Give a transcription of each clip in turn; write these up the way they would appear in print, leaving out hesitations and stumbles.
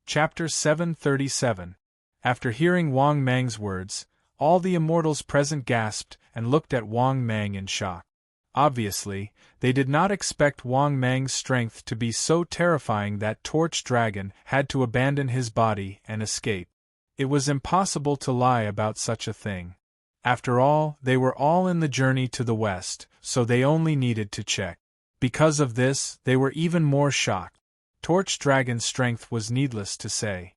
Chapter 737. After hearing Wang Mang's words, all the immortals present gasped and looked at Wang Mang in shock. Obviously, they did not expect Wang Mang's strength to be so terrifying that Torch Dragon had to abandon his body and escape. It was impossible to lie about such a thing. After all, they were all in the journey to the west, so they only needed to check. Because of this, they were even more shocked. Torch Dragon's strength was needless to say.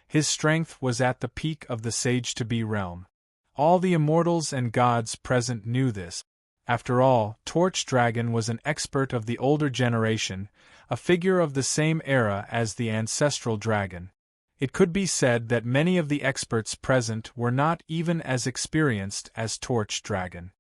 His strength was at the peak of the Sage-to-Be realm. All the immortals and gods present knew this. After all, Torch Dragon was an expert of the older generation, a figure of the same era as the ancestral dragon. It could be said that many of the experts present were not even as experienced as Torch Dragon.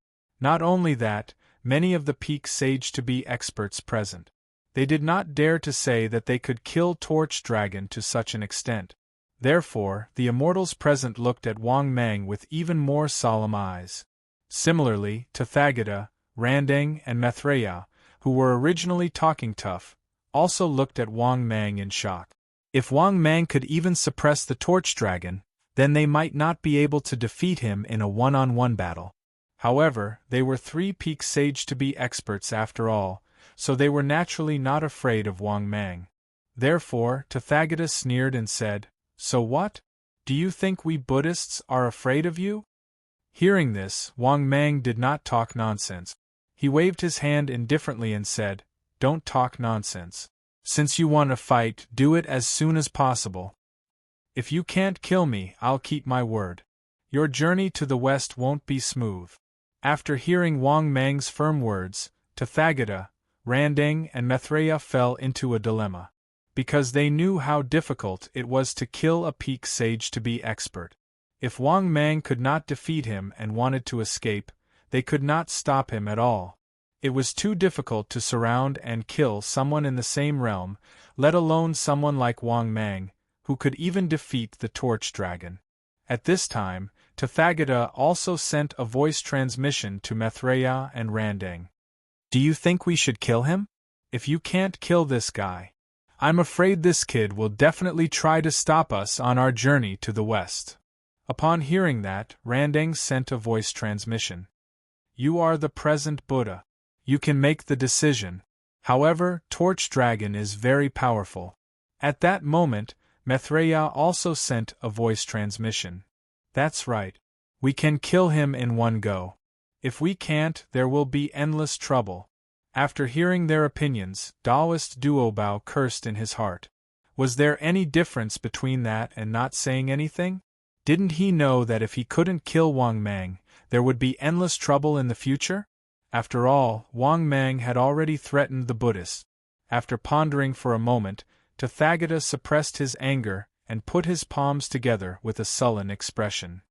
Not only that, many of the peak Sage-to-Be experts present. They did not dare to say that they could kill Torch Dragon to such an extent. Therefore, the immortals present looked at Wang Mang with even more solemn eyes. Similarly, Tathagata, Randang, and Maitreya, who were originally talking tough, also looked at Wang Mang in shock. If Wang Mang could even suppress the Torch Dragon, then they might not be able to defeat him in a one-on-one battle. However, they were three peak Sage-to-Be experts after all, so they were naturally not afraid of Wang Mang. Therefore, Tathagata sneered and said, "So what? Do you think we Buddhists are afraid of you?" Hearing this, Wang Mang did not talk nonsense. He waved his hand indifferently and said, "Don't talk nonsense. Since you want to fight, do it as soon as possible. If you can't kill me, I'll keep my word. Your journey to the west won't be smooth." After hearing Wang Mang's firm words, Tathagata, Randang, and Maitreya fell into a dilemma. Because they knew how difficult it was to kill a peak Sage-to-Be expert. If Wang Mang could not defeat him and wanted to escape, they could not stop him at all. It was too difficult to surround and kill someone in the same realm, let alone someone like Wang Mang, who could even defeat the Torch Dragon. At this time, Tathagata also sent a voice transmission to Maitreya and Randang. "Do you think we should kill him? If you can't kill this guy, I'm afraid this kid will definitely try to stop us on our journey to the west." Upon hearing that, Randang sent a voice transmission. "You are the present Buddha. You can make the decision. However, Torch Dragon is very powerful." At that moment, Maitreya also sent a voice transmission. "That's right. We can kill him in one go. If we can't, there will be endless trouble." After hearing their opinions, Taoist Duobao cursed in his heart. Was there any difference between that and not saying anything? Didn't he know that if he couldn't kill Wang Mang, there would be endless trouble in the future? After all, Wang Mang had already threatened the Buddhists. After pondering for a moment, Tathagata suppressed his anger and put his palms together with a sullen expression.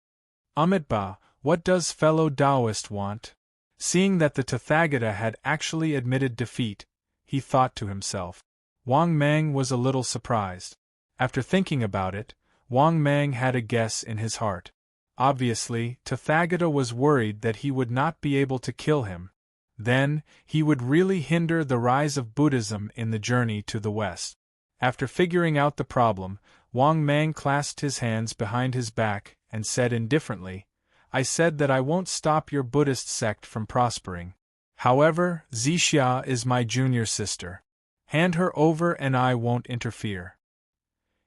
"Amitabha, what does fellow Taoist want?" Seeing that the Tathagata had actually admitted defeat, he thought to himself. Wang Mang was a little surprised. After thinking about it, Wang Mang had a guess in his heart. Obviously, Tathagata was worried that he would not be able to kill him. Then, he would really hinder the rise of Buddhism in the journey to the west. After figuring out the problem, Wang Mang clasped his hands behind his back and said indifferently, "I said that I won't stop your Buddhist sect from prospering. However, Zixia is my junior sister. Hand her over and I won't interfere."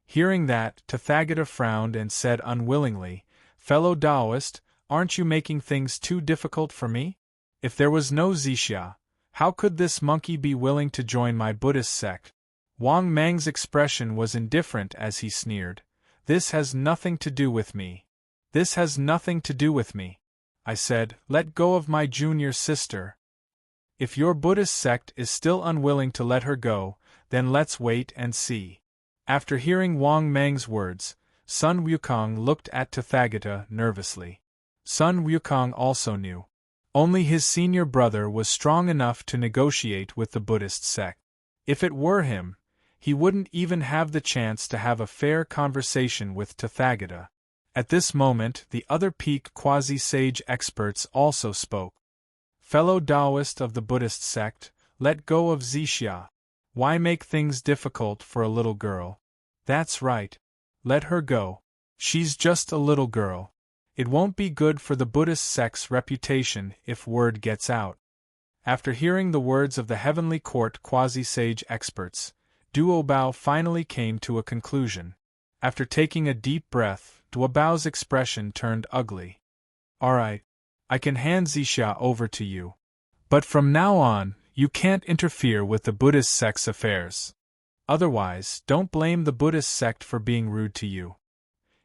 Hearing that, Tathagata frowned and said unwillingly, "Fellow Taoist, aren't you making things too difficult for me? If there was no Zixia, how could this monkey be willing to join my Buddhist sect?" Wang Mang's expression was indifferent as he sneered. "This has nothing to do with me. This has nothing to do with me. I said, let go of my junior sister. If your Buddhist sect is still unwilling to let her go, then let's wait and see." After hearing Wang Mang's words, Sun Wukong looked at Tathagata nervously. Sun Wukong also knew. Only his senior brother was strong enough to negotiate with the Buddhist sect. If it were him, he wouldn't even have the chance to have a fair conversation with Tathagata. At this moment, the other peak quasi-sage experts also spoke. "Fellow Taoist of the Buddhist sect, let go of Zixia. Why make things difficult for a little girl? That's right. Let her go. She's just a little girl. It won't be good for the Buddhist sect's reputation if word gets out. After hearing the words of the heavenly court quasi-sage experts, Duobao finally came to a conclusion. After taking a deep breath, Duobao's expression turned ugly. Alright, I can hand Zixia over to you. But from now on, you can't interfere with the Buddhist sect's affairs. Otherwise, don't blame the Buddhist sect for being rude to you.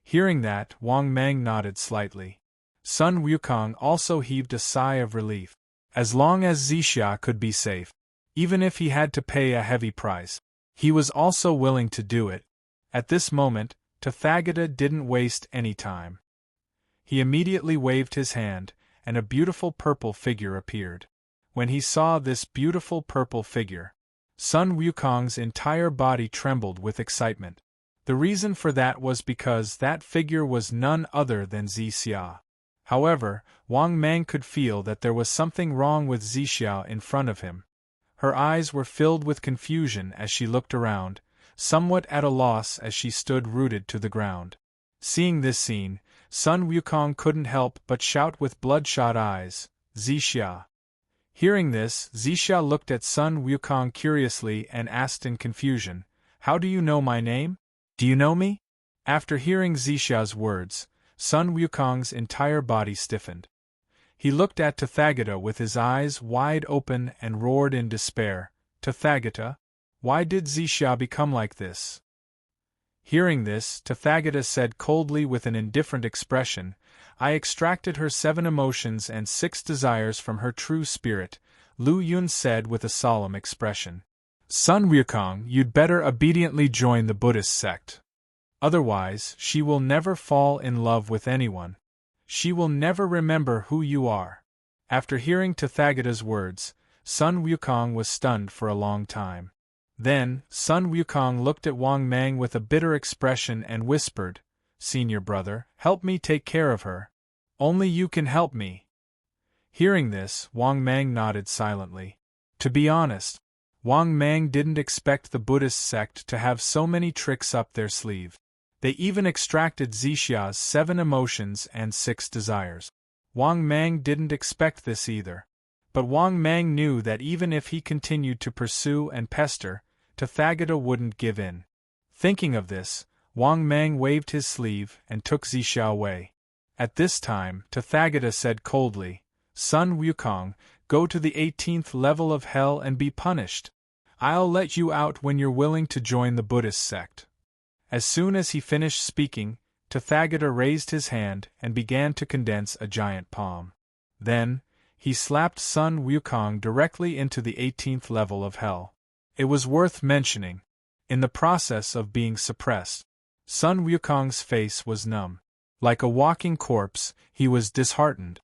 Hearing that, Wang Mang nodded slightly. Sun Wukong also heaved a sigh of relief. As long as Zixia could be safe, even if he had to pay a heavy price, he was also willing to do it. At this moment, Tathagata didn't waste any time. He immediately waved his hand, and a beautiful purple figure appeared. When he saw this beautiful purple figure, Sun Wukong's entire body trembled with excitement. The reason for that was because that figure was none other than Zixia. However, Wang Mang could feel that there was something wrong with Zixia in front of him. Her eyes were filled with confusion as she looked around, somewhat at a loss as she stood rooted to the ground. Seeing this scene, Sun Wukong couldn't help but shout with bloodshot eyes, "Zixia!" Hearing this, Zixia looked at Sun Wukong curiously and asked in confusion, "How do you know my name? Do you know me?" After hearing Zixia's words, Sun Wukong's entire body stiffened. He looked at Tathagata with his eyes wide open and roared in despair, "Tathagata, why did Zixia become like this?" Hearing this, Tathagata said coldly with an indifferent expression, "I extracted her 7 emotions and 6 desires from her true spirit," Lu Yun said with a solemn expression. "Sun Wukong, you'd better obediently join the Buddhist sect. Otherwise, she will never fall in love with anyone. She will never remember who you are." After hearing Tathagata's words, Sun Wukong was stunned for a long time. Then, Sun Wukong looked at Wang Mang with a bitter expression and whispered, "Senior brother, help me take care of her. Only you can help me." Hearing this, Wang Mang nodded silently. To be honest, Wang Mang didn't expect the Buddhist sect to have so many tricks up their sleeve. They even extracted Zixia's 7 emotions and 6 desires. Wang Mang didn't expect this either. But Wang Mang knew that even if he continued to pursue and pester, Tathagata wouldn't give in. Thinking of this, Wang Mang waved his sleeve and took Zixia away. At this time, Tathagata said coldly, "Sun Wukong, go to the 18th level of hell and be punished. I'll let you out when you're willing to join the Buddhist sect." As soon as he finished speaking, Tathagata raised his hand and began to condense a giant palm. Then, he slapped Sun Wukong directly into the 18th level of hell. It was worth mentioning, in the process of being suppressed, Sun Wukong's face was numb. Like a walking corpse, he was disheartened.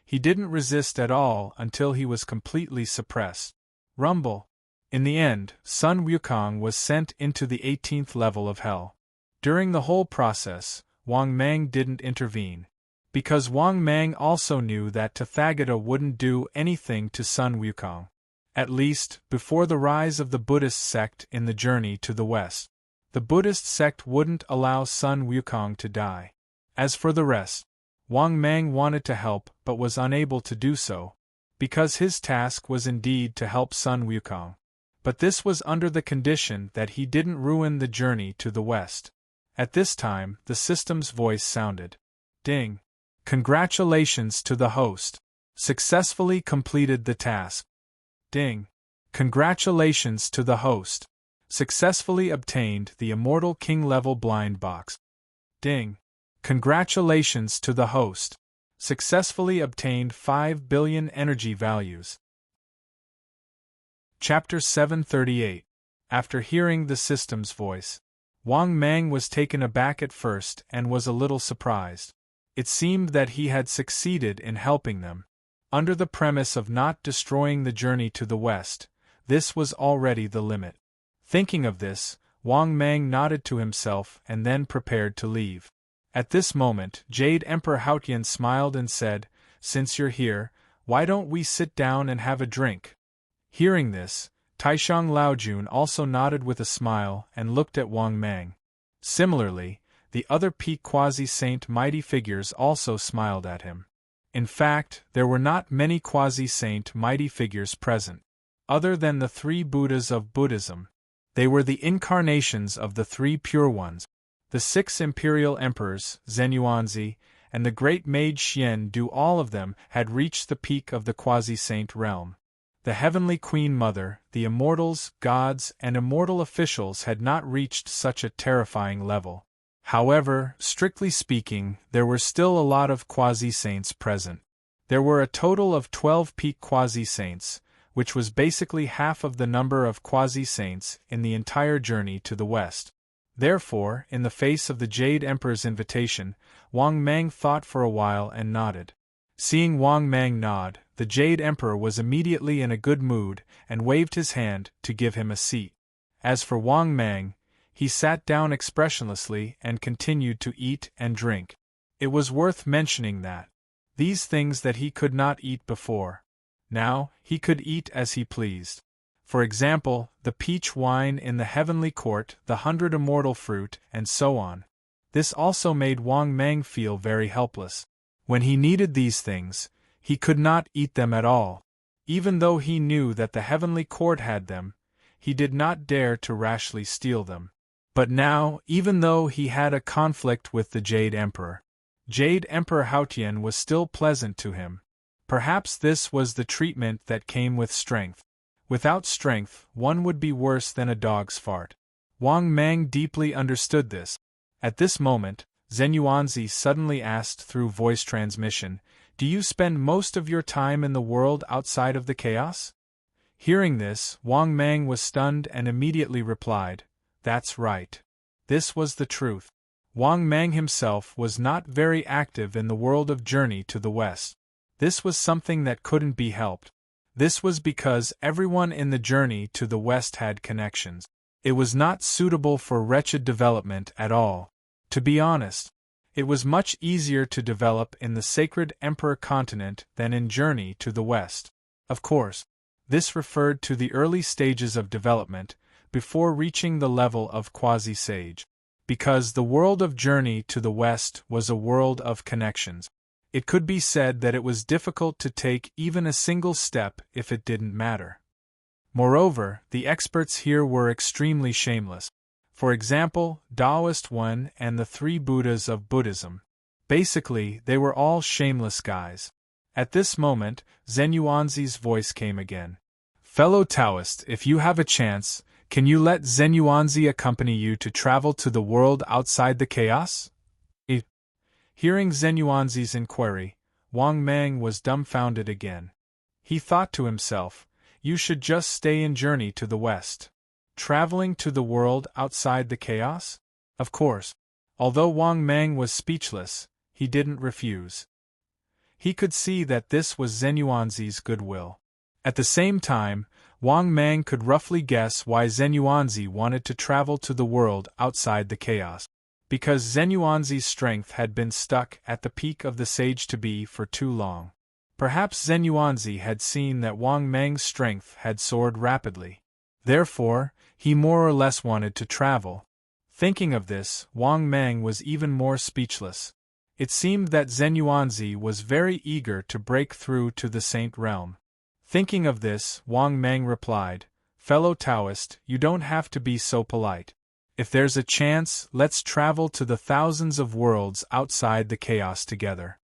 He didn't resist at all until he was completely suppressed. Rumble. In the end, Sun Wukong was sent into the 18th level of hell. During the whole process, Wang Mang didn't intervene, because Wang Mang also knew that Tathagata wouldn't do anything to Sun Wukong. At least, before the rise of the Buddhist sect in the journey to the west. The Buddhist sect wouldn't allow Sun Wukong to die. As for the rest, Wang Mang wanted to help but was unable to do so, because his task was indeed to help Sun Wukong. But this was under the condition that he didn't ruin the journey to the west. At this time, the system's voice sounded. "Ding! Congratulations to the host. Successfully completed the task. Ding! Congratulations to the host. Successfully obtained the Immortal King level blind box. Ding! Congratulations to the host. Successfully obtained 5 billion energy values." Chapter 738. After hearing the system's voice, Wang Mang was taken aback at first and was a little surprised. It seemed that he had succeeded in helping them. Under the premise of not destroying the journey to the west, this was already the limit. Thinking of this, Wang Mang nodded to himself and then prepared to leave. At this moment, Jade Emperor Haotian smiled and said, "Since you're here, why don't we sit down and have a drink?" Hearing this, Taishang Laojun also nodded with a smile and looked at Wang Mang. Similarly, the other peak quasi-saint mighty figures also smiled at him. In fact, there were not many quasi-saint mighty figures present. Other than the three Buddhas of Buddhism, they were the incarnations of the three pure ones. The 6 imperial emperors, Zenyuanzi, and the great mage Xian Du, all of them had reached the peak of the quasi-saint realm. The heavenly Queen Mother, the immortals, gods, and immortal officials had not reached such a terrifying level. However, strictly speaking, there were still a lot of quasi-saints present. There were a total of 12 peak quasi-saints, which was basically half of the number of quasi-saints in the entire journey to the west. Therefore, in the face of the Jade Emperor's invitation, Wang Mang thought for a while and nodded. Seeing Wang Mang nod, the Jade Emperor was immediately in a good mood and waved his hand to give him a seat. As for Wang Mang, he sat down expressionlessly and continued to eat and drink. It was worth mentioning that these things that he could not eat before, now he could eat as he pleased. For example, the peach wine in the heavenly court, the 100 immortal fruit, and so on. This also made Wang Mang feel very helpless. When he needed these things, he could not eat them at all. Even though he knew that the heavenly court had them, he did not dare to rashly steal them. But now, even though he had a conflict with the Jade Emperor Haotian was still pleasant to him. Perhaps this was the treatment that came with strength. Without strength, one would be worse than a dog's fart. Wang Mang deeply understood this. At this moment, Zenyuanzi suddenly asked through voice transmission, "Do you spend most of your time in the world outside of the chaos?" Hearing this, Wang Mang was stunned and immediately replied, "That's right." This was the truth. Wang Mang himself was not very active in the world of Journey to the West. This was something that couldn't be helped. This was because everyone in the Journey to the West had connections. It was not suitable for wretched development at all. To be honest, it was much easier to develop in the Sacred Emperor continent than in Journey to the West. Of course, this referred to the early stages of development, before reaching the level of quasi-sage. Because the world of Journey to the West was a world of connections, it could be said that it was difficult to take even a single step if it didn't matter. Moreover, the experts here were extremely shameless. For example, Taoist One and the 3 Buddhas of Buddhism. Basically, they were all shameless guys. At this moment, Zenyuanzi's voice came again. "Fellow Taoist, if you have a chance, can you let Zenyuanzi accompany you to travel to the world outside the chaos?" Hearing Zenyuanzi's inquiry, Wang Mang was dumbfounded again. He thought to himself, "You should just stay in Journey to the West. Traveling to the world outside the chaos?" Of course, although Wang Mang was speechless, he didn't refuse. He could see that this was Zenyuanzi's goodwill. At the same time, Wang Mang could roughly guess why Zenyuanzi wanted to travel to the world outside the chaos. Because Zenyuanzi's strength had been stuck at the peak of the sage-to-be for too long. Perhaps Zenyuanzi had seen that Wang Mang's strength had soared rapidly. Therefore, he more or less wanted to travel. Thinking of this, Wang Mang was even more speechless. It seemed that Zenyuanzi was very eager to break through to the saint realm. Thinking of this, Wang Mang replied, "Fellow Taoist, you don't have to be so polite. If there's a chance, let's travel to the thousands of worlds outside the chaos together."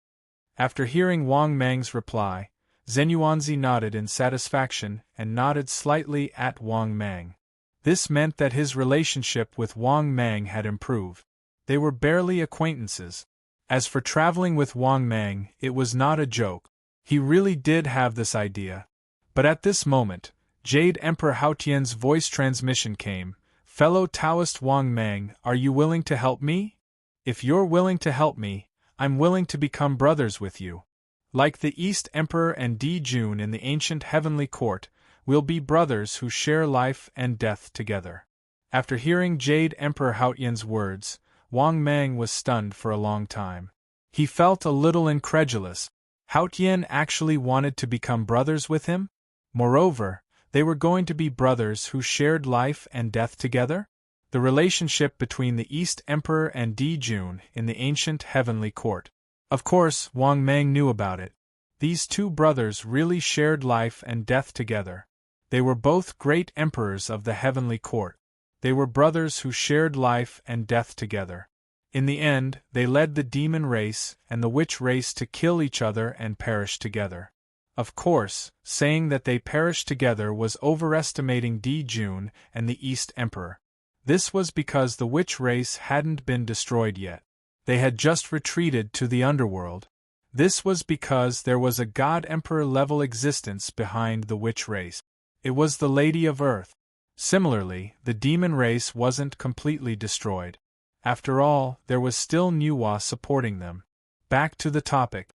After hearing Wang Mang's reply, Zenyuanzi nodded in satisfaction and nodded slightly at Wang Mang. This meant that his relationship with Wang Mang had improved. They were barely acquaintances. As for traveling with Wang Mang, it was not a joke. He really did have this idea. But at this moment, Jade Emperor Haotian's voice transmission came. "Fellow Taoist Wang Mang, are you willing to help me? If you're willing to help me, I'm willing to become brothers with you. Like the East Emperor and Di Jun in the ancient heavenly court, we'll be brothers who share life and death together." After hearing Jade Emperor Haotian's words, Wang Mang was stunned for a long time. He felt a little incredulous. Haotian actually wanted to become brothers with him? Moreover, they were going to be brothers who shared life and death together? The relationship between the East Emperor and Di Jun in the ancient heavenly court. Of course, Wang Mang knew about it. These two brothers really shared life and death together. They were both great emperors of the heavenly court. They were brothers who shared life and death together. In the end, they led the demon race and the witch race to kill each other and perish together. Of course, saying that they perished together was overestimating Di Jun and the East Emperor. This was because the witch race hadn't been destroyed yet. They had just retreated to the underworld. This was because there was a god-emperor level existence behind the witch race. It was the Lady of Earth. Similarly, the demon race wasn't completely destroyed. After all, there was still Nuwa supporting them. Back to the topic.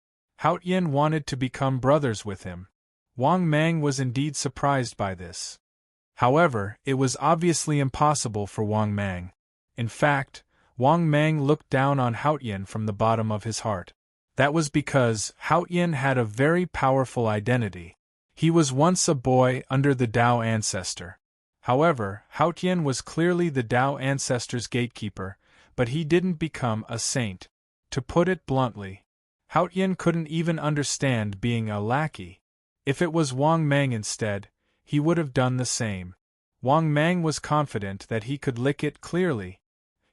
Haotian wanted to become brothers with him. Wang Mang was indeed surprised by this. However, it was obviously impossible for Wang Mang. In fact, Wang Mang looked down on Haotian from the bottom of his heart. That was because Haotian had a very powerful identity. He was once a boy under the Tao ancestor. However, Haotian was clearly the Tao ancestor's gatekeeper, but he didn't become a saint. To put it bluntly, Haotian couldn't even understand being a lackey. If it was Wang Mang instead, he would have done the same. Wang Mang was confident that he could lick it clearly.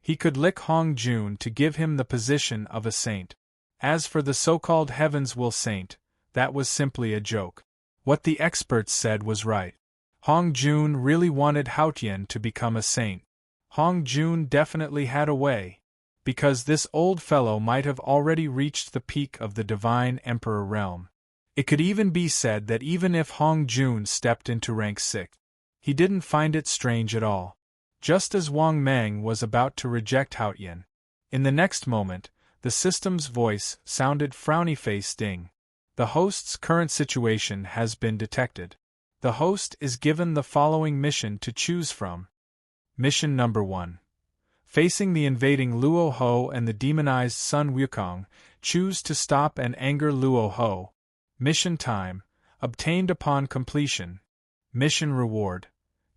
He could lick Hong Jun to give him the position of a saint. As for the so-called Heavens Will Saint, that was simply a joke. What the experts said was right. Hong Jun really wanted Haotian to become a saint. Hong Jun definitely had a way, because this old fellow might have already reached the peak of the divine emperor realm. It could even be said that even if Hong Jun stepped into rank 6, he didn't find it strange at all. Just as Wang Mang was about to reject Haotian. In the next moment, the system's voice sounded frowny-faced ding. The host's current situation has been detected. The host is given the following mission to choose from. Mission number 1. Facing the invading Luo Ho and the demonized Sun Wukong, choose to stop and anger Luo Ho. Mission time, obtained upon completion. Mission reward,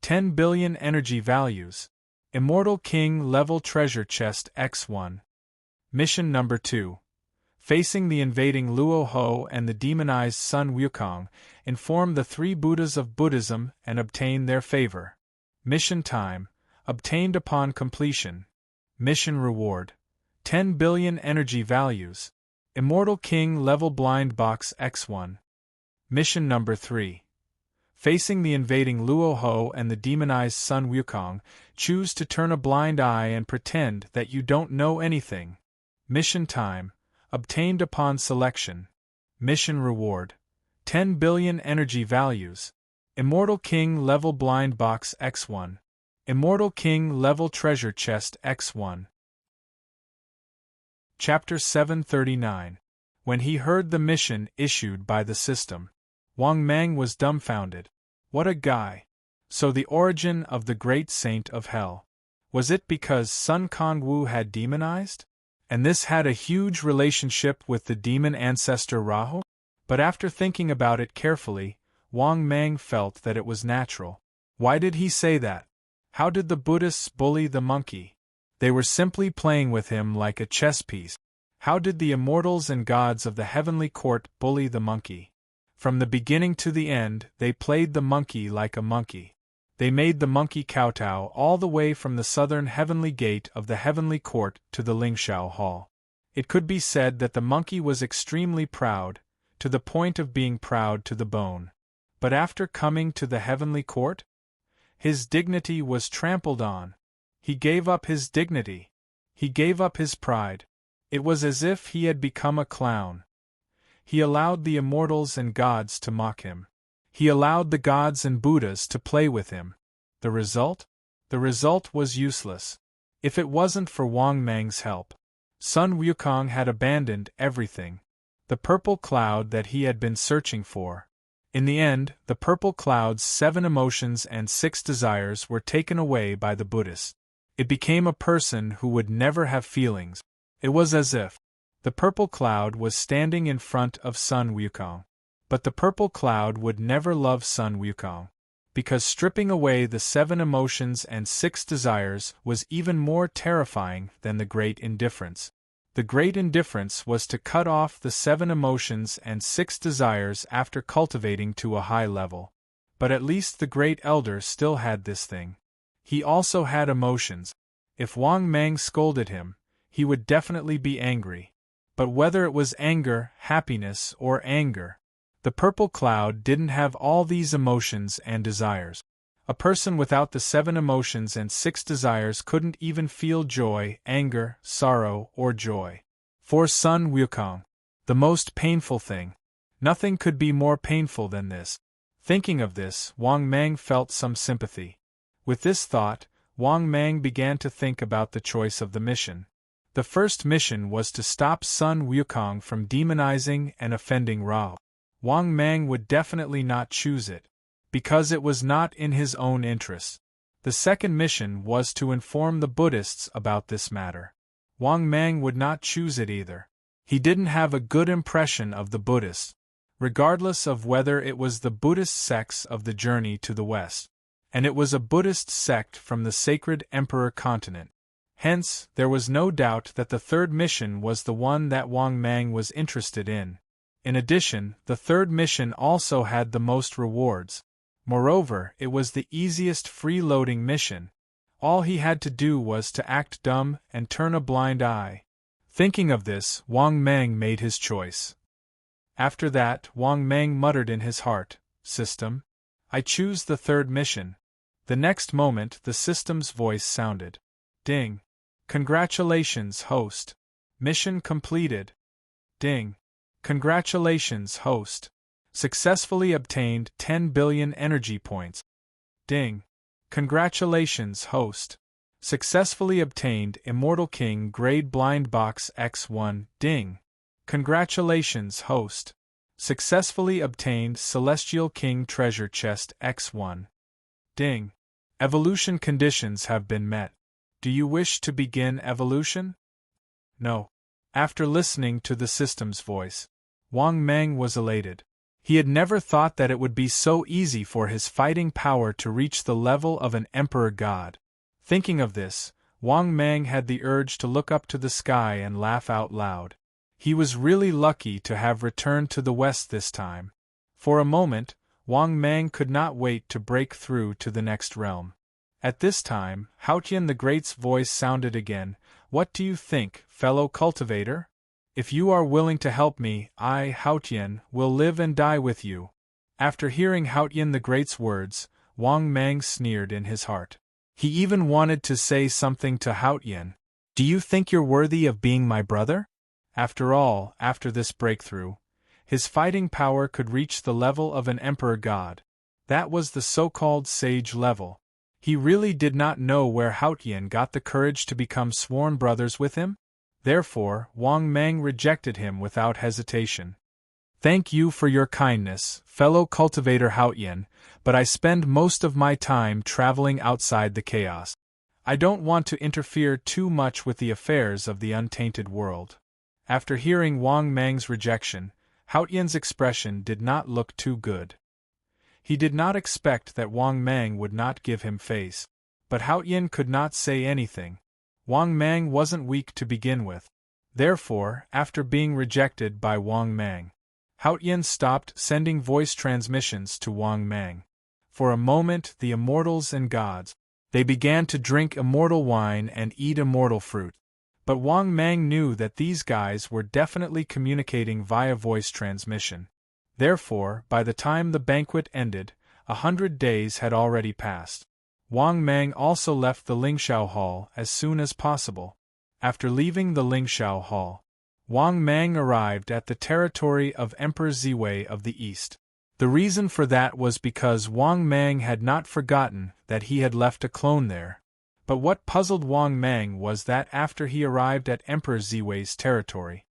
10 billion energy values. Immortal King level treasure chest X1. Mission number 2. Facing the invading Luo Ho and the demonized Sun Wukong, inform the 3 Buddhas of Buddhism and obtain their favor. Mission time, obtained upon completion. Mission reward, 10 billion energy values. Immortal King level blind box X1. Mission number 3. Facing the invading Luo Ho and the demonized Sun Wukong, choose to turn a blind eye and pretend that you don't know anything. Mission time, obtained upon selection. Mission reward, 10 billion energy values. Immortal King level blind box X1. Immortal King level treasure chest X1. Chapter 739. When he heard the mission issued by the system, Wang Mang was dumbfounded. What a guy! So the origin of the great saint of hell. Was it because Sun Kongwu had demonized? And this had a huge relationship with the demon ancestor Rahu? But after thinking about it carefully, Wang Mang felt that it was natural. Why did he say that? How did the Buddhists bully the monkey? They were simply playing with him like a chess piece. How did the immortals and gods of the heavenly court bully the monkey? From the beginning to the end, they played the monkey like a monkey. They made the monkey kowtow all the way from the southern heavenly gate of the heavenly court to the Lingshao Hall. It could be said that the monkey was extremely proud, to the point of being proud to the bone. But after coming to the heavenly court, his dignity was trampled on. He gave up his dignity. He gave up his pride. It was as if he had become a clown. He allowed the immortals and gods to mock him. He allowed the gods and Buddhas to play with him. The result? The result was useless. If it wasn't for Wang Mang's help, Sun Wukong had abandoned everything. The purple cloud that he had been searching for. In the end, the purple cloud's 7 emotions and 6 desires were taken away by the Buddhists. It became a person who would never have feelings. It was as if the purple cloud was standing in front of Sun Wukong. But the purple cloud would never love Sun Wukong. because stripping away the 7 emotions and 6 desires was even more terrifying than the great indifference. The great indifference was to cut off the 7 emotions and 6 desires after cultivating to a high level. But at least the great elder still had this thing. He also had emotions. If Wang Mang scolded him, he would definitely be angry. But whether it was anger, happiness, or anger, the purple cloud didn't have all these emotions and desires. A person without the 7 emotions and 6 desires couldn't even feel joy, anger, sorrow, or joy. For Sun Wukong, the most painful thing. Nothing could be more painful than this. Thinking of this, Wang Mang felt some sympathy. With this thought, Wang Mang began to think about the choice of the mission. The first mission was to stop Sun Wukong from demonizing and offending Rao. Wang Mang would definitely not choose it, because it was not in his own interest. The second mission was to inform the Buddhists about this matter. Wang Mang would not choose it either. He didn't have a good impression of the Buddhists, regardless of whether it was the Buddhist sects of the journey to the West, and it was a Buddhist sect from the sacred Emperor continent. Hence, there was no doubt that the third mission was the one that Wang Mang was interested in. In addition, the third mission also had the most rewards. Moreover, it was the easiest free-loading mission. All he had to do was to act dumb and turn a blind eye. Thinking of this, Wang Mang made his choice. After that, Wang Mang muttered in his heart, "System, I choose the third mission." The next moment, the system's voice sounded. Ding. Congratulations, host. Mission completed. Ding. Congratulations, host. Successfully obtained 10 billion energy points. Ding. Congratulations, host. Successfully obtained Immortal King Grade Blind Box X1. Ding. Congratulations, host. Successfully obtained Celestial King Treasure Chest X1. Ding. Evolution conditions have been met. Do you wish to begin evolution? No. After listening to the system's voice, Wang Mang was elated. He had never thought that it would be so easy for his fighting power to reach the level of an emperor god. Thinking of this, Wang Mang had the urge to look up to the sky and laugh out loud. He was really lucky to have returned to the West this time. For a moment, Wang Mang could not wait to break through to the next realm. At this time, Haotian the Great's voice sounded again. What do you think, fellow cultivator? If you are willing to help me, I, Haotian, will live and die with you. After hearing Haotian the Great's words, Wang Mang sneered in his heart. He even wanted to say something to Haotian. Do you think you're worthy of being my brother? After all, after this breakthrough, his fighting power could reach the level of an emperor god. That was the so-called sage level. He really did not know where Haotian got the courage to become sworn brothers with him. Therefore, Wang Mang rejected him without hesitation. Thank you for your kindness, fellow cultivator Haotian, but I spend most of my time traveling outside the chaos. I don't want to interfere too much with the affairs of the untainted world. After hearing Wang Mang's rejection, Haotian's expression did not look too good. He did not expect that Wang Mang would not give him face. But Haotian could not say anything. Wang Mang wasn't weak to begin with. Therefore, after being rejected by Wang Mang, Haotian stopped sending voice transmissions to Wang Mang. For a moment, the immortals and gods, they began to drink immortal wine and eat immortal fruit. But Wang Mang knew that these guys were definitely communicating via voice transmission. Therefore, by the time the banquet ended, 100 days had already passed. Wang Mang also left the Lingshao Hall as soon as possible. After leaving the Lingshao Hall, Wang Mang arrived at the territory of Emperor Ziwei of the East. The reason for that was because Wang Mang had not forgotten that he had left a clone there. But what puzzled Wang Mang was that after he arrived at Emperor Ziwei's territory,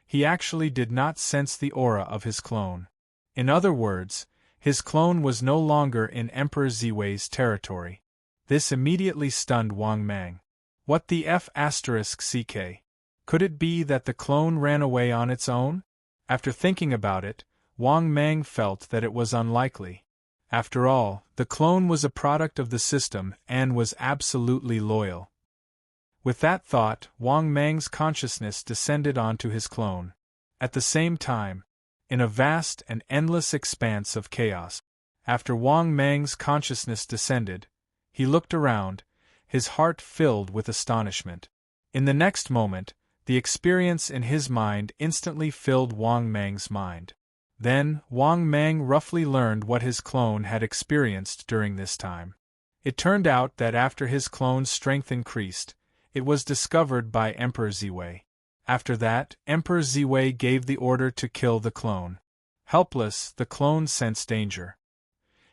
he actually did not sense the aura of his clone. In other words, his clone was no longer in Emperor Ziwei's territory. This immediately stunned Wang Mang. What the F***ck? Could it be that the clone ran away on its own? After thinking about it, Wang Mang felt that it was unlikely. After all, the clone was a product of the system and was absolutely loyal. With that thought, Wang Mang's consciousness descended onto his clone. At the same time, in a vast and endless expanse of chaos, after Wang Mang's consciousness descended, he looked around, his heart filled with astonishment. In the next moment, the experience in his mind instantly filled Wang Mang's mind. Then, Wang Mang roughly learned what his clone had experienced during this time. It turned out that after his clone's strength increased, it was discovered by Emperor Ziwei. After that, Emperor Ziwei gave the order to kill the clone. Helpless, the clone sensed danger.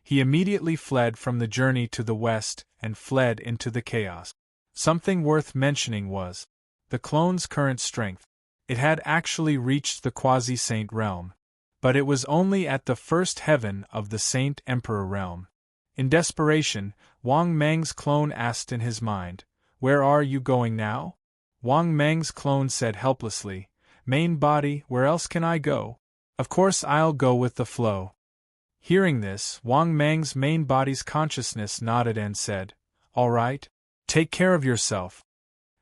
He immediately fled from the journey to the west and fled into the chaos. Something worth mentioning was the clone's current strength. It had actually reached the quasi-saint realm. But it was only at the first heaven of the Saint Emperor realm. In desperation, Wang Mang's clone asked in his mind, "Where are you going now?" Wang Mang's clone said helplessly, "Main body, where else can I go? Of course I'll go with the flow." Hearing this, Wang Mang's main body's consciousness nodded and said, "All right, take care of yourself."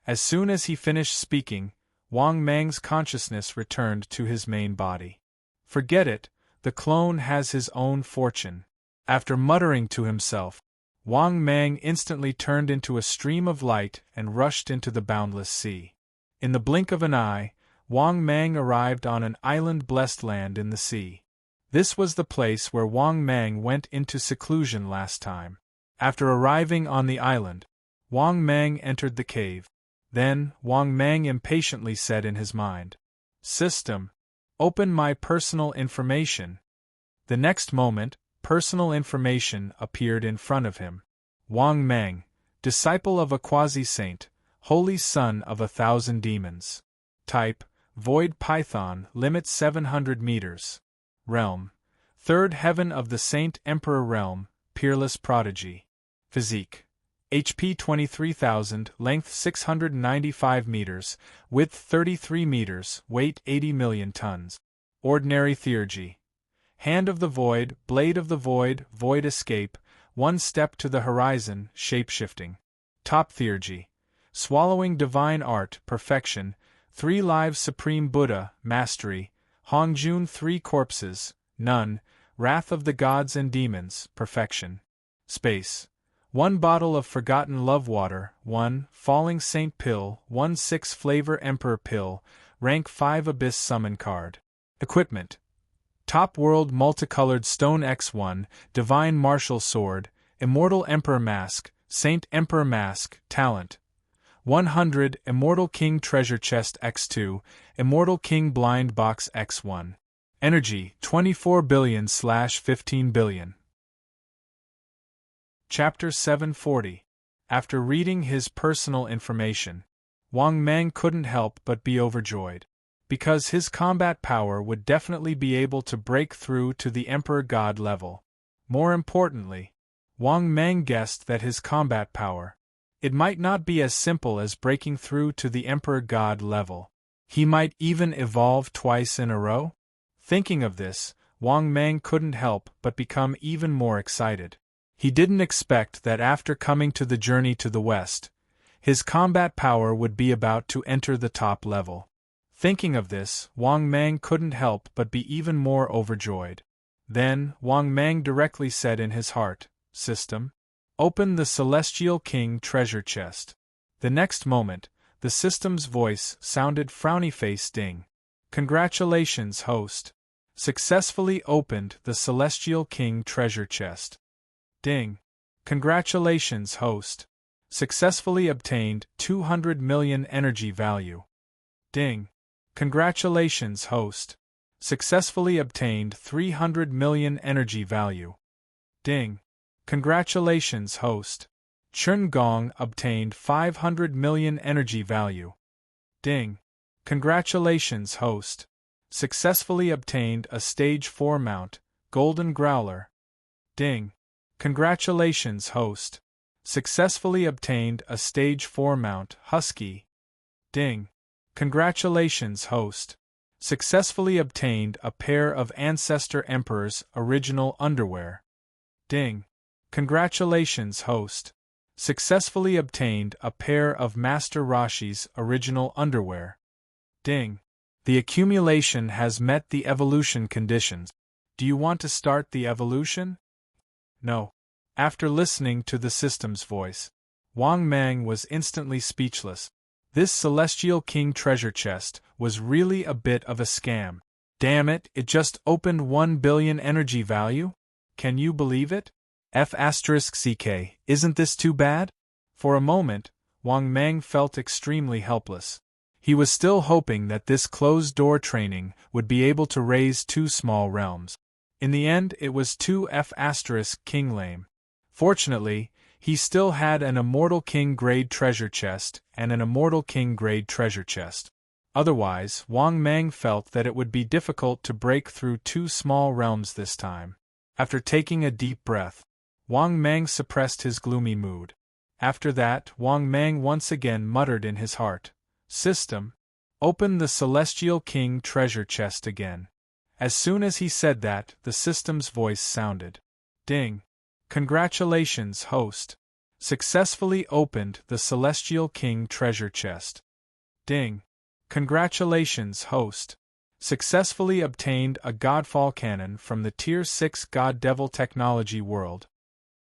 As soon as he finished speaking, Wang Mang's consciousness returned to his main body. Forget it, the clone has his own fortune. After muttering to himself, Wang Mang instantly turned into a stream of light and rushed into the boundless sea. In the blink of an eye, Wang Mang arrived on an island-blessed land in the sea. This was the place where Wang Mang went into seclusion last time. After arriving on the island, Wang Mang entered the cave. Then, Wang Mang impatiently said in his mind, "System, open my personal information." The next moment, personal information appeared in front of him. Wang Mang, disciple of a quasi-saint, holy son of 1,000 demons. Type, Void Python, limit 700 meters. Realm, third heaven of the Saint Emperor realm, peerless prodigy. Physique, HP 23,000, length 695 meters, width 33 meters, weight 80 million tons. Ordinary theurgy. Hand of the Void, Blade of the Void, Void Escape, One Step to the Horizon, Shape-shifting. Top theurgy. Swallowing Divine Art, Perfection, 3 Lives Supreme Buddha, Mastery, Hongjun 3 Corpses, None, Wrath of the Gods and Demons, Perfection. Space. 1 Bottle of Forgotten Love Water, 1 Falling Saint Pill, 1 6 Flavor Emperor Pill, Rank 5 Abyss Summon Card. Equipment. Top World Multicolored Stone X1, Divine Martial Sword, Immortal Emperor Mask, Saint Emperor Mask, Talent. 100 Immortal King Treasure Chest X2, Immortal King Blind Box X1. Energy, 24 billion/15 billion. Chapter 740. After reading his personal information, Wang Mang couldn't help but be overjoyed. Because his combat power would definitely be able to break through to the Emperor God level. More importantly, Wang Mang guessed that his combat power, it might not be as simple as breaking through to the Emperor God level. He might even evolve twice in a row? Thinking of this, Wang Mang couldn't help but become even more excited. He didn't expect that after coming to the journey to the west, his combat power would be about to enter the top level. Thinking of this, Wang Mang couldn't help but be even more overjoyed. Then, Wang Mang directly said in his heart, "System, open the Celestial King treasure chest." The next moment, the system's voice sounded frowny-face ding. "Congratulations, host. Successfully opened the Celestial King treasure chest." Ding. "Congratulations, host. Successfully obtained 200 million energy value." Ding. "Congratulations, host. Successfully obtained 300 million energy value." Ding. "Congratulations, host. Chun Gong obtained 500 million energy value." Ding. "Congratulations, host. Successfully obtained a Stage 4 mount, Golden Growler." Ding. "Congratulations, host. Successfully obtained a Stage 4 mount, Husky." Ding. "Congratulations, host. Successfully obtained a pair of Ancestor Emperor's original underwear." Ding. Congratulations, host. Successfully obtained a pair of Master Roshi's original underwear. Ding. The accumulation has met the evolution conditions. Do you want to start the evolution? No. After listening to the system's voice, Wang Mang was instantly speechless. This Celestial King treasure chest was really a bit of a scam. Damn it, it just opened 1 billion energy value? Can you believe it? F***ck, isn't this too bad? For a moment, Wang Mang felt extremely helpless. He was still hoping that this closed-door training would be able to raise 2 small realms. In the end, it was 2 F***king lame. Fortunately, he still had an Immortal King grade treasure chest and an Immortal King grade treasure chest. Otherwise, Wang Mang felt that it would be difficult to break through 2 small realms this time. After taking a deep breath, Wang Mang suppressed his gloomy mood. After that, Wang Mang once again muttered in his heart, "System, open the Celestial King treasure chest again." As soon as he said that, the system's voice sounded. Ding. Congratulations, host. Successfully opened the Celestial King treasure chest. Ding. Congratulations, host. Successfully obtained a Godfall cannon from the Tier 6 God Devil Technology World.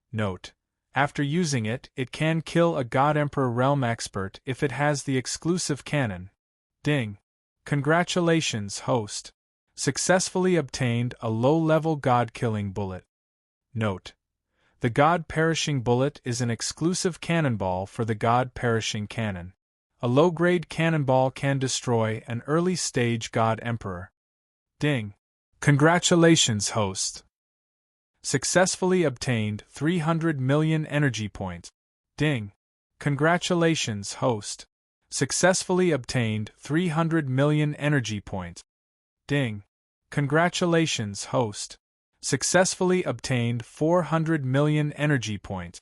Note: after using it, it can kill a God Emperor Realm expert if it has the exclusive cannon. Ding. Congratulations, host. Successfully obtained a low-level God-killing bullet. Note: the God-perishing bullet is an exclusive cannonball for the God-perishing cannon. A low-grade cannonball can destroy an early-stage God Emperor. Ding. Congratulations, host. Successfully obtained 300 million energy points. Ding. Congratulations, host. Successfully obtained 300 million energy points. Ding. Congratulations, host. Successfully obtained 400 million energy points.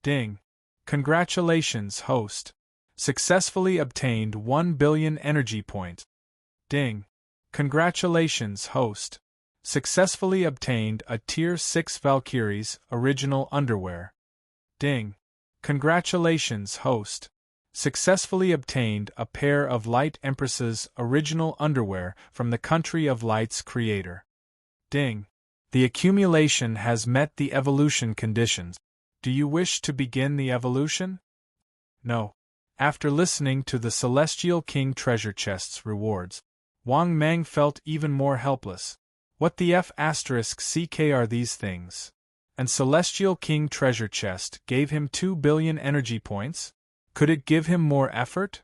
Ding. Congratulations, host. Successfully obtained 1 billion energy points. Ding. Congratulations, host. Successfully obtained a Tier 6 Valkyrie's original underwear. Ding. Congratulations, host. Successfully obtained a pair of Light Empress's original underwear from the Country of Light's creator. Ding. The accumulation has met the evolution conditions. Do you wish to begin the evolution? No. After listening to the Celestial King treasure chest's rewards, Wang Mang felt even more helpless. What the F***ck are these things? And Celestial King treasure chest gave him 2 billion energy points? Could it give him more effort?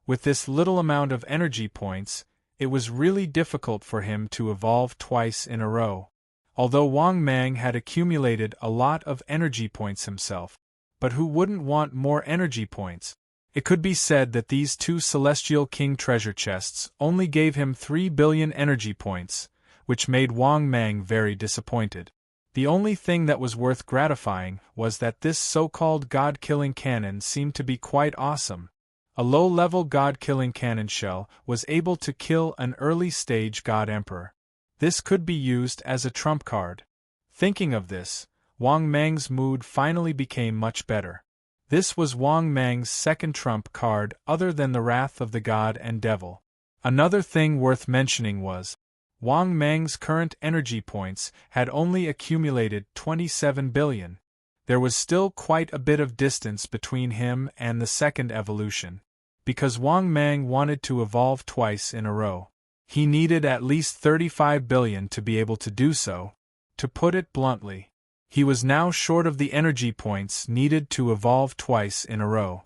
With this little amount of energy points, it was really difficult for him to evolve twice in a row. Although Wang Mang had accumulated a lot of energy points himself, but who wouldn't want more energy points? It could be said that these 2 Celestial King treasure chests only gave him 3 billion energy points, which made Wang Mang very disappointed. The only thing that was worth gratifying was that this so-called God-killing cannon seemed to be quite awesome. A low-level God-killing cannon shell was able to kill an early-stage God Emperor. This could be used as a trump card. Thinking of this, Wang Mang's mood finally became much better. This was Wang Mang's second trump card other than the Wrath of the God and Devil. Another thing worth mentioning was, Wang Mang's current energy points had only accumulated 27 billion. There was still quite a bit of distance between him and the second evolution. Because Wang Mang wanted to evolve twice in a row, he needed at least 35 billion to be able to do so. To put it bluntly, he was now short of the energy points needed to evolve twice in a row.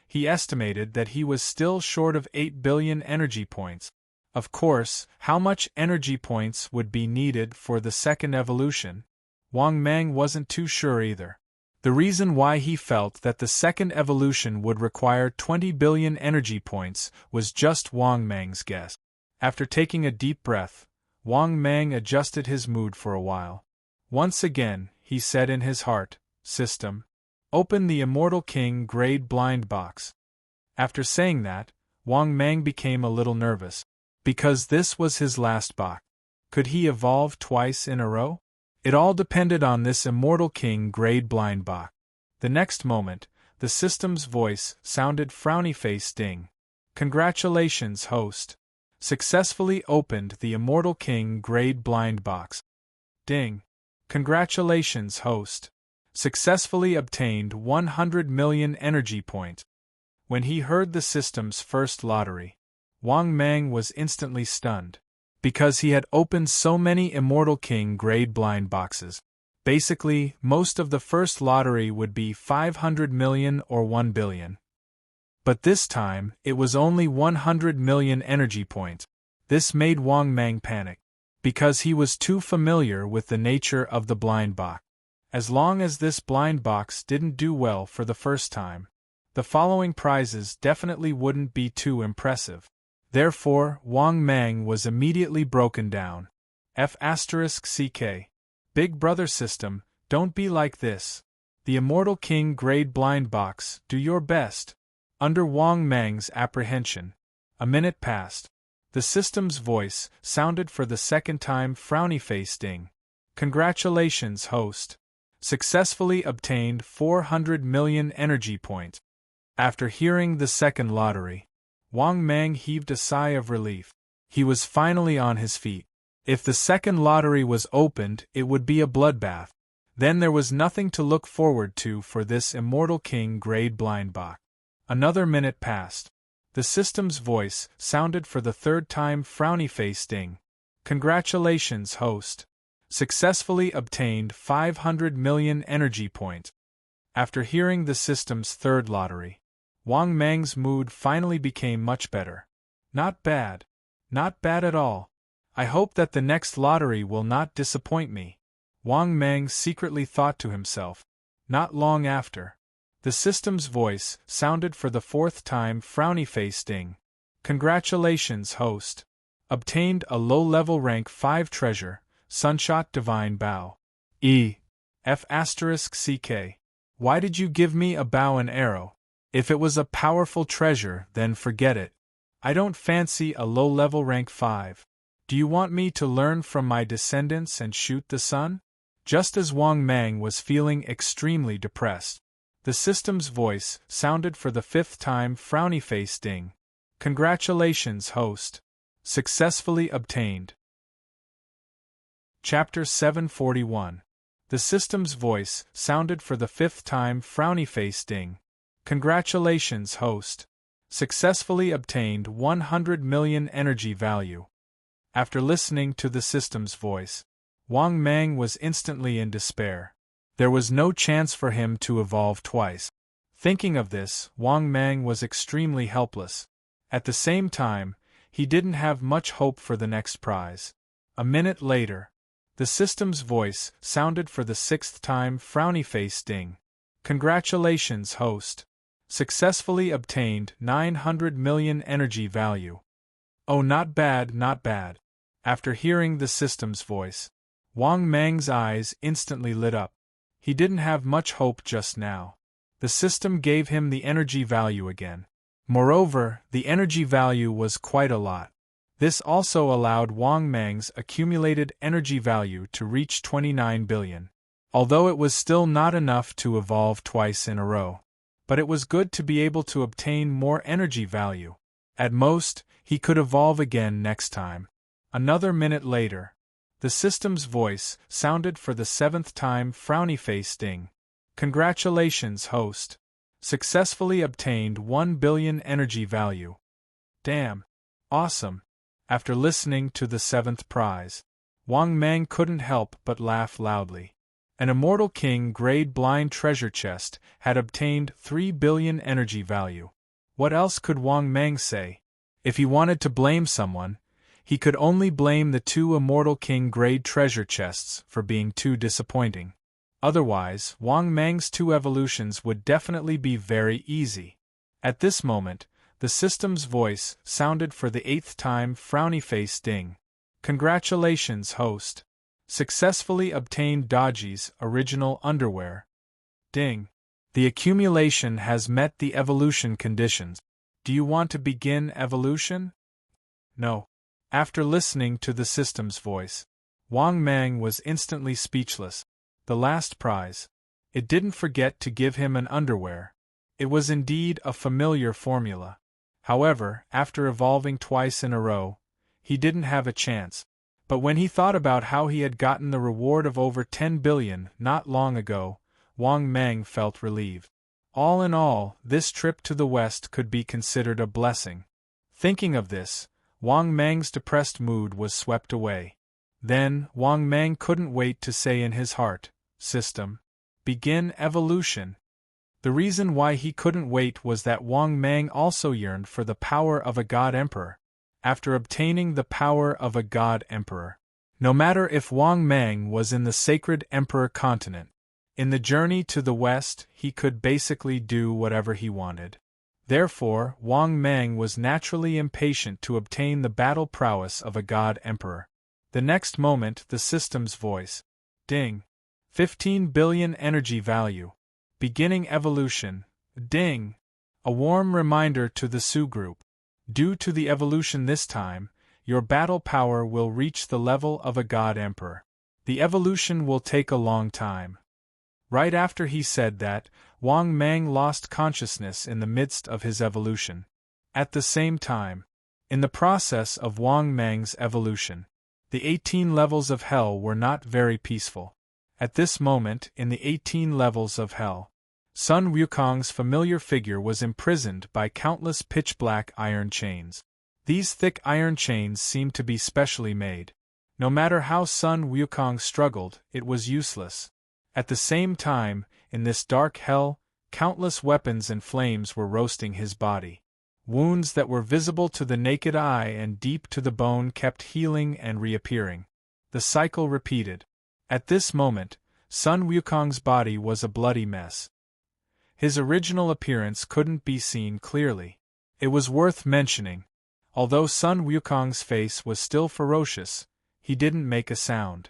He estimated that he was still short of 8 billion energy points. Of course, how much energy points would be needed for the second evolution? Wang Mang wasn't too sure either. The reason why he felt that the second evolution would require 20 billion energy points was just Wang Mang's guess. After taking a deep breath, Wang Mang adjusted his mood for a while. Once again, he said in his heart, "System, open the Immortal King grade blind box." After saying that, Wang Mang became a little nervous, because this was his last box. Could he evolve twice in a row? It all depended on this immortal king grade blind box. The next moment, the system's voice sounded frowny-face ding. Congratulations, host. Successfully opened the immortal king grade blind box. Ding. Congratulations, host. Successfully obtained 100 million energy points. When he heard the system's first lottery, Wang Mang was instantly stunned. Because he had opened so many Immortal King grade blind boxes. Basically, most of the first lottery would be 500 million or 1 billion. But this time, it was only 100 million energy points. This made Wang Mang panic. Because he was too familiar with the nature of the blind box. As long as this blind box didn't do well for the first time, the following prizes definitely wouldn't be too impressive. Therefore, Wang Mang was immediately broken down. F***CK. Big Brother system, don't be like this. The Immortal King grade blind box, do your best. Under Wang Mang's apprehension, a minute passed. The system's voice sounded for the second time frowny-face ding. Congratulations, host. Successfully obtained 400 million energy points. After hearing the second lottery, Wang Mang heaved a sigh of relief. He was finally on his feet. If the second lottery was opened, it would be a bloodbath. Then there was nothing to look forward to for this Immortal King grade blind box. Another minute passed. The system's voice sounded for the third time frowny-face ding. Congratulations, host. Successfully obtained 500 million energy points. After hearing the system's third lottery, Wang Mang's mood finally became much better. Not bad. Not bad at all. I hope that the next lottery will not disappoint me. Wang Mang secretly thought to himself. Not long after, the system's voice sounded for the fourth time frowny-face ding. Congratulations, host. Obtained a low-level rank 5 treasure, Sunshot Divine Bow. F***CK. Why did you give me a bow and arrow? If it was a powerful treasure, then forget it. I don't fancy a low-level rank 5. Do you want me to learn from my descendants and shoot the sun? Just as Wang Mang was feeling extremely depressed, the system's voice sounded for the fifth time frowny-face ding. Congratulations, host. Successfully obtained. Chapter 741. The system's voice sounded for the fifth time frowny-face ding. Congratulations, host. Successfully obtained 100 million energy value. After listening to the system's voice, Wang Mang was instantly in despair. There was no chance for him to evolve twice. Thinking of this, Wang Mang was extremely helpless. At the same time, he didn't have much hope for the next prize. A minute later, the system's voice sounded for the sixth time frowny-face ding. Congratulations, host. Successfully obtained 900 million energy value. Oh, not bad, not bad. After hearing the system's voice, Wang Mang's eyes instantly lit up. He didn't have much hope just now. The system gave him the energy value again. Moreover, the energy value was quite a lot. This also allowed Wang Mang's accumulated energy value to reach 29 billion. Although it was still not enough to evolve twice in a row. But it was good to be able to obtain more energy value. At most, he could evolve again next time. Another minute later, the system's voice sounded for the seventh time frowny-face ding. Congratulations, host. Successfully obtained 1 billion energy value. Damn. Awesome. After listening to the seventh prize, Wang Mang couldn't help but laugh loudly. An Immortal King grade blind treasure chest had obtained 3 billion energy value. What else could Wang Mang say? If he wanted to blame someone, he could only blame the 2 Immortal King grade treasure chests for being too disappointing. Otherwise, Wang Mang's 2 evolutions would definitely be very easy. At this moment, the system's voice sounded for the 8th time frowny-face ding. Congratulations, host. Successfully obtained Dodgy's original underwear. Ding. The accumulation has met the evolution conditions. Do you want to begin evolution? No. After listening to the system's voice, Wang Mang was instantly speechless. The last prize. It didn't forget to give him an underwear. It was indeed a familiar formula. However, after evolving twice in a row, he didn't have a chance. But when he thought about how he had gotten the reward of over 10 billion not long ago, Wang Mang felt relieved. All in all, this trip to the West could be considered a blessing. Thinking of this, Wang Mang's depressed mood was swept away. Then, Wang Mang couldn't wait to say in his heart, "System. Begin evolution." The reason why he couldn't wait was that Wang Mang also yearned for the power of a God Emperor. After obtaining the power of a God Emperor, no matter if Wang Mang was in the sacred Emperor continent, in the journey to the West, he could basically do whatever he wanted. Therefore, Wang Mang was naturally impatient to obtain the battle prowess of a God Emperor. The next moment, the system's voice. Ding. 15 billion energy value. Beginning evolution. Ding. A warm reminder to the Su group. Due to the evolution this time, your battle power will reach the level of a God Emperor. The evolution will take a long time. Right after he said that, Wang Mang lost consciousness in the midst of his evolution. At the same time, in the process of Wang Mang's evolution, the 18 levels of hell were not very peaceful. At this moment, in the 18 levels of hell, Sun Wukong's familiar figure was imprisoned by countless pitch-black iron chains. These thick iron chains seemed to be specially made. No matter how Sun Wukong struggled, it was useless. At the same time, in this dark hell, countless weapons and flames were roasting his body. Wounds that were visible to the naked eye and deep to the bone kept healing and reappearing. The cycle repeated. At this moment, Sun Wukong's body was a bloody mess. His original appearance couldn't be seen clearly. It was worth mentioning. Although Sun Wukong's face was still ferocious, he didn't make a sound.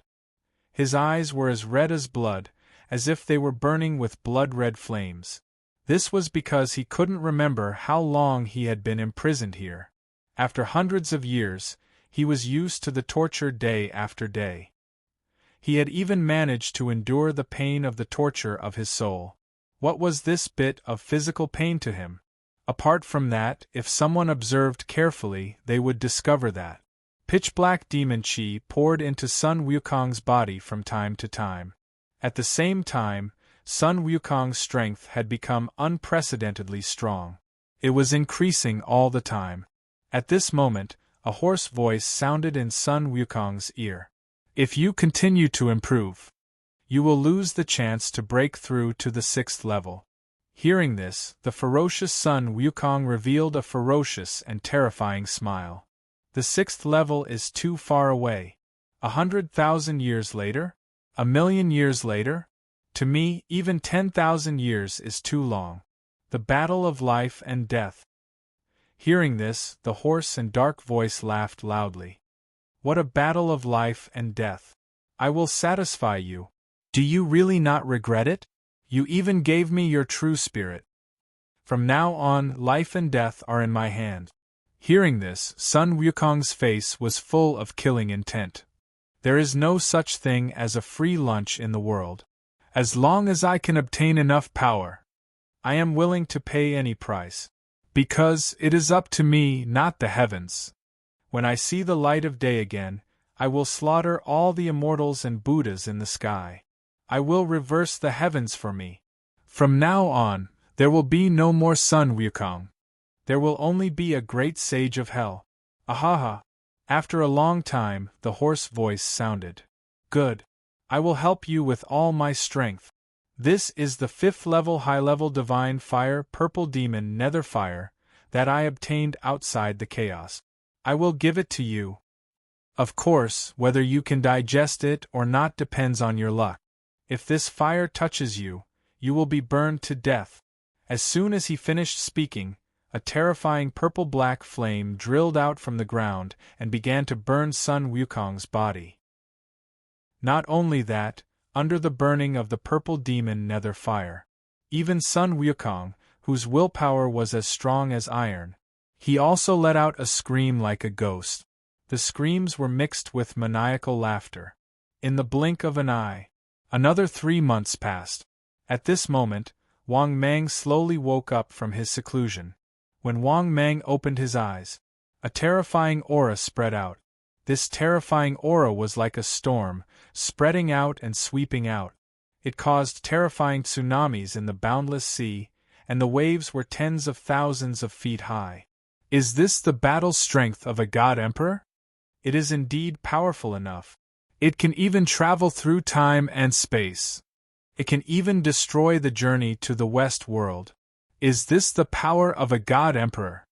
His eyes were as red as blood, as if they were burning with blood-red flames. This was because he couldn't remember how long he had been imprisoned here. After hundreds of years, he was used to the torture day after day. He had even managed to endure the pain of the torture of his soul. What was this bit of physical pain to him? Apart from that, if someone observed carefully, they would discover that pitch-black demon chi poured into Sun Wukong's body from time to time. At the same time, Sun Wukong's strength had become unprecedentedly strong. It was increasing all the time. At this moment, a hoarse voice sounded in Sun Wukong's ear. If you continue to improve, you will lose the chance to break through to the 6th level. Hearing this, the ferocious Sun Wukong revealed a ferocious and terrifying smile. The 6th level is too far away. 100,000 years later? 1,000,000 years later? To me, even 10,000 years is too long. The battle of life and death. Hearing this, the hoarse and dark voice laughed loudly. What a battle of life and death. I will satisfy you. Do you really not regret it? You even gave me your true spirit. From now on, life and death are in my hand. Hearing this, Sun Wukong's face was full of killing intent. There is no such thing as a free lunch in the world. As long as I can obtain enough power, I am willing to pay any price. Because it is up to me, not the heavens. When I see the light of day again, I will slaughter all the immortals and Buddhas in the sky. I will reverse the heavens for me. From now on, there will be no more Sun Wukong. There will only be a great sage of hell. Ahaha! After a long time, the hoarse voice sounded. Good. I will help you with all my strength. This is the 5th level high-level divine fire purple demon nether fire that I obtained outside the chaos. I will give it to you. Of course, whether you can digest it or not depends on your luck. If this fire touches you, you will be burned to death. As soon as he finished speaking, a terrifying purple-black flame drilled out from the ground and began to burn Sun Wukong's body. Not only that, under the burning of the purple demon nether fire, even Sun Wukong, whose willpower was as strong as iron, he also let out a scream like a ghost. The screams were mixed with maniacal laughter. In the blink of an eye. Another 3 months passed. At this moment, Wang Mang slowly woke up from his seclusion. When Wang Mang opened his eyes, a terrifying aura spread out. This terrifying aura was like a storm, spreading out and sweeping out. It caused terrifying tsunamis in the boundless sea, and the waves were tens of thousands of feet high. Is this the battle strength of a god emperor? It is indeed powerful enough. It can even travel through time and space. It can even destroy the journey to the West world. Is this the power of a god emperor?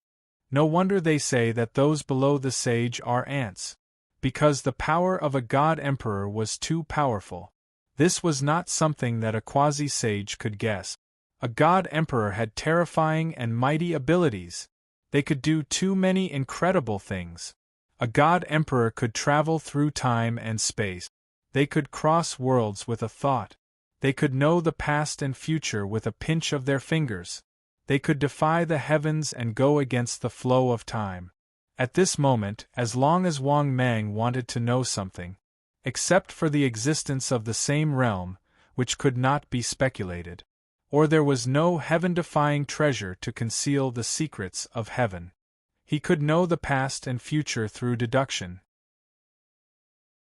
No wonder they say that those below the sage are ants. Because the power of a god emperor was too powerful. This was not something that a quasi-sage could guess. A god emperor had terrifying and mighty abilities. They could do too many incredible things. A god emperor could travel through time and space. They could cross worlds with a thought. They could know the past and future with a pinch of their fingers. They could defy the heavens and go against the flow of time. At this moment, as long as Wang Mang wanted to know something, except for the existence of the same realm, which could not be speculated, or there was no heaven-defying treasure to conceal the secrets of heaven, he could know the past and future through deduction.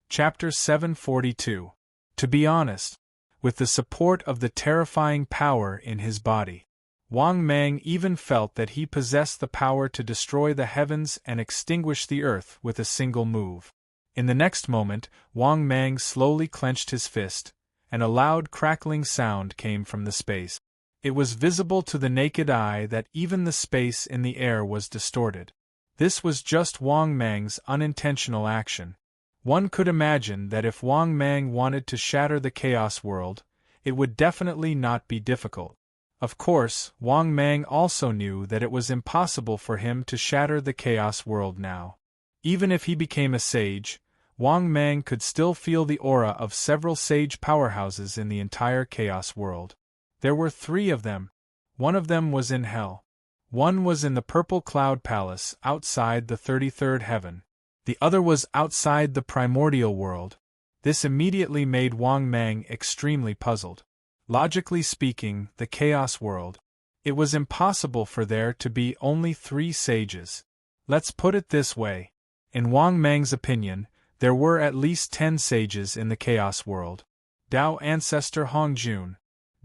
Chapter 742. To be honest, with the support of the terrifying power in his body, Wang Mang even felt that he possessed the power to destroy the heavens and extinguish the earth with a single move. In the next moment, Wang Mang slowly clenched his fist, and a loud crackling sound came from the space. It was visible to the naked eye that even the space in the air was distorted. This was just Wang Mang's unintentional action. One could imagine that if Wang Mang wanted to shatter the chaos world, it would definitely not be difficult. Of course, Wang Mang also knew that it was impossible for him to shatter the chaos world now. Even if he became a sage, Wang Mang could still feel the aura of several sage powerhouses in the entire chaos world. There were 3 of them. One of them was in hell. One was in the purple cloud palace outside the 33rd heaven. The other was outside the primordial world. This immediately made Wang Mang extremely puzzled. Logically speaking, the chaos world. It was impossible for there to be only 3 sages. Let's put it this way. In Wang Mang's opinion, there were at least 10 sages in the chaos world. Tao ancestor Hongjun,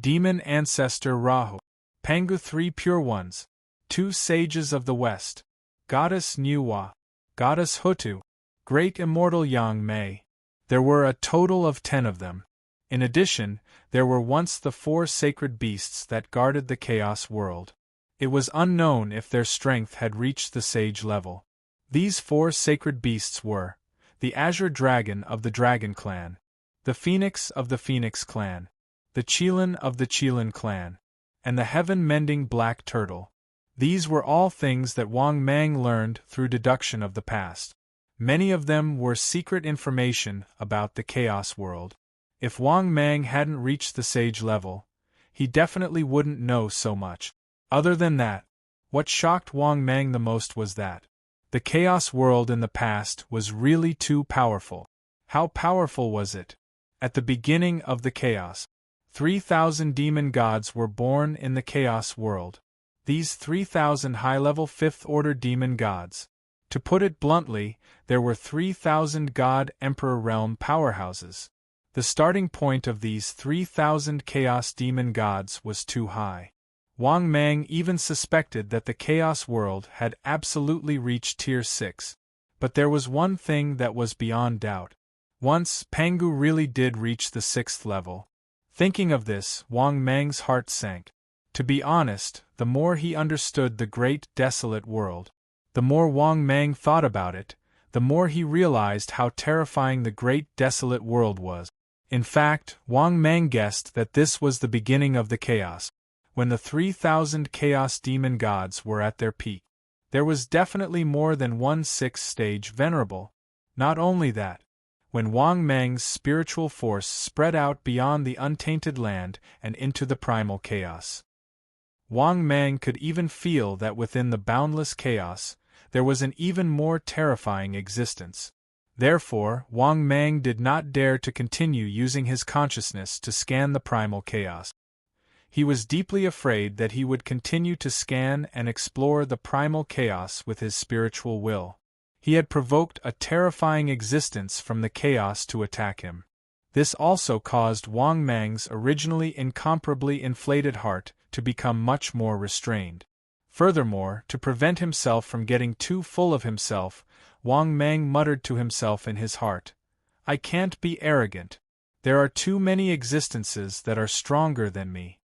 demon ancestor Rahu, Pangu 3 pure ones, 2 sages of the west, goddess Nuwa, goddess Hutu, great immortal Yang Mei. There were a total of 10 of them. In addition, there were once the 4 sacred beasts that guarded the chaos world. It was unknown if their strength had reached the sage level. These 4 sacred beasts were the azure dragon of the Dragon clan, the phoenix of the Phoenix clan, the Qilin of the Qilin clan, and the heaven-mending black turtle. These were all things that Wang Mang learned through deduction of the past. Many of them were secret information about the chaos world. If Wang Mang hadn't reached the sage level, he definitely wouldn't know so much. Other than that, what shocked Wang Mang the most was that the chaos world in the past was really too powerful. How powerful was it? At the beginning of the chaos, 3,000 demon gods were born in the chaos world. These 3,000 high-level 5th-order demon gods. To put it bluntly, there were 3,000 god emperor realm powerhouses. The starting point of these 3,000 chaos demon gods was too high. Wang Mang even suspected that the chaos world had absolutely reached Tier 6. But there was one thing that was beyond doubt. Once, Pangu really did reach the 6th level. Thinking of this, Wang Mang's heart sank. To be honest, the more he understood the great desolate world, the more Wang Mang thought about it, the more he realized how terrifying the great desolate world was. In fact, Wang Mang guessed that this was the beginning of the chaos. When the 3,000 chaos demon gods were at their peak, there was definitely more than one 6th stage venerable. Not only that, when Wang Mang's spiritual force spread out beyond the untainted land and into the primal chaos, Wang Mang could even feel that within the boundless chaos, there was an even more terrifying existence. Therefore, Wang Mang did not dare to continue using his consciousness to scan the primal chaos. He was deeply afraid that he would continue to scan and explore the primal chaos with his spiritual will. He had provoked a terrifying existence from the chaos to attack him. This also caused Wang Mang's originally incomparably inflated heart to become much more restrained. Furthermore, to prevent himself from getting too full of himself, Wang Mang muttered to himself in his heart, "I can't be arrogant. There are too many existences that are stronger than me.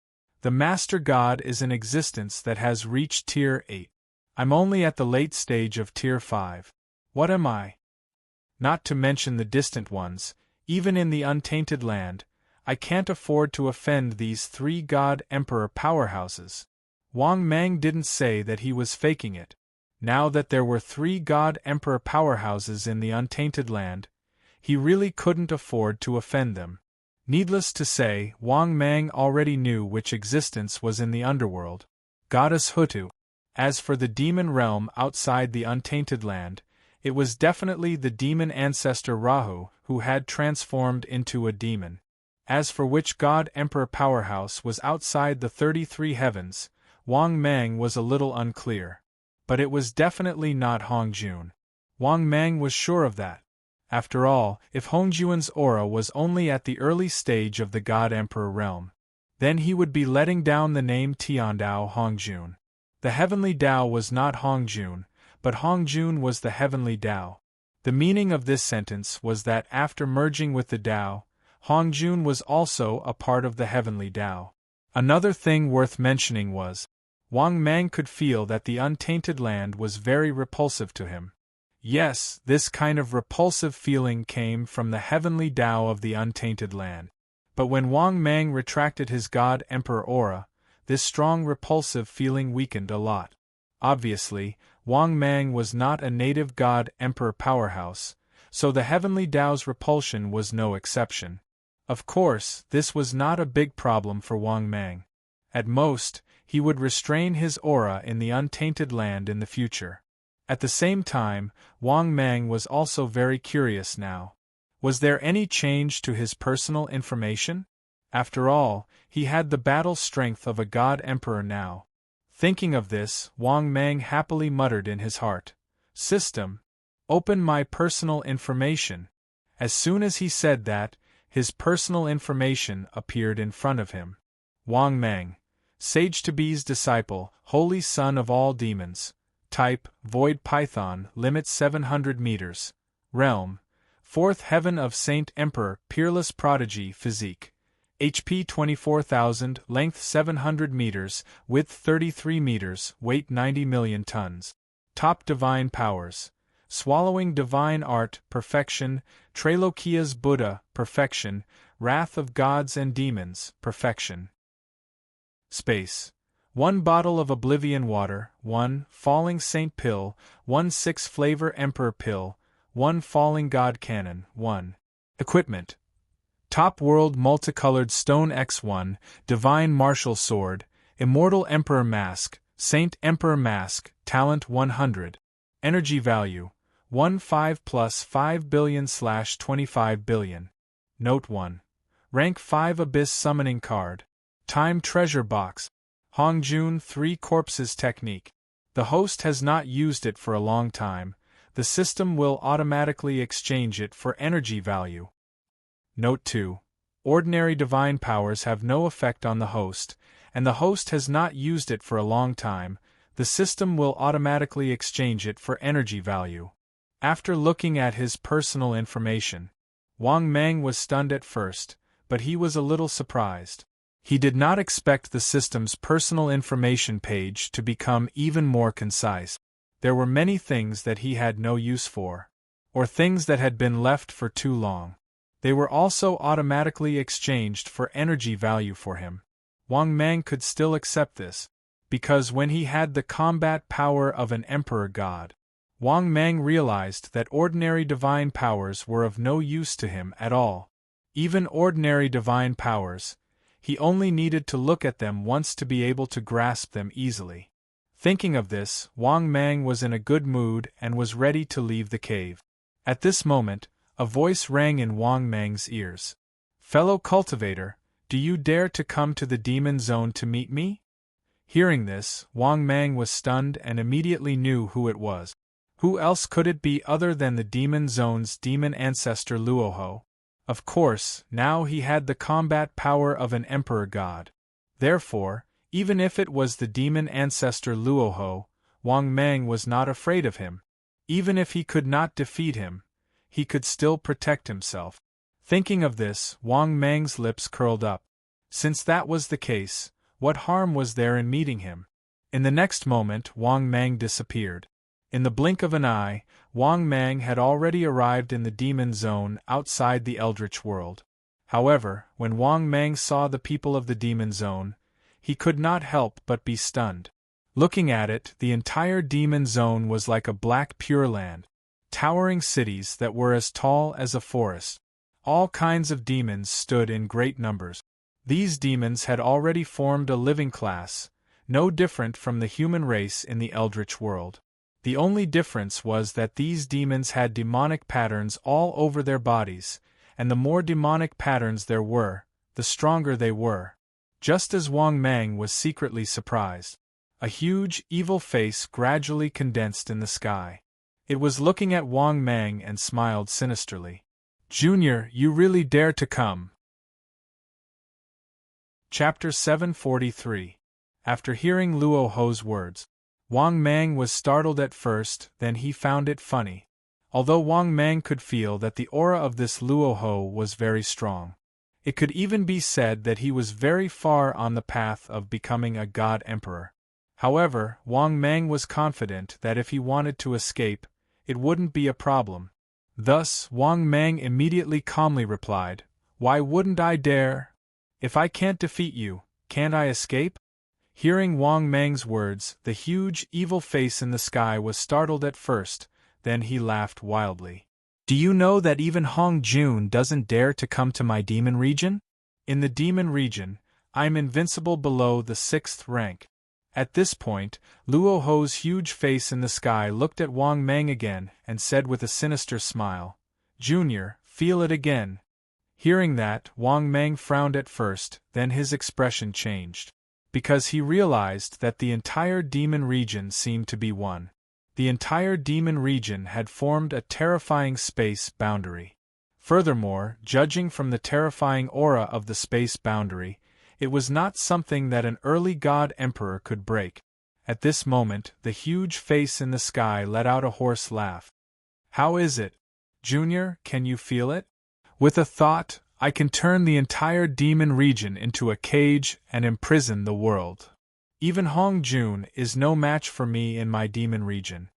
The Master God is an existence that has reached Tier 8. I'm only at the late stage of Tier 5. What am I? Not to mention the distant ones, even in the untainted land, I can't afford to offend these 3 God Emperor powerhouses." Wang Mang didn't say that he was faking it. Now that there were 3 God Emperor powerhouses in the untainted land, he really couldn't afford to offend them. Needless to say, Wang Mang already knew which existence was in the underworld: Goddess Hutu. As for the demon realm outside the untainted land, it was definitely the demon ancestor Rahu who had transformed into a demon. As for which God Emperor powerhouse was outside the 33 heavens, Wang Mang was a little unclear. But it was definitely not Hongjun. Wang Mang was sure of that. After all, if Hongjuan's aura was only at the early stage of the God Emperor realm, then he would be letting down the name Tiandao Hongjun. The heavenly Dao was not Hongjun, but Hongjun was the heavenly Dao. The meaning of this sentence was that after merging with the Dao, Hongjun was also a part of the heavenly Dao. Another thing worth mentioning was, Wang Mang could feel that the untainted land was very repulsive to him. Yes, this kind of repulsive feeling came from the heavenly Tao of the untainted land. But when Wang Mang retracted his God Emperor aura, this strong repulsive feeling weakened a lot. Obviously, Wang Mang was not a native God Emperor powerhouse, so the heavenly Tao's repulsion was no exception. Of course, this was not a big problem for Wang Mang. At most, he would restrain his aura in the untainted land in the future. At the same time, Wang Mang was also very curious now. Was there any change to his personal information? After all, he had the battle strength of a God Emperor now. Thinking of this, Wang Mang happily muttered in his heart, "System, open my personal information." As soon as he said that, his personal information appeared in front of him. Wang Mang, Sage to Be's disciple, holy son of all demons. Type, Void Python, limit 700 meters. Realm, 4th heaven of Saint Emperor, peerless prodigy, physique. HP 24,000, length 700 meters, width 33 meters, weight 90 million tons. Top divine powers. Swallowing divine art, perfection. Trailokia's Buddha, perfection. Wrath of gods and demons, perfection. Space. 1 bottle of Oblivion water, 1 Falling Saint pill, 1 6 Flavor Emperor pill, 1 Falling God cannon, 1. Equipment. Top World Multicolored Stone X1, Divine Martial Sword, Immortal Emperor Mask, Saint Emperor Mask, Talent 100. Energy Value, 1 5 plus 5 billion/25 billion. Note 1. Rank 5 Abyss Summoning Card. Time Treasure Box. Hongjun 3 Corpses Technique. The host has not used it for a long time. The system will automatically exchange it for energy value. Note 2. Ordinary divine powers have no effect on the host, and the host has not used it for a long time. The system will automatically exchange it for energy value. After looking at his personal information, Wang Mang was stunned at first, but he was a little surprised. He did not expect the system's personal information page to become even more concise. There were many things that he had no use for, or things that had been left for too long. They were also automatically exchanged for energy value for him. Wang Mang could still accept this, because when he had the combat power of an emperor god, Wang Mang realized that ordinary divine powers were of no use to him at all. Even ordinary divine powers, he only needed to look at them once to be able to grasp them easily. Thinking of this, Wang Mang was in a good mood and was ready to leave the cave. At this moment, a voice rang in Wang Mang's ears. "Fellow cultivator, do you dare to come to the demon zone to meet me?" Hearing this, Wang Mang was stunned and immediately knew who it was. Who else could it be other than the demon zone's demon ancestor Luoho? Of course, now he had the combat power of an emperor god. Therefore, even if it was the demon ancestor Luoho, Wang Mang was not afraid of him. Even if he could not defeat him, he could still protect himself. Thinking of this, Wang Mang's lips curled up. Since that was the case, what harm was there in meeting him? In the next moment, Wang Mang disappeared. In the blink of an eye, Wang Mang had already arrived in the demon zone outside the eldritch world. However, when Wang Mang saw the people of the demon zone, he could not help but be stunned. Looking at it, the entire demon zone was like a black pure land. Towering cities that were as tall as a forest. All kinds of demons stood in great numbers. These demons had already formed a living class, no different from the human race in the eldritch world. The only difference was that these demons had demonic patterns all over their bodies, and the more demonic patterns there were, the stronger they were. Just as Wang Mang was secretly surprised, a huge, evil face gradually condensed in the sky. It was looking at Wang Mang and smiled sinisterly. "Junior, you really dare to come?" Chapter 743. After hearing Luo Ho's words, Wang Mang was startled at first, then he found it funny. Although Wang Mang could feel that the aura of this Luo Ho was very strong. It could even be said that he was very far on the path of becoming a god emperor. However, Wang Mang was confident that if he wanted to escape, it wouldn't be a problem. Thus, Wang Mang immediately calmly replied, "Why wouldn't I dare? If I can't defeat you, can't I escape?" Hearing Wang Mang's words, the huge, evil face in the sky was startled at first, then he laughed wildly. "Do you know that even Hong Jun doesn't dare to come to my demon region? In the demon region, I'm invincible below the 6th rank." At this point, Luo Ho's huge face in the sky looked at Wang Mang again and said with a sinister smile, "Junior, feel it again." Hearing that, Wang Mang frowned at first, then his expression changed. Because he realized that the entire demon region seemed to be one. The entire demon region had formed a terrifying space boundary. Furthermore, judging from the terrifying aura of the space boundary, it was not something that an early god emperor could break. At this moment, the huge face in the sky let out a hoarse laugh. "How is it? Junior, can you feel it? With a thought, I can turn the entire demon region into a cage and imprison the world. Even Hong Jun is no match for me in my demon region."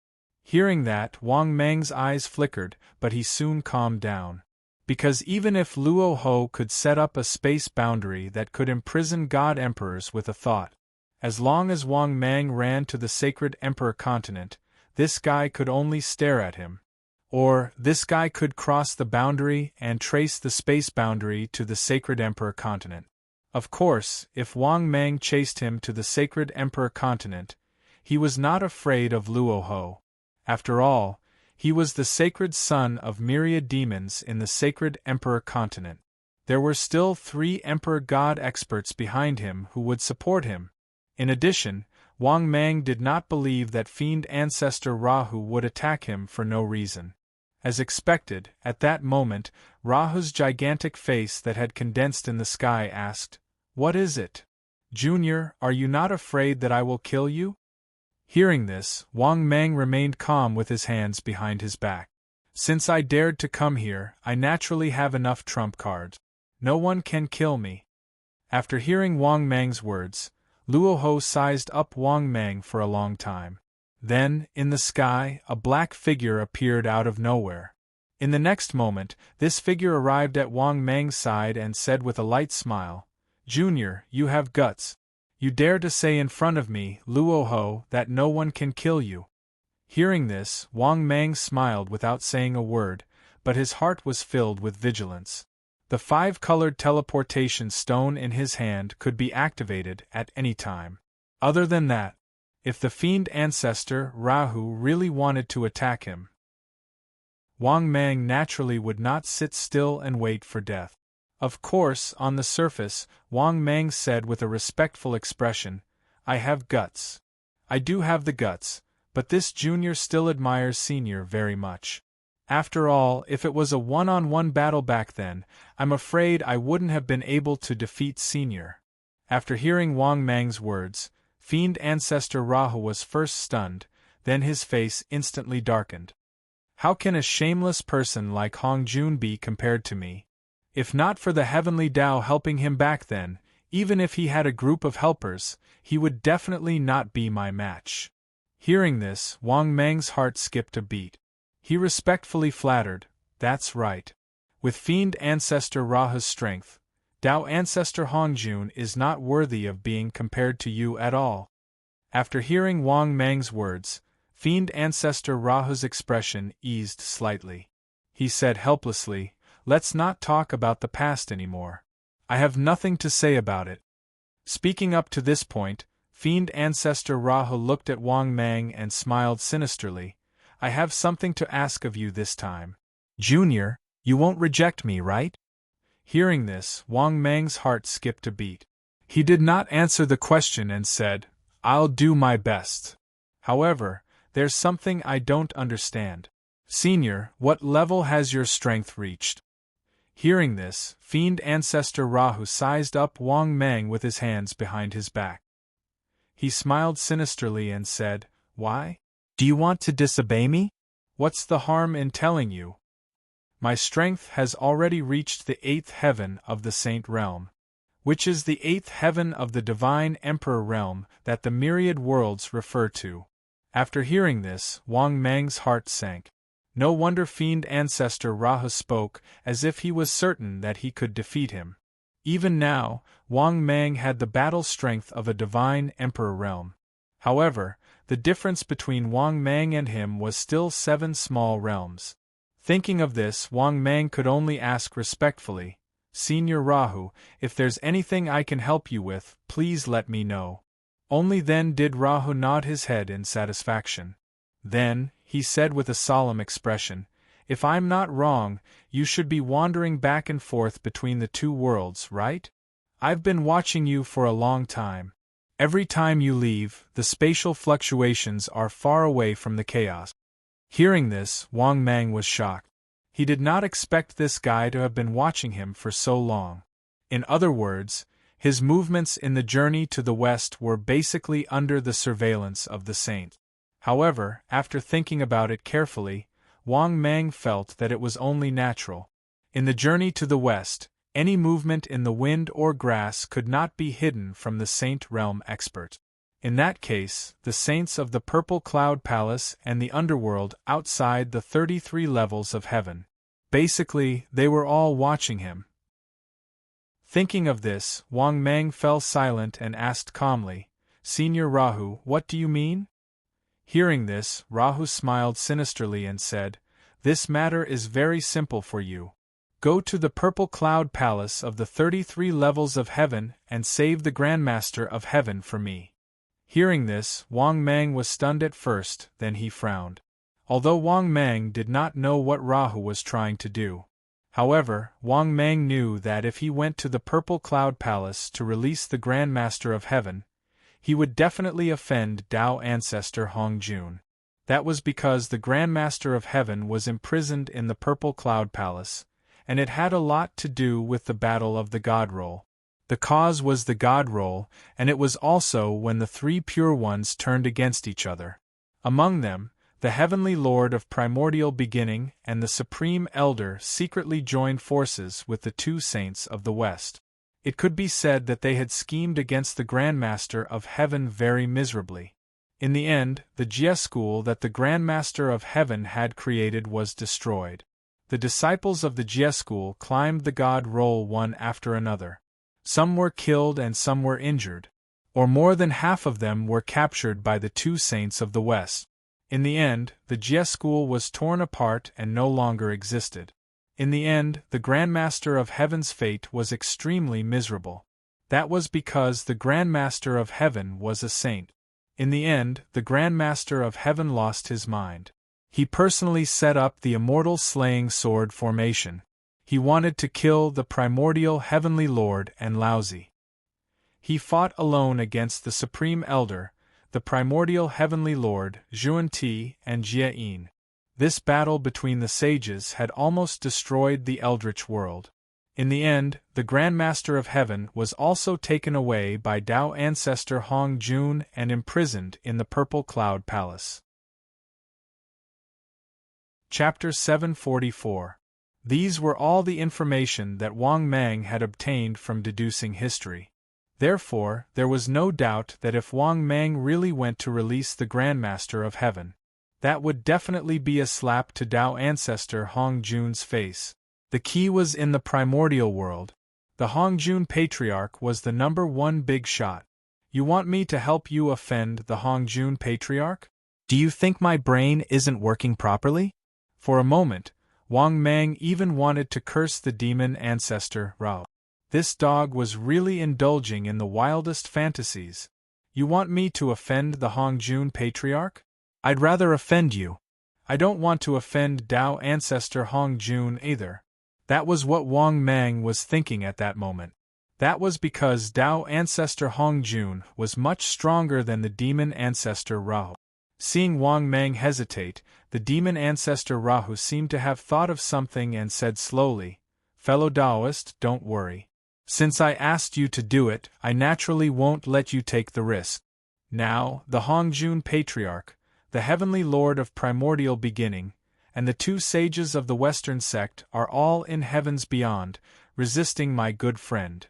Hearing that, Wang Mang's eyes flickered, but he soon calmed down. Because even if Luo Ho could set up a space boundary that could imprison god emperors with a thought, as long as Wang Mang ran to the sacred emperor continent, this guy could only stare at him. Or, this guy could cross the boundary and trace the space boundary to the sacred emperor continent. Of course, if Wang Mang chased him to the sacred emperor continent, he was not afraid of Luo Ho. After all, he was the sacred son of myriad demons in the sacred emperor continent. There were still 3 emperor god experts behind him who would support him. In addition, Wang Mang did not believe that fiend ancestor Rahu would attack him for no reason. As expected, at that moment, Rahu's gigantic face that had condensed in the sky asked, "What is it? Junior, are you not afraid that I will kill you?" Hearing this, Wang Mang remained calm with his hands behind his back. "Since I dared to come here, I naturally have enough trump cards. No one can kill me." After hearing Wang Mang's words, Luo Ho sized up Wang Mang for a long time. Then, in the sky, a black figure appeared out of nowhere. In the next moment, this figure arrived at Wang Mang's side and said with a light smile, "Junior, you have guts. You dare to say in front of me, Luo Ho, that no one can kill you." Hearing this, Wang Mang smiled without saying a word, but his heart was filled with vigilance. The 5-colored teleportation stone in his hand could be activated at any time. Other than that, if the fiend ancestor, Rahu, really wanted to attack him, Wang Mang naturally would not sit still and wait for death. Of course, on the surface, Wang Mang said with a respectful expression, "I have guts. I do have the guts, but this junior still admires senior very much. After all, if it was a one-on-one battle back then, I'm afraid I wouldn't have been able to defeat senior." After hearing Wang Mang's words, Fiend Ancestor Rahu was first stunned, then his face instantly darkened. How can a shameless person like Hong Jun be compared to me? If not for the heavenly Tao helping him back then, even if he had a group of helpers, he would definitely not be my match. Hearing this, Wang Mang's heart skipped a beat. He respectfully flattered, "That's right. With Fiend Ancestor Rahu's strength, Tao Ancestor Hongjun is not worthy of being compared to you at all." After hearing Wang Mang's words, Fiend Ancestor Rahu's expression eased slightly. He said helplessly, "Let's not talk about the past anymore. I have nothing to say about it." Speaking up to this point, Fiend Ancestor Rahu looked at Wang Mang and smiled sinisterly. "I have something to ask of you this time. Junior, you won't reject me, right?" Hearing this, Wang Mang's heart skipped a beat. He did not answer the question and said, "I'll do my best. However, there's something I don't understand. Senior, what level has your strength reached?" Hearing this, Fiend Ancestor Rahu sized up Wang Mang with his hands behind his back. He smiled sinisterly and said, "Why? Do you want to disobey me? What's the harm in telling you? My strength has already reached the 8th heaven of the Saint Realm, which is the 8th heaven of the Divine Emperor Realm that the myriad worlds refer to." After hearing this, Wang Mang's heart sank. No wonder Fiend Ancestor Rahu spoke as if he was certain that he could defeat him. Even now, Wang Mang had the battle strength of a Divine Emperor Realm. However, the difference between Wang Mang and him was still 7 small realms. Thinking of this, Wang Mang could only ask respectfully, "Senior Rahu, if there's anything I can help you with, please let me know." Only then did Rahu nod his head in satisfaction. Then, he said with a solemn expression, "If I'm not wrong, you should be wandering back and forth between the 2 worlds, right? I've been watching you for a long time. Every time you leave, the spatial fluctuations are far away from the chaos." Hearing this, Wang Mang was shocked. He did not expect this guy to have been watching him for so long. In other words, his movements in the journey to the west were basically under the surveillance of the saint. However, after thinking about it carefully, Wang Mang felt that it was only natural. In the journey to the west, any movement in the wind or grass could not be hidden from the Saint Realm expert. In that case, the saints of the Purple Cloud Palace and the underworld outside the 33 levels of heaven. Basically, they were all watching him. Thinking of this, Wang Mang fell silent and asked calmly, "Senior Rahu, what do you mean?" Hearing this, Rahu smiled sinisterly and said, "This matter is very simple for you. Go to the Purple Cloud Palace of the 33 levels of heaven and save the Grandmaster of Heaven for me." Hearing this, Wang Mang was stunned at first, then he frowned. Although Wang Mang did not know what Rahu was trying to do. However, Wang Mang knew that if he went to the Purple Cloud Palace to release the Grandmaster of Heaven, he would definitely offend Tao Ancestor Hongjun. That was because the Grandmaster of Heaven was imprisoned in the Purple Cloud Palace, and it had a lot to do with the Battle of the God Roll. The cause was the God Roll, and it was also when the 3 Pure Ones turned against each other. Among them, the Heavenly Lord of Primordial Beginning and the Supreme Elder secretly joined forces with the 2 Saints of the West. It could be said that they had schemed against the Grandmaster of Heaven very miserably. In the end, the Jia school that the Grandmaster of Heaven had created was destroyed. The disciples of the Jia school climbed the God Roll one after another. Some were killed and some were injured, or more than half of them were captured by the 2 Saints of the West. In the end, the Jia school was torn apart and no longer existed. In the end, the Grandmaster of Heaven's fate was extremely miserable. That was because the Grandmaster of Heaven was a saint. In the end, the Grandmaster of Heaven lost his mind. He personally set up the immortal slaying sword formation. He wanted to kill the primordial heavenly lord and Laozi. He fought alone against the Supreme Elder, the primordial heavenly lord, Zhuan-Ti and Jie-In. This battle between the sages had almost destroyed the Eldritch world. In the end, the Grandmaster of Heaven was also taken away by Tao ancestor Hong Jun and imprisoned in the Purple Cloud Palace. Chapter 744. These were all the information that Wang Mang had obtained from deducing history. Therefore, there was no doubt that if Wang Mang really went to release the Grandmaster of Heaven, that would definitely be a slap to Tao ancestor Hong Jun's face. The key was in the primordial world. The Hong Jun Patriarch was the #1 big shot. You want me to help you offend the Hong Jun Patriarch? Do you think my brain isn't working properly? For a moment, Wang Mang even wanted to curse the demon ancestor Rao. This dog was really indulging in the wildest fantasies. You want me to offend the Hong Jun Patriarch? I'd rather offend you. I don't want to offend Tao ancestor Hong Jun either. That was what Wang Mang was thinking at that moment. That was because Tao ancestor Hong Jun was much stronger than the demon ancestor Rahu. Seeing Wang Mang hesitate, the demon ancestor Rahu seemed to have thought of something and said slowly, "Fellow Taoist, don't worry. Since I asked you to do it, I naturally won't let you take the risk." Now, the Hong Jun Patriarch, the Heavenly Lord of Primordial Beginning, and the 2 sages of the Western sect are all in heavens beyond, resisting my good friend.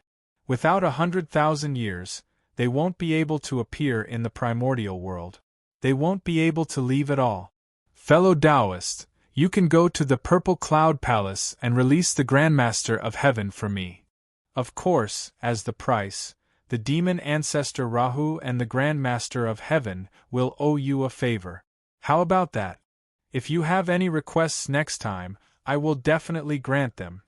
Without 100,000 years, they won't be able to appear in the primordial world. They won't be able to leave at all. Fellow Taoist, you can go to the Purple Cloud Palace and release the Grandmaster of Heaven for me. Of course, as the price, the demon ancestor Rahu and the Grandmaster of Heaven will owe you a favor. How about that? If you have any requests next time, I will definitely grant them.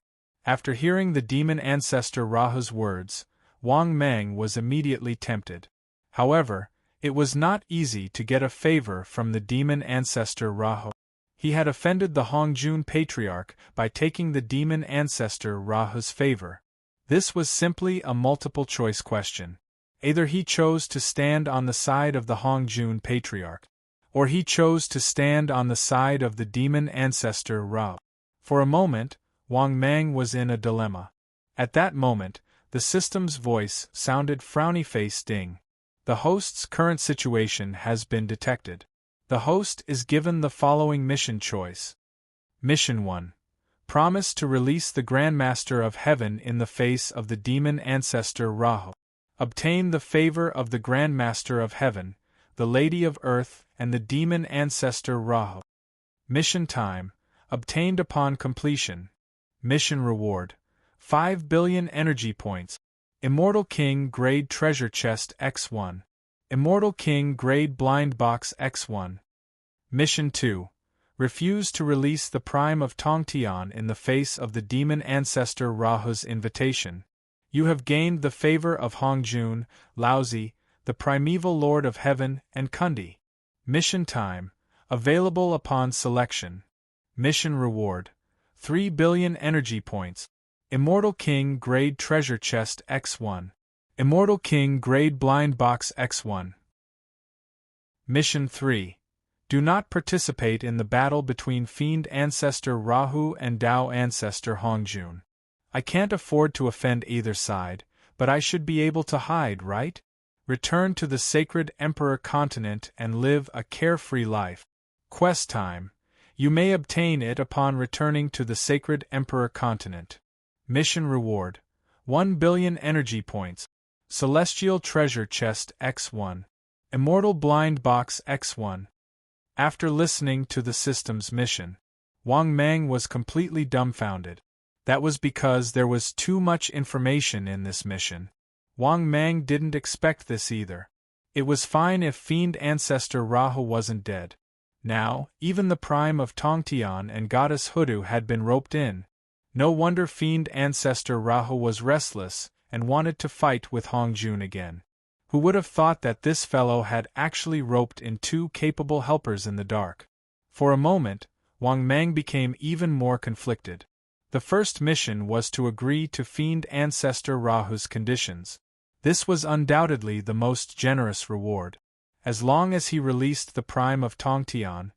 After hearing the demon ancestor Rahu's words, Wang Mang was immediately tempted. However, it was not easy to get a favor from the demon ancestor Rahu. He had offended the Hong Jun Patriarch by taking the demon ancestor Rahu's favor. This was simply a multiple-choice question. Either he chose to stand on the side of the Hong Jun Patriarch, or he chose to stand on the side of the demon ancestor Rao. For a moment, Wang Mang was in a dilemma. At that moment, the system's voice sounded frowny-faced ding. The host's current situation has been detected. The host is given the following mission choice. Mission 1. Promise to release the Grandmaster of Heaven in the face of the demon ancestor Rahu. Obtain the favor of the Grandmaster of Heaven, the Lady of Earth, and the demon ancestor Rahu. Mission time, obtained upon completion. Mission reward, 5 billion energy points. Immortal King Grade Treasure Chest X1. Immortal King Grade Blind Box X1. Mission 2. Refuse to release the Prime of Tongtian in the face of the demon ancestor Rahu's invitation. You have gained the favor of Hong Jun, Laozi, the primeval Lord of Heaven, and Kundi. Mission time, available upon selection. Mission reward, 3 billion energy points. Immortal King Grade Treasure Chest X1. Immortal King Grade Blind Box X1. Mission 3. Do not participate in the battle between Fiend Ancestor Rahu and Tao Ancestor Hong Jun. I can't afford to offend either side, but I should be able to hide, right? Return to the Sacred Emperor Continent and live a carefree life. Quest time. You may obtain it upon returning to the Sacred Emperor Continent. Mission reward, 1 billion energy points. Celestial Treasure Chest X1. Immortal Blind Box X1. After listening to the system's mission, Wang Mang was completely dumbfounded. That was because there was too much information in this mission. Wang Mang didn't expect this either. It was fine if Fiend Ancestor Rahu wasn't dead. Now, even the Prime of Tongtian and Goddess Hudu had been roped in. No wonder Fiend Ancestor Rahu was restless and wanted to fight with Hong Jun again. Who would have thought that this fellow had actually roped in 2 capable helpers in the dark? For a moment, Wang Mang became even more conflicted. The first mission was to agree to Fiend Ancestor Rahu's conditions. This was undoubtedly the most generous reward. As long as he released the Prime of Tongtian,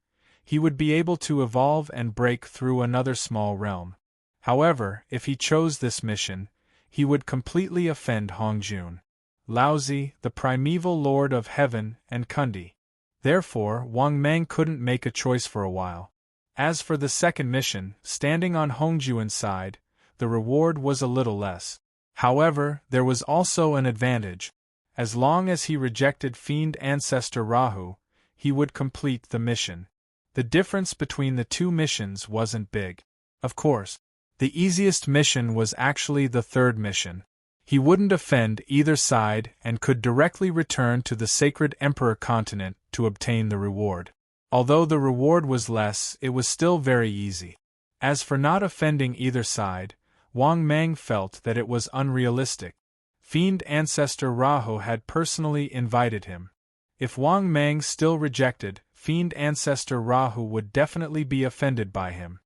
he would be able to evolve and break through another small realm. However, if he chose this mission, he would completely offend Hongjun, Laozi, the primeval lord of heaven, and Kundi. Therefore, Wang Mang couldn't make a choice for a while. As for the second mission, standing on Hongjuan's side, the reward was a little less. However, there was also an advantage. As long as he rejected Fiend Ancestor Rahu, he would complete the mission. The difference between the two missions wasn't big. Of course, the easiest mission was actually the third mission. He wouldn't offend either side and could directly return to the Sacred Emperor continent to obtain the reward. Although the reward was less, it was still very easy. As for not offending either side, Wang Mang felt that it was unrealistic. Fiend Ancestor Rahu had personally invited him. If Wang Mang still rejected, Fiend Ancestor Rahu would definitely be offended by him.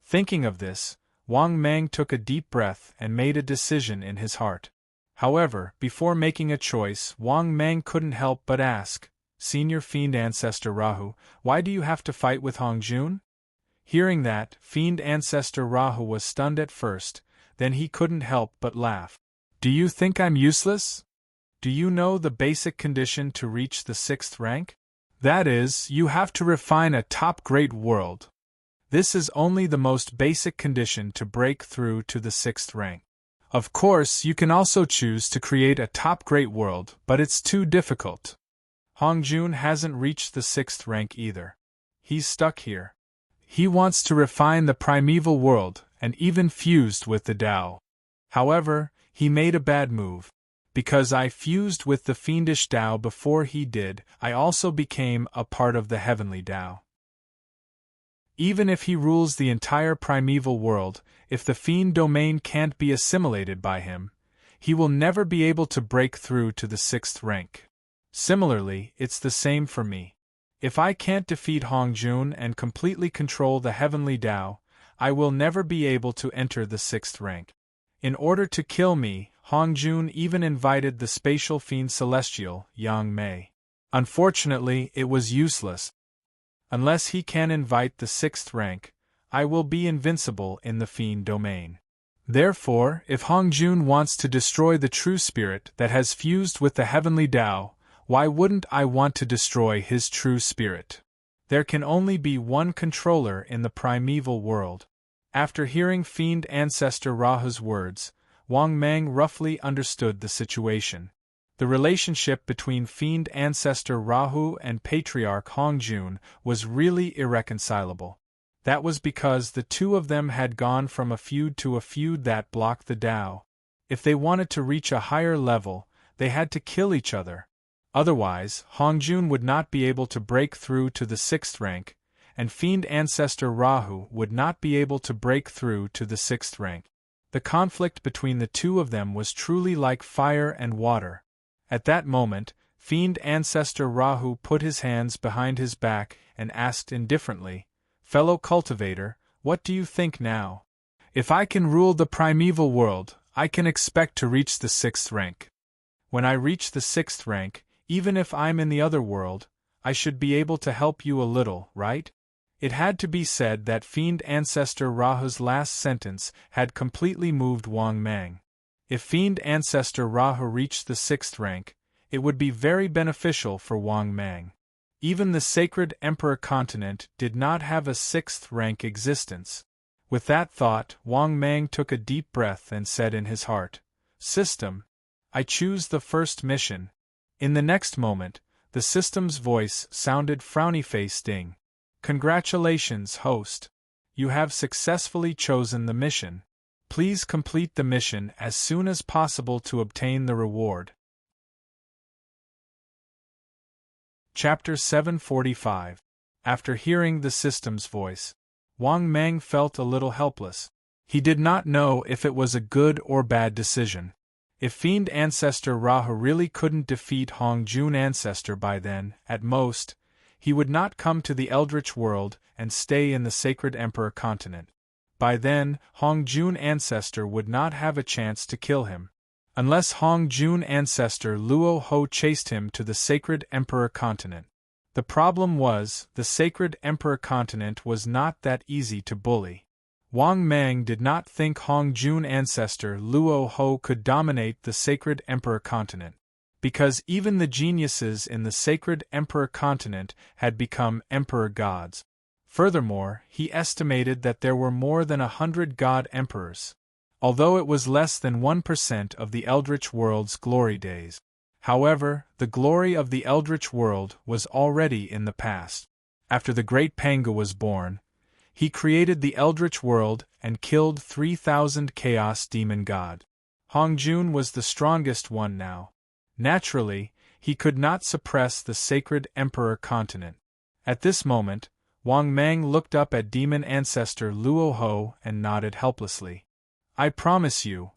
Thinking of this, Wang Mang took a deep breath and made a decision in his heart. However, before making a choice, Wang Mang couldn't help but ask, "Senior Fiend Ancestor Rahu, why do you have to fight with Hongjun?" Hearing that, Fiend Ancestor Rahu was stunned at first, then he couldn't help but laugh. "Do you think I'm useless? Do you know the basic condition to reach the 6th rank? That is, you have to refine a top-grade world. This is only the most basic condition to break through to the 6th rank. Of course, you can also choose to create a top-grade world, but it's too difficult. Hongjun hasn't reached the 6th rank either. He's stuck here. He wants to refine the primeval world, and even fused with the Tao. However, he made a bad move. Because I fused with the fiendish Tao before he did, I also became a part of the heavenly Tao. Even if he rules the entire primeval world, if the fiend domain can't be assimilated by him, he will never be able to break through to the 6th rank. Similarly, it's the same for me. If I can't defeat Hongjun and completely control the heavenly Tao, I will never be able to enter the 6th rank. In order to kill me, Hongjun even invited the spatial fiend celestial, Yang Mei. Unfortunately, it was useless. Unless he can invite the 6th rank, I will be invincible in the fiend domain. Therefore, if Hongjun wants to destroy the true spirit that has fused with the heavenly Tao, why wouldn't I want to destroy his true spirit? There can only be one controller in the primeval world. After hearing Fiend Ancestor Rahu's words, Wang Mang roughly understood the situation. The relationship between Fiend Ancestor Rahu and Patriarch Hongjun was really irreconcilable. That was because the two of them had gone from a feud to a feud that blocked the Tao. If they wanted to reach a higher level, they had to kill each other. Otherwise, Hongjun would not be able to break through to the 6th rank, and Fiend Ancestor Rahu would not be able to break through to the 6th rank. The conflict between the two of them was truly like fire and water. At that moment, Fiend Ancestor Rahu put his hands behind his back and asked indifferently, "Fellow cultivator, what do you think now? If I can rule the primeval world, I can expect to reach the 6th rank. When I reach the 6th rank, even if I'm in the other world, I should be able to help you a little, right?" It had to be said that Fiend Ancestor Rahu's last sentence had completely moved Wang Mang. If Fiend Ancestor Rahu reached the 6th rank, it would be very beneficial for Wang Mang. Even the Sacred Emperor continent did not have a 6th rank existence. With that thought, Wang Mang took a deep breath and said in his heart, "System, I choose the first mission." In the next moment, the system's voice sounded frowny-faced ding. "Congratulations, host. You have successfully chosen the mission. Please complete the mission as soon as possible to obtain the reward." Chapter 745. After hearing the system's voice, Wang Mang felt a little helpless. He did not know if it was a good or bad decision. If Fiend Ancestor Rahu really couldn't defeat Hongjun Ancestor by then, at most, He would not come to the Eldritch world and stay in the sacred Emperor continent. By then, Hongjun ancestor would not have a chance to kill him. Unless Hongjun ancestor Luo Ho chased him to the sacred Emperor continent. The problem was, the sacred Emperor continent was not that easy to bully. Wang Mang did not think Hongjun ancestor Luo Ho could dominate the sacred Emperor continent, because even the geniuses in the sacred Emperor continent had become emperor gods. Furthermore, he estimated that there were more than 100 god emperors, although it was less than 1% of the Eldritch world's glory days. However, the glory of the Eldritch world was already in the past. After the great Pangu was born, he created the Eldritch world and killed 3,000 Chaos Demon God. Hongjun was the strongest one now. Naturally, he could not suppress the sacred Emperor continent. At this moment, Wang Mang looked up at demon ancestor Luo Ho and nodded helplessly. I promise you.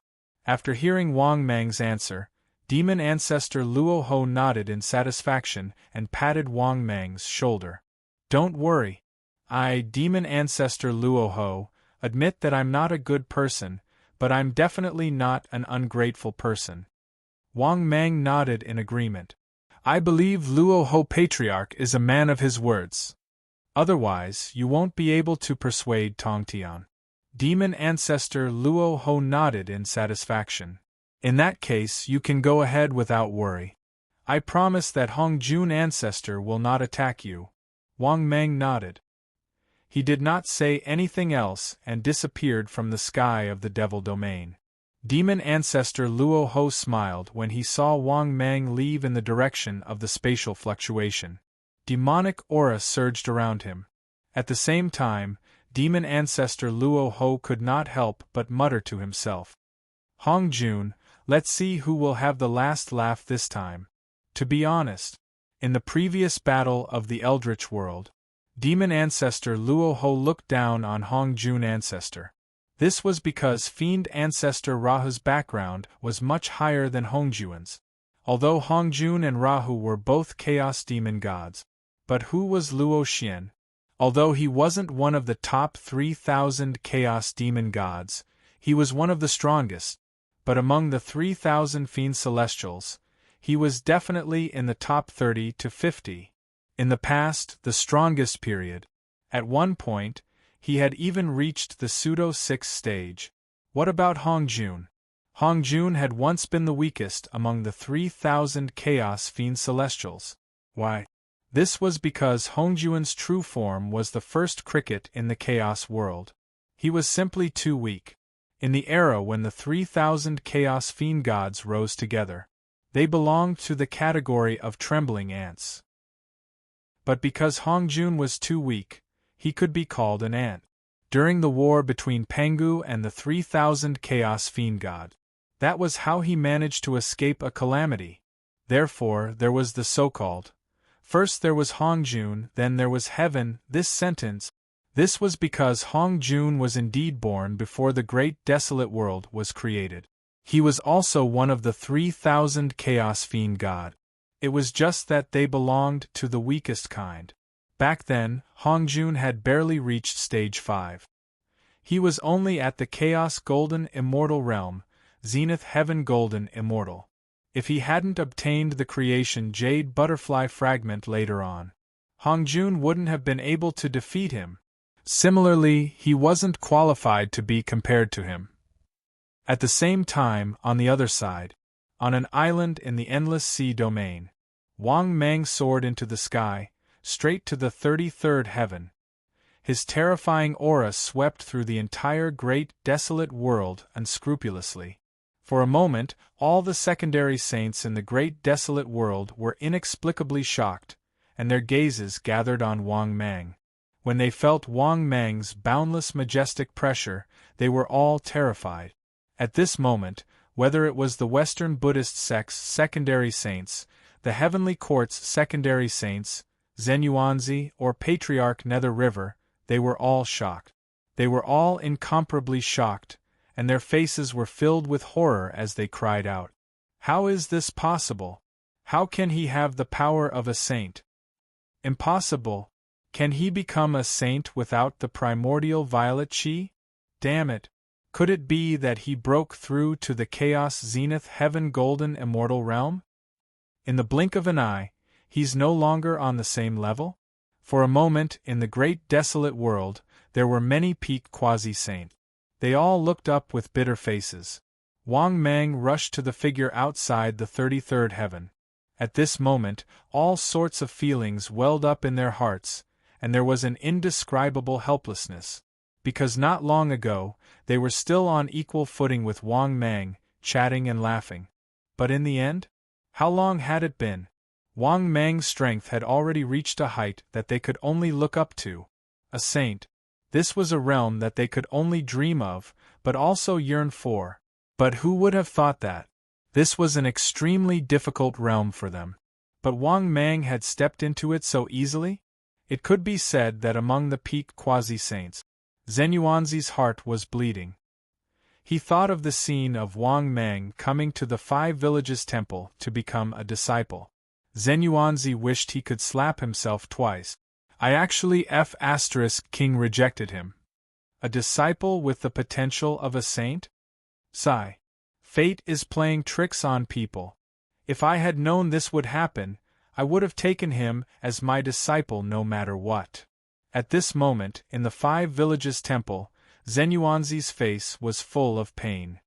After hearing Wang Mang's answer, demon ancestor Luo Ho nodded in satisfaction and patted Wang Mang's shoulder. Don't worry. I, demon ancestor Luo Ho, admit that I'm not a good person, but I'm definitely not an ungrateful person. Wang Mang nodded in agreement. I believe Luo Ho Patriarch is a man of his words. Otherwise, you won't be able to persuade Tongtian. Demon ancestor Luo Ho nodded in satisfaction. In that case, you can go ahead without worry. I promise that Hongjun ancestor will not attack you. Wang Mang nodded. He did not say anything else and disappeared from the sky of the Devil Domain. Demon ancestor Luo Ho smiled when he saw Wang Mang leave in the direction of the spatial fluctuation. Demonic aura surged around him. At the same time, demon ancestor Luo Ho could not help but mutter to himself. Hongjun, let's see who will have the last laugh this time. To be honest, in the previous battle of the Eldritch world, demon ancestor Luo Ho looked down on Hongjun ancestor. This was because fiend ancestor Rahu's background was much higher than Hongjun's, although Hongjun and Rahu were both chaos demon gods. But who was Luo Xian? Although he wasn't one of the top 3,000 chaos demon gods, he was one of the strongest. But among the 3,000 fiend celestials, he was definitely in the top 30 to 50. In the past, the strongest period. At one point, he had even reached the pseudo-6th stage. What about Hongjun? Hongjun had once been the weakest among the 3,000 chaos fiend celestials. Why? This was because Hongjun's true form was the first cricket in the chaos world. He was simply too weak. In the era when the 3,000 chaos fiend gods rose together, they belonged to the category of trembling ants. But because Hongjun was too weak, he could be called an ant. During the war between Pangu and the 3,000 chaos fiend god, that was how he managed to escape a calamity. Therefore, there was the so-called. First there was Hongjun, then there was heaven. This was because Hongjun was indeed born before the great desolate world was created. He was also one of the 3,000 chaos fiend god. It was just that they belonged to the weakest kind. Back then, Hongjun had barely reached stage 5. He was only at the Chaos Golden Immortal realm, Zenith Heaven Golden Immortal. If he hadn't obtained the creation Jade Butterfly Fragment later on, Hongjun wouldn't have been able to defeat him. Similarly, he wasn't qualified to be compared to him. At the same time, on the other side, on an island in the Endless Sea domain, Wang Mang soared into the sky, straight to the 33rd heaven. His terrifying aura swept through the entire great desolate world unscrupulously. For a moment, all the secondary saints in the great desolate world were inexplicably shocked, and their gazes gathered on Wang Mang. When they felt Wang Mang's boundless majestic pressure, they were all terrified. At this moment, whether it was the Western Buddhist sect's secondary saints, the Heavenly Court's secondary saints, Zenyuanzi, or Patriarch Nether River, they were all shocked. They were all incomparably shocked, and their faces were filled with horror as they cried out, "How is this possible? How can he have the power of a saint?" Impossible. Can he become a saint without the primordial violet chi? Damn it. Could it be that he broke through to the chaos zenith heaven golden immortal realm? In the blink of an eye, he's no longer on the same level? For a moment, in the great desolate world, there were many peaked quasi-saints. They all looked up with bitter faces. Wang Mang rushed to the figure outside the 33rd heaven. At this moment, all sorts of feelings welled up in their hearts, and there was an indescribable helplessness. Because not long ago, they were still on equal footing with Wang Mang, chatting and laughing. But in the end? How long had it been? Wang Mang's strength had already reached a height that they could only look up to. A saint. This was a realm that they could only dream of, but also yearn for. But who would have thought that? This was an extremely difficult realm for them. But Wang Mang had stepped into it so easily? It could be said that among the peaked quasi-saints, Zenyuanzi's heart was bleeding. He thought of the scene of Wang Mang coming to the Five Villages temple to become a disciple. Zenyuanzi wished he could slap himself twice. King rejected him. A disciple with the potential of a saint? Sigh. Fate is playing tricks on people. If I had known this would happen, I would have taken him as my disciple no matter what. At this moment, in the Five Villages temple, Zenyuanzi's face was full of pain.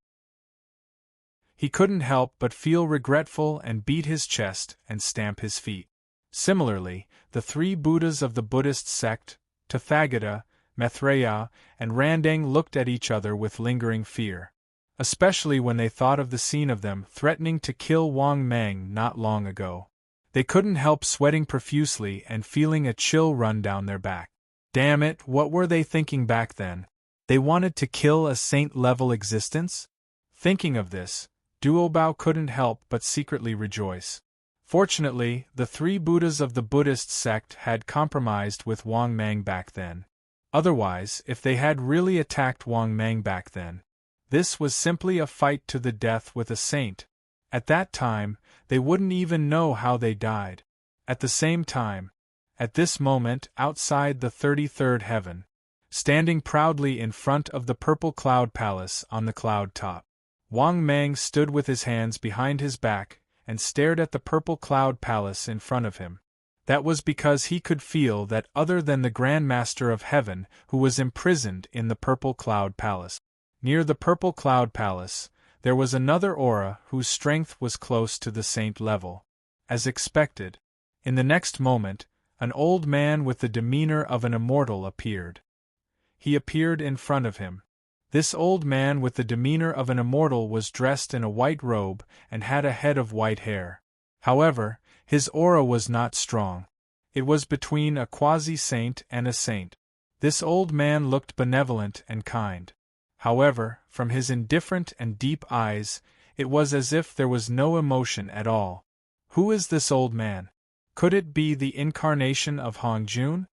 He couldn't help but feel regretful and beat his chest and stamp his feet. Similarly, the three Buddhas of the Buddhist sect, Tathagata, Maitreya, and Randang looked at each other with lingering fear. Especially when they thought of the scene of them threatening to kill Wang Mang not long ago. They couldn't help sweating profusely and feeling a chill run down their back. Damn it, what were they thinking back then? They wanted to kill a saint-level existence? Thinking of this, Duobao couldn't help but secretly rejoice. Fortunately, the three Buddhas of the Buddhist sect had compromised with Wang Mang back then. Otherwise, if they had really attacked Wang Mang back then, this was simply a fight to the death with a saint. At that time, they wouldn't even know how they died. At the same time, at this moment outside the 33rd heaven, standing proudly in front of the purple cloud palace on the cloud top, Wang Mang stood with his hands behind his back and stared at the purple cloud palace in front of him. That was because he could feel that other than the Grand Master of Heaven who was imprisoned in the purple cloud palace. Near the purple cloud palace, there was another aura whose strength was close to the saint level. As expected, in the next moment, an old man with the demeanor of an immortal appeared. He appeared in front of him. This old man with the demeanor of an immortal was dressed in a white robe and had a head of white hair. However, his aura was not strong. It was between a quasi-saint and a saint. This old man looked benevolent and kind. However, from his indifferent and deep eyes, it was as if there was no emotion at all. Who is this old man? Could it be the incarnation of Hong Jun?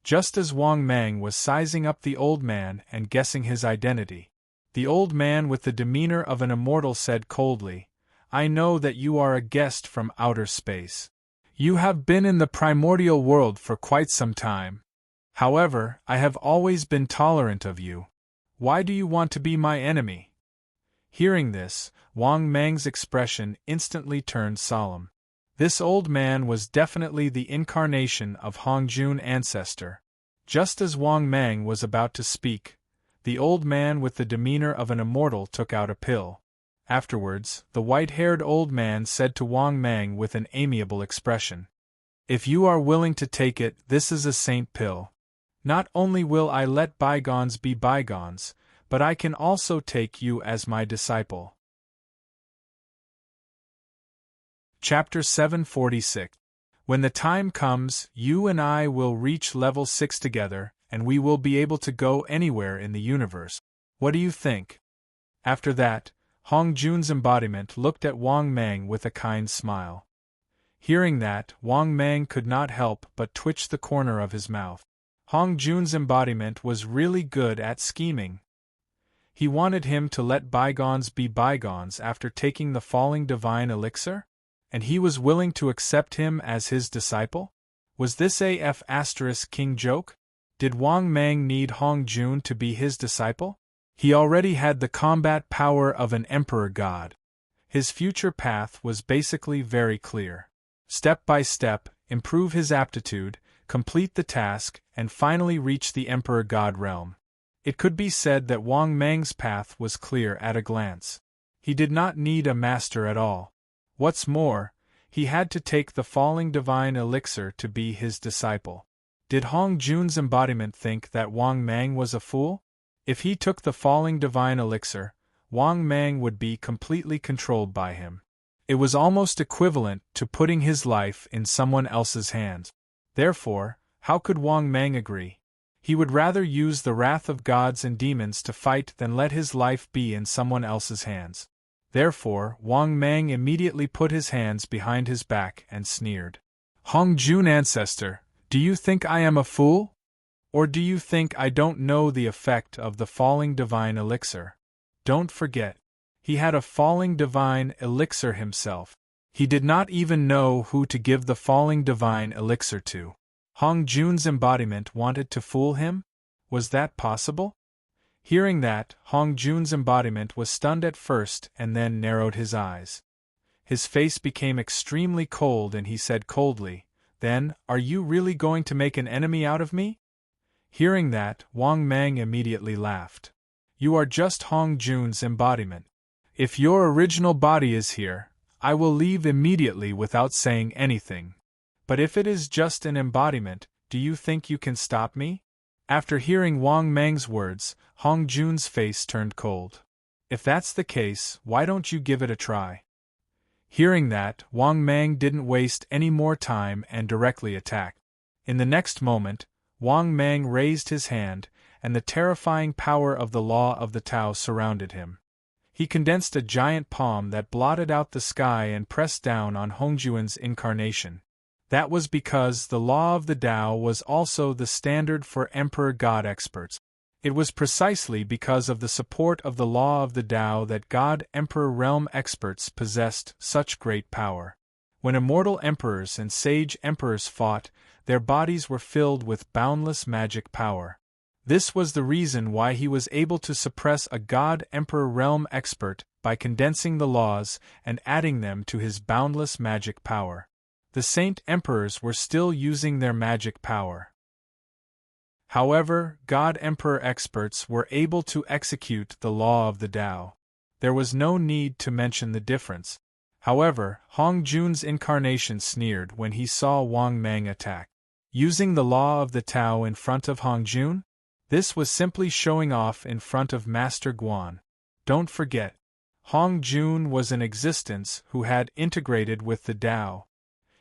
Just as Wang Mang was sizing up the old man and guessing his identity, the old man with the demeanor of an immortal said coldly, "I know that you are a guest from outer space. You have been in the primordial world for quite some time. However, I have always been tolerant of you. Why do you want to be my enemy?" Hearing this, Wang Mang's expression instantly turned solemn. This old man was definitely the incarnation of Hong Jun ancestor. Just as Wang Mang was about to speak, the old man with the demeanor of an immortal took out a pill. Afterwards, the white-haired old man said to Wang Mang with an amiable expression, "If you are willing to take it, this is a saint pill. Not only will I let bygones be bygones, but I can also take you as my disciple." Chapter 746. When the time comes, you and I will reach level 6 together, and we will be able to go anywhere in the universe. What do you think? After that, Hong Jun's embodiment looked at Wang Mang with a kind smile. Hearing that, Wang Mang could not help but twitch the corner of his mouth. Hong Jun's embodiment was really good at scheming. He wanted him to let bygones be bygones after taking the falling divine elixir? And he was willing to accept him as his disciple? Was this AF * king joke? Did Wang Mang need Hong Jun to be his disciple? He already had the combat power of an emperor god. His future path was basically very clear. Step by step, improve his aptitude, complete the task, and finally reach the emperor god realm. It could be said that Wang Mang's path was clear at a glance. He did not need a master at all. What's more, he had to take the falling divine elixir to be his disciple. Did Hong Jun's embodiment think that Wang Mang was a fool? If he took the falling divine elixir, Wang Mang would be completely controlled by him. It was almost equivalent to putting his life in someone else's hands. Therefore, how could Wang Mang agree? He would rather use the wrath of gods and demons to fight than let his life be in someone else's hands. Therefore, Wang Mang immediately put his hands behind his back and sneered. Hong Jun ancestor, do you think I am a fool? Or do you think I don't know the effect of the falling divine elixir? Don't forget, he had a falling divine elixir himself. He did not even know who to give the falling divine elixir to. Hong Jun's embodiment wanted to fool him? Was that possible? Hearing that, Hong Jun's embodiment was stunned at first and then narrowed his eyes. His face became extremely cold and he said coldly, "Then, are you really going to make an enemy out of me?" Hearing that, Wang Mang immediately laughed. "You are just Hong Jun's embodiment. If your original body is here, I will leave immediately without saying anything. But if it is just an embodiment, do you think you can stop me?" After hearing Wang Mang's words, Hong Jun's face turned cold. "If that's the case, why don't you give it a try?" Hearing that, Wang Mang didn't waste any more time and directly attacked. In the next moment, Wang Mang raised his hand, and the terrifying power of the law of the Tao surrounded him. He condensed a giant palm that blotted out the sky and pressed down on Hongjuan's incarnation. That was because the law of the Tao was also the standard for Emperor God experts. It was precisely because of the support of the law of the Tao that God Emperor realm experts possessed such great power. When immortal emperors and sage emperors fought, their bodies were filled with boundless magic power. This was the reason why he was able to suppress a God Emperor realm expert by condensing the laws and adding them to his boundless magic power. The Saint Emperors were still using their magic power. However, God Emperor experts were able to execute the law of the Tao. There was no need to mention the difference. However, Hong Jun's incarnation sneered when he saw Wang Mang attack. Using the law of the Tao in front of Hong Jun? This was simply showing off in front of Master Guan. Don't forget, Hong Jun was an existence who had integrated with the Tao.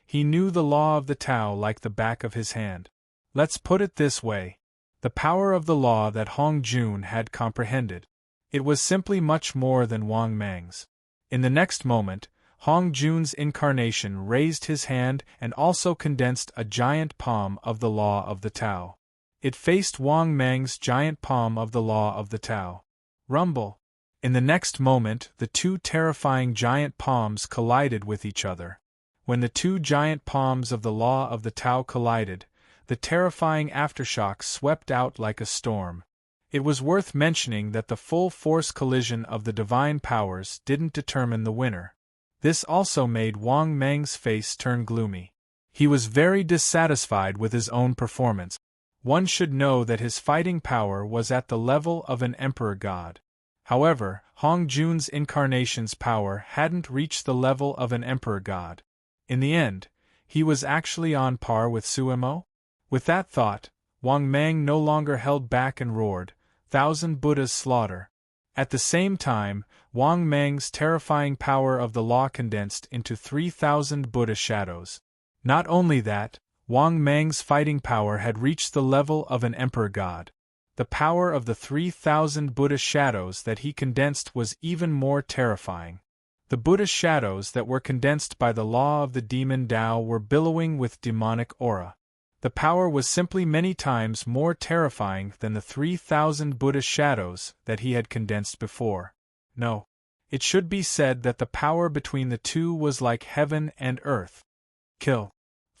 He knew the law of the Tao like the back of his hand. Let's put it this way. The power of the law that Hong Jun had comprehended. It was simply much more than Wang Mang's. In the next moment, Hong Jun's incarnation raised his hand and also condensed a giant palm of the law of the Tao. It faced Wang Mang's giant palm of the law of the Tao. Rumble. In the next moment, the two terrifying giant palms collided with each other. When the two giant palms of the law of the Tao collided, the terrifying aftershock swept out like a storm. It was worth mentioning that the full force collision of the divine powers didn't determine the winner. This also made Wang Mang's face turn gloomy. He was very dissatisfied with his own performance. One should know that his fighting power was at the level of an emperor god. However, Hong Jun's incarnation's power hadn't reached the level of an emperor god. In the end, he was actually on par with Suemo? With that thought, Wang Mang no longer held back and roared, "1,000 Buddhas slaughter." At the same time, Wang Mang's terrifying power of the law condensed into 3,000 Buddha shadows. Not only that, Wang Mang's fighting power had reached the level of an emperor god. The power of the 3,000 Buddha shadows that he condensed was even more terrifying. The Buddha shadows that were condensed by the law of the demon Tao were billowing with demonic aura. The power was simply many times more terrifying than the 3,000 Buddha shadows that he had condensed before. No. It should be said that the power between the two was like heaven and earth. Kill.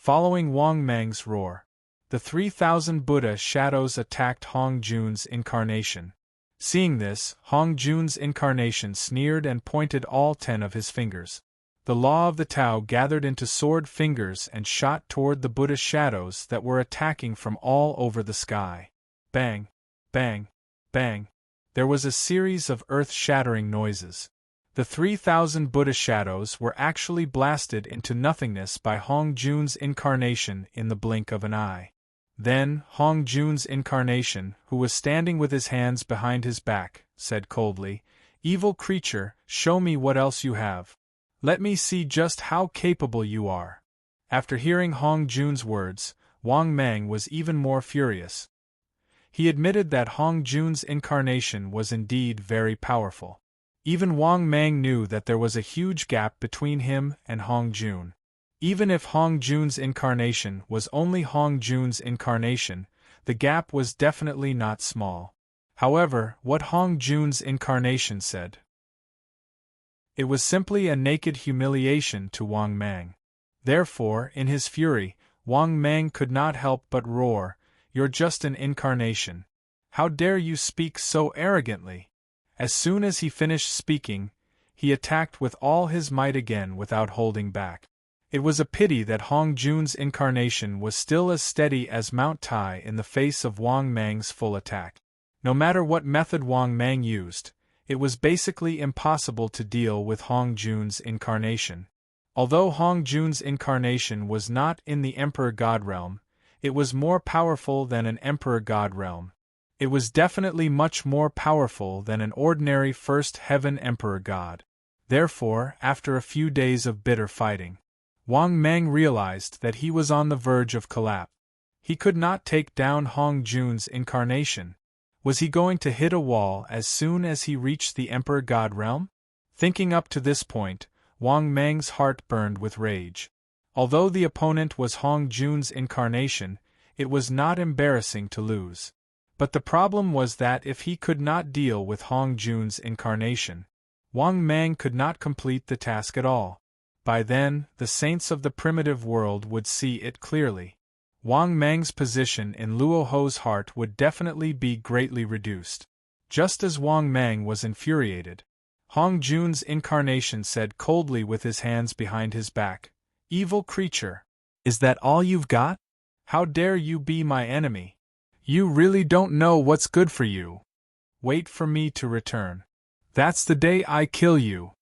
Following Wang Mang's roar, the 3,000 Buddha shadows attacked Hong Jun's incarnation. Seeing this, Hong Jun's incarnation sneered and pointed all 10 of his fingers. The law of the Tao gathered into sword fingers and shot toward the Buddha shadows that were attacking from all over the sky. Bang! Bang! Bang! There was a series of earth-shattering noises. The 3,000 Buddha shadows were actually blasted into nothingness by Hong Jun's incarnation in the blink of an eye. Then, Hong Jun's incarnation, who was standing with his hands behind his back, said coldly, "Evil creature, show me what else you have. Let me see just how capable you are." After hearing Hong Jun's words, Wang Mang was even more furious. He admitted that Hong Jun's incarnation was indeed very powerful. Even Wang Mang knew that there was a huge gap between him and Hong Jun. Even if Hong Jun's incarnation was only Hong Jun's incarnation, the gap was definitely not small. However, what Hong Jun's incarnation said, it was simply a naked humiliation to Wang Mang. Therefore, in his fury, Wang Mang could not help but roar, "You're just an incarnation. How dare you speak so arrogantly?" As soon as he finished speaking, he attacked with all his might again without holding back. It was a pity that Hong Jun's incarnation was still as steady as Mount Tai in the face of Wang Mang's full attack. No matter what method Wang Mang used, it was basically impossible to deal with Hong Jun's incarnation. Although Hong Jun's incarnation was not in the Emperor God realm, it was more powerful than an Emperor God realm. It was definitely much more powerful than an ordinary First Heaven Emperor God. Therefore, after a few days of bitter fighting, Wang Mang realized that he was on the verge of collapse. He could not take down Hong Jun's incarnation. Was he going to hit a wall as soon as he reached the Emperor God realm? Thinking up to this point, Wang Mang's heart burned with rage. Although the opponent was Hong Jun's incarnation, it was not embarrassing to lose. But the problem was that if he could not deal with Hong Jun's incarnation, Wang Mang could not complete the task at all. By then, the saints of the primitive world would see it clearly. Wang Mang's position in Luo Ho's heart would definitely be greatly reduced. Just as Wang Mang was infuriated, Hong Jun's incarnation said coldly with his hands behind his back, "Evil creature! Is that all you've got? How dare you be my enemy? You really don't know what's good for you. Wait for me to return. That's the day I kill you."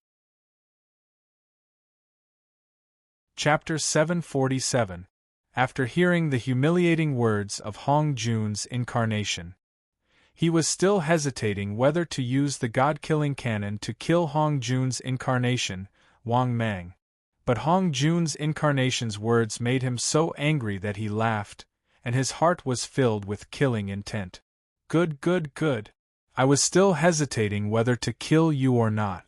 Chapter 747. After hearing the humiliating words of Hong Jun's incarnation, he was still hesitating whether to use the God-killing cannon to kill Hong Jun's incarnation, Wang Mang. But Hong Jun's incarnation's words made him so angry that he laughed, and his heart was filled with killing intent. "Good, good, good. I was still hesitating whether to kill you or not.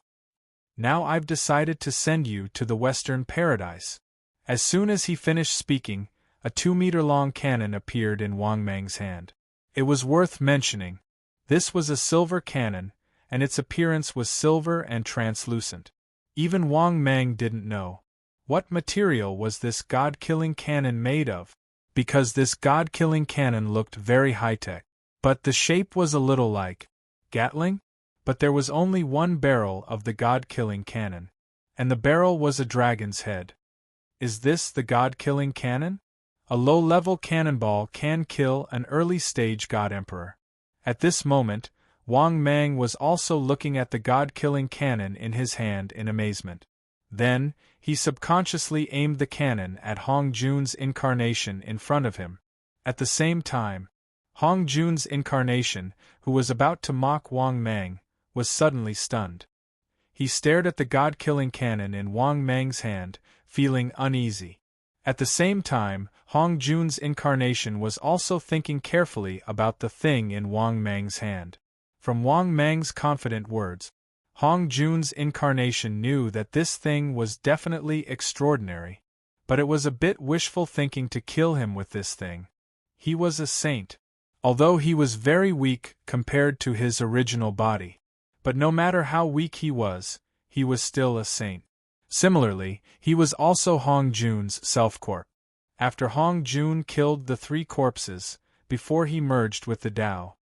Now I've decided to send you to the Western Paradise." As soon as he finished speaking, a 2-meter-long cannon appeared in Wang Mang's hand. It was worth mentioning. This was a silver cannon, and its appearance was silver and translucent. Even Wang Mang didn't know. What material was this god-killing cannon made of? Because this god-killing cannon looked very high-tech. But the shape was a little like Gatling? But there was only one barrel of the god-killing cannon. And the barrel was a dragon's head. Is this the god-killing cannon? A low-level cannonball can kill an early-stage god-emperor. At this moment, Wang Mang was also looking at the god-killing cannon in his hand in amazement. Then, he subconsciously aimed the cannon at Hong Jun's incarnation in front of him. At the same time, Hong Jun's incarnation, who was about to mock Wang Mang, was suddenly stunned. He stared at the god-killing cannon in Wang Mang's hand, feeling uneasy. At the same time, Hong Jun's incarnation was also thinking carefully about the thing in Wang Mang's hand. From Wang Mang's confident words, Hong Jun's incarnation knew that this thing was definitely extraordinary. But it was a bit wishful thinking to kill him with this thing. He was a saint. Although he was very weak compared to his original body. But no matter how weak he was still a saint. Similarly, he was also Hong Jun's self-corp. after Hong Jun killed the 3 corpses, before he merged with the Tao.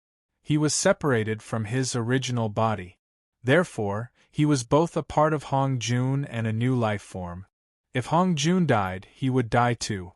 He was separated from his original body. Therefore, he was both a part of Hong Jun and a new life form. If Hong Jun died, he would die too.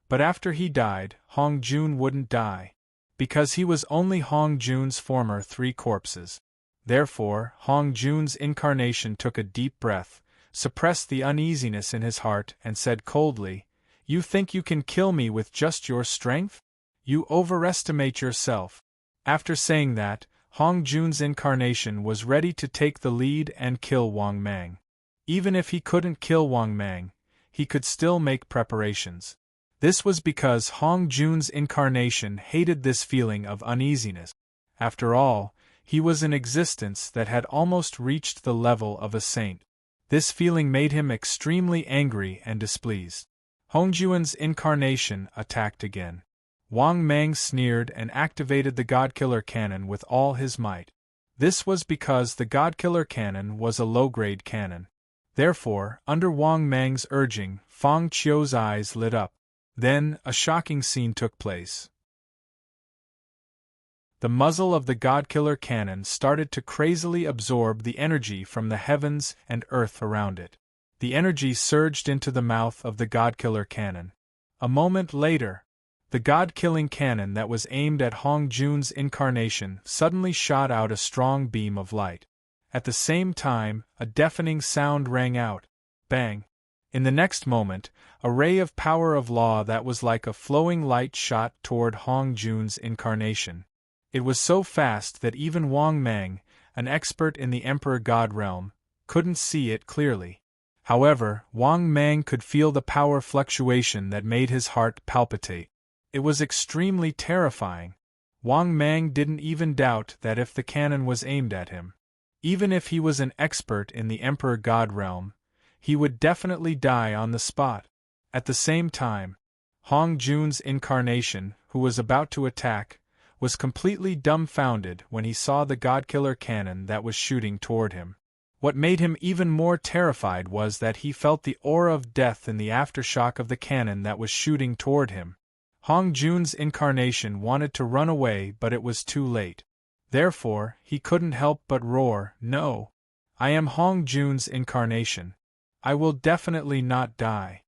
But after he died, Hong Jun wouldn't die, because he was only Hong Jun's former 3 corpses. Therefore, Hong Jun's incarnation took a deep breath, suppressed the uneasiness in his heart, and said coldly, "You think you can kill me with just your strength? You overestimate yourself." After saying that, Hong Jun's incarnation was ready to take the lead and kill Wang Mang. Even if he couldn't kill Wang Mang, he could still make preparations. This was because Hong Jun's incarnation hated this feeling of uneasiness. After all, he was an existence that had almost reached the level of a saint. This feeling made him extremely angry and displeased. Hong Jun's incarnation attacked again. Wang Mang sneered and activated the Godkiller cannon with all his might. This was because the Godkiller cannon was a low-grade cannon. Therefore, under Wang Mang's urging, Fang Qiu's eyes lit up. Then, a shocking scene took place. The muzzle of the Godkiller cannon started to crazily absorb the energy from the heavens and earth around it. The energy surged into the mouth of the Godkiller cannon. A moment later, the God-killing cannon that was aimed at Hong Jun's incarnation suddenly shot out a strong beam of light. At the same time, a deafening sound rang out. Bang! In the next moment, a ray of power of law that was like a flowing light shot toward Hong Jun's incarnation. It was so fast that even Wang Mang, an expert in the Emperor God realm, couldn't see it clearly. However, Wang Mang could feel the power fluctuation that made his heart palpitate. It was extremely terrifying. Wang Mang didn't even doubt that if the cannon was aimed at him, even if he was an expert in the Emperor God realm, he would definitely die on the spot. At the same time, Hong Jun's incarnation, who was about to attack, was completely dumbfounded when he saw the Godkiller cannon that was shooting toward him. What made him even more terrified was that he felt the aura of death in the aftershock of the cannon that was shooting toward him. Hong Jun's incarnation wanted to run away, but it was too late. Therefore, he couldn't help but roar, "No! I am Hong Jun's incarnation. I will definitely not die."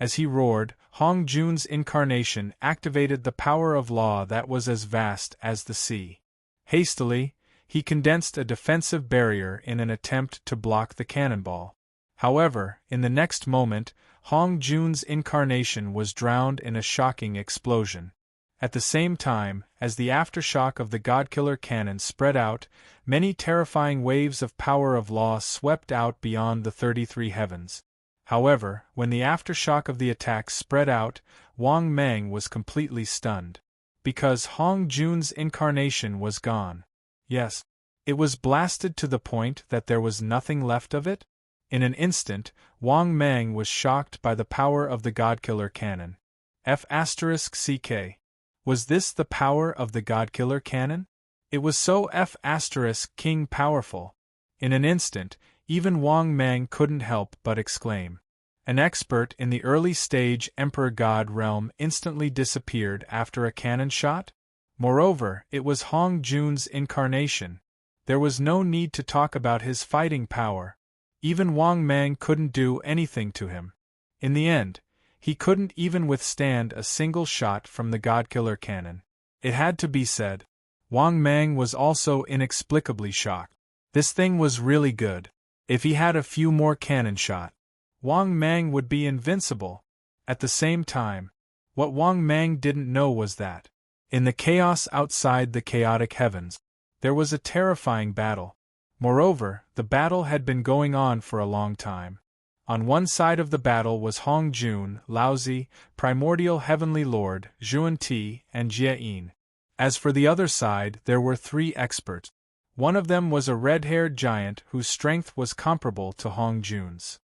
As he roared, Hong Jun's incarnation activated the power of law that was as vast as the sea. Hastily, he condensed a defensive barrier in an attempt to block the cannonball. However, in the next moment, Hong Jun's incarnation was drowned in a shocking explosion. At the same time, as the aftershock of the Godkiller cannon spread out, many terrifying waves of power of law swept out beyond the 33 heavens. However, when the aftershock of the attack spread out, Wang Mang was completely stunned. Because Hong Jun's incarnation was gone. Yes, it was blasted to the point that there was nothing left of it? In an instant, Wang Mang was shocked by the power of the Godkiller cannon. F***CK. Was this the power of the Godkiller cannon? It was so F***king powerful. In an instant, even Wang Mang couldn't help but exclaim. An expert in the early stage Emperor God realm instantly disappeared after a cannon shot? Moreover, it was Hong Jun's incarnation. There was no need to talk about his fighting power. Even Wang Mang couldn't do anything to him. In the end, he couldn't even withstand a single shot from the Godkiller cannon. It had to be said. Wang Mang was also inexplicably shocked. This thing was really good. If he had a few more cannon shot, Wang Mang would be invincible. At the same time, what Wang Mang didn't know was that, in the chaos outside the chaotic heavens, there was a terrifying battle. Moreover, the battle had been going on for a long time. On one side of the battle was Hong Jun, Laozi, Primordial Heavenly Lord, Zhuan Ti, and Jie Yin. As for the other side, there were 3 experts. One of them was a red-haired giant whose strength was comparable to Hong Jun's.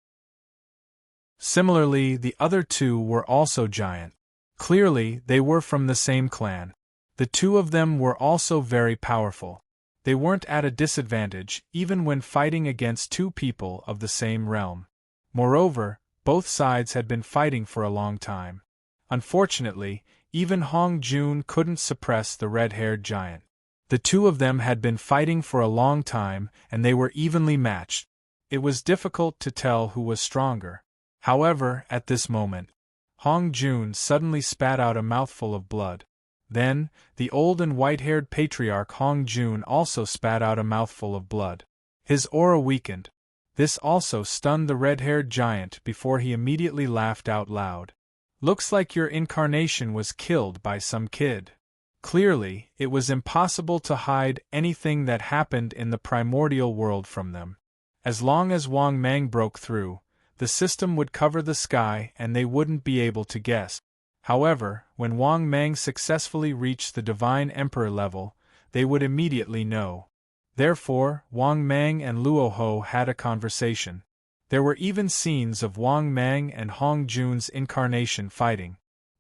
Similarly, the other 2 were also giant. Clearly, they were from the same clan. The 2 of them were also very powerful. They weren't at a disadvantage, even when fighting against 2 people of the same realm. Moreover, both sides had been fighting for a long time. Unfortunately, even Hong Jun couldn't suppress the red-haired giant. The two of them had been fighting for a long time, and they were evenly matched. It was difficult to tell who was stronger. However, at this moment, Hong Jun suddenly spat out a mouthful of blood. Then, the old and white-haired patriarch Hong Jun also spat out a mouthful of blood. His aura weakened. This also stunned the red-haired giant before he immediately laughed out loud. "Looks like your incarnation was killed by some kid." Clearly, it was impossible to hide anything that happened in the primordial world from them. As long as Wang Mang broke through, the system would cover the sky and they wouldn't be able to guess. However, when Wang Mang successfully reached the Divine Emperor level, they would immediately know. Therefore, Wang Mang and Luo Ho had a conversation. There were even scenes of Wang Mang and Hong Jun's incarnation fighting.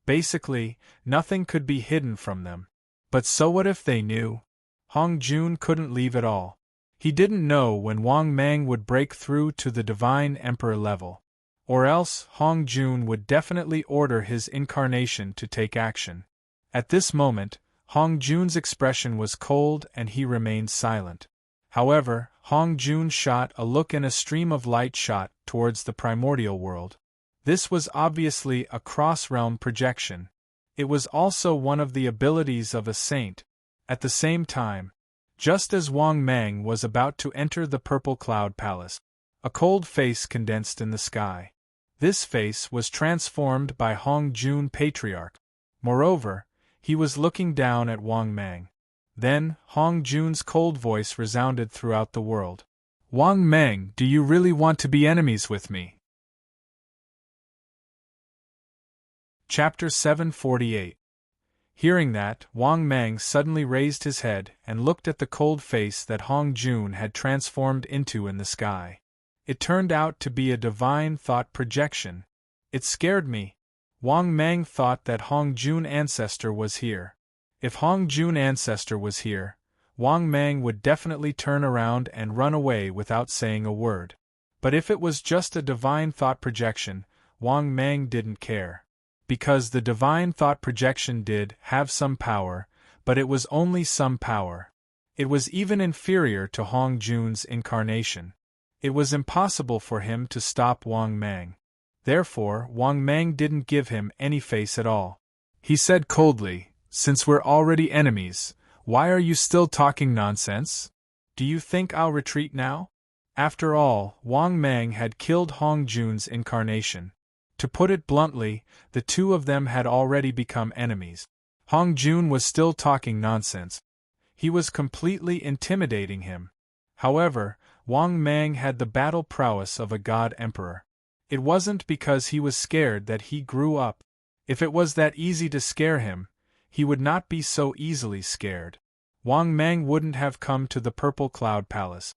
Basically, nothing could be hidden from them. But so what if they knew? Hong Jun couldn't leave at all. He didn't know when Wang Mang would break through to the Divine Emperor level. Or else, Hong Jun would definitely order his incarnation to take action. At this moment, Hong Jun's expression was cold and he remained silent. However, Hong Jun shot a look and a stream of light shot towards the primordial world. This was obviously a cross-realm projection. It was also one of the abilities of a saint. At the same time, just as Wang Mang was about to enter the Purple Cloud Palace, a cold face condensed in the sky. This face was transformed by Hong Jun Patriarch. Moreover, he was looking down at Wang Mang. Then, Hong Jun's cold voice resounded throughout the world. "Wang Mang, do you really want to be enemies with me?" Chapter 748. Hearing that, Wang Mang suddenly raised his head and looked at the cold face that Hong Jun had transformed into in the sky. It turned out to be a divine thought projection. It scared me. Wang Mang thought that Hong Jun ancestor was here. If Hong Jun ancestor was here, Wang Mang would definitely turn around and run away without saying a word. But if it was just a divine thought projection, Wang Mang didn't care. Because the divine thought projection did have some power, but it was only some power. It was even inferior to Hong Jun's incarnation. It was impossible for him to stop Wang Mang. Therefore, Wang Mang didn't give him any face at all. He said coldly, "Since we're already enemies, why are you still talking nonsense? Do you think I'll retreat now?" After all, Wang Mang had killed Hong Jun's incarnation. To put it bluntly, the two of them had already become enemies. Hong Jun was still talking nonsense. He was completely intimidating him. However, Wang Mang had the battle prowess of a god emperor. It wasn't because he was scared that he grew up. If it was that easy to scare him, he would not be so easily scared. Wang Mang wouldn't have come to the Purple Cloud Palace.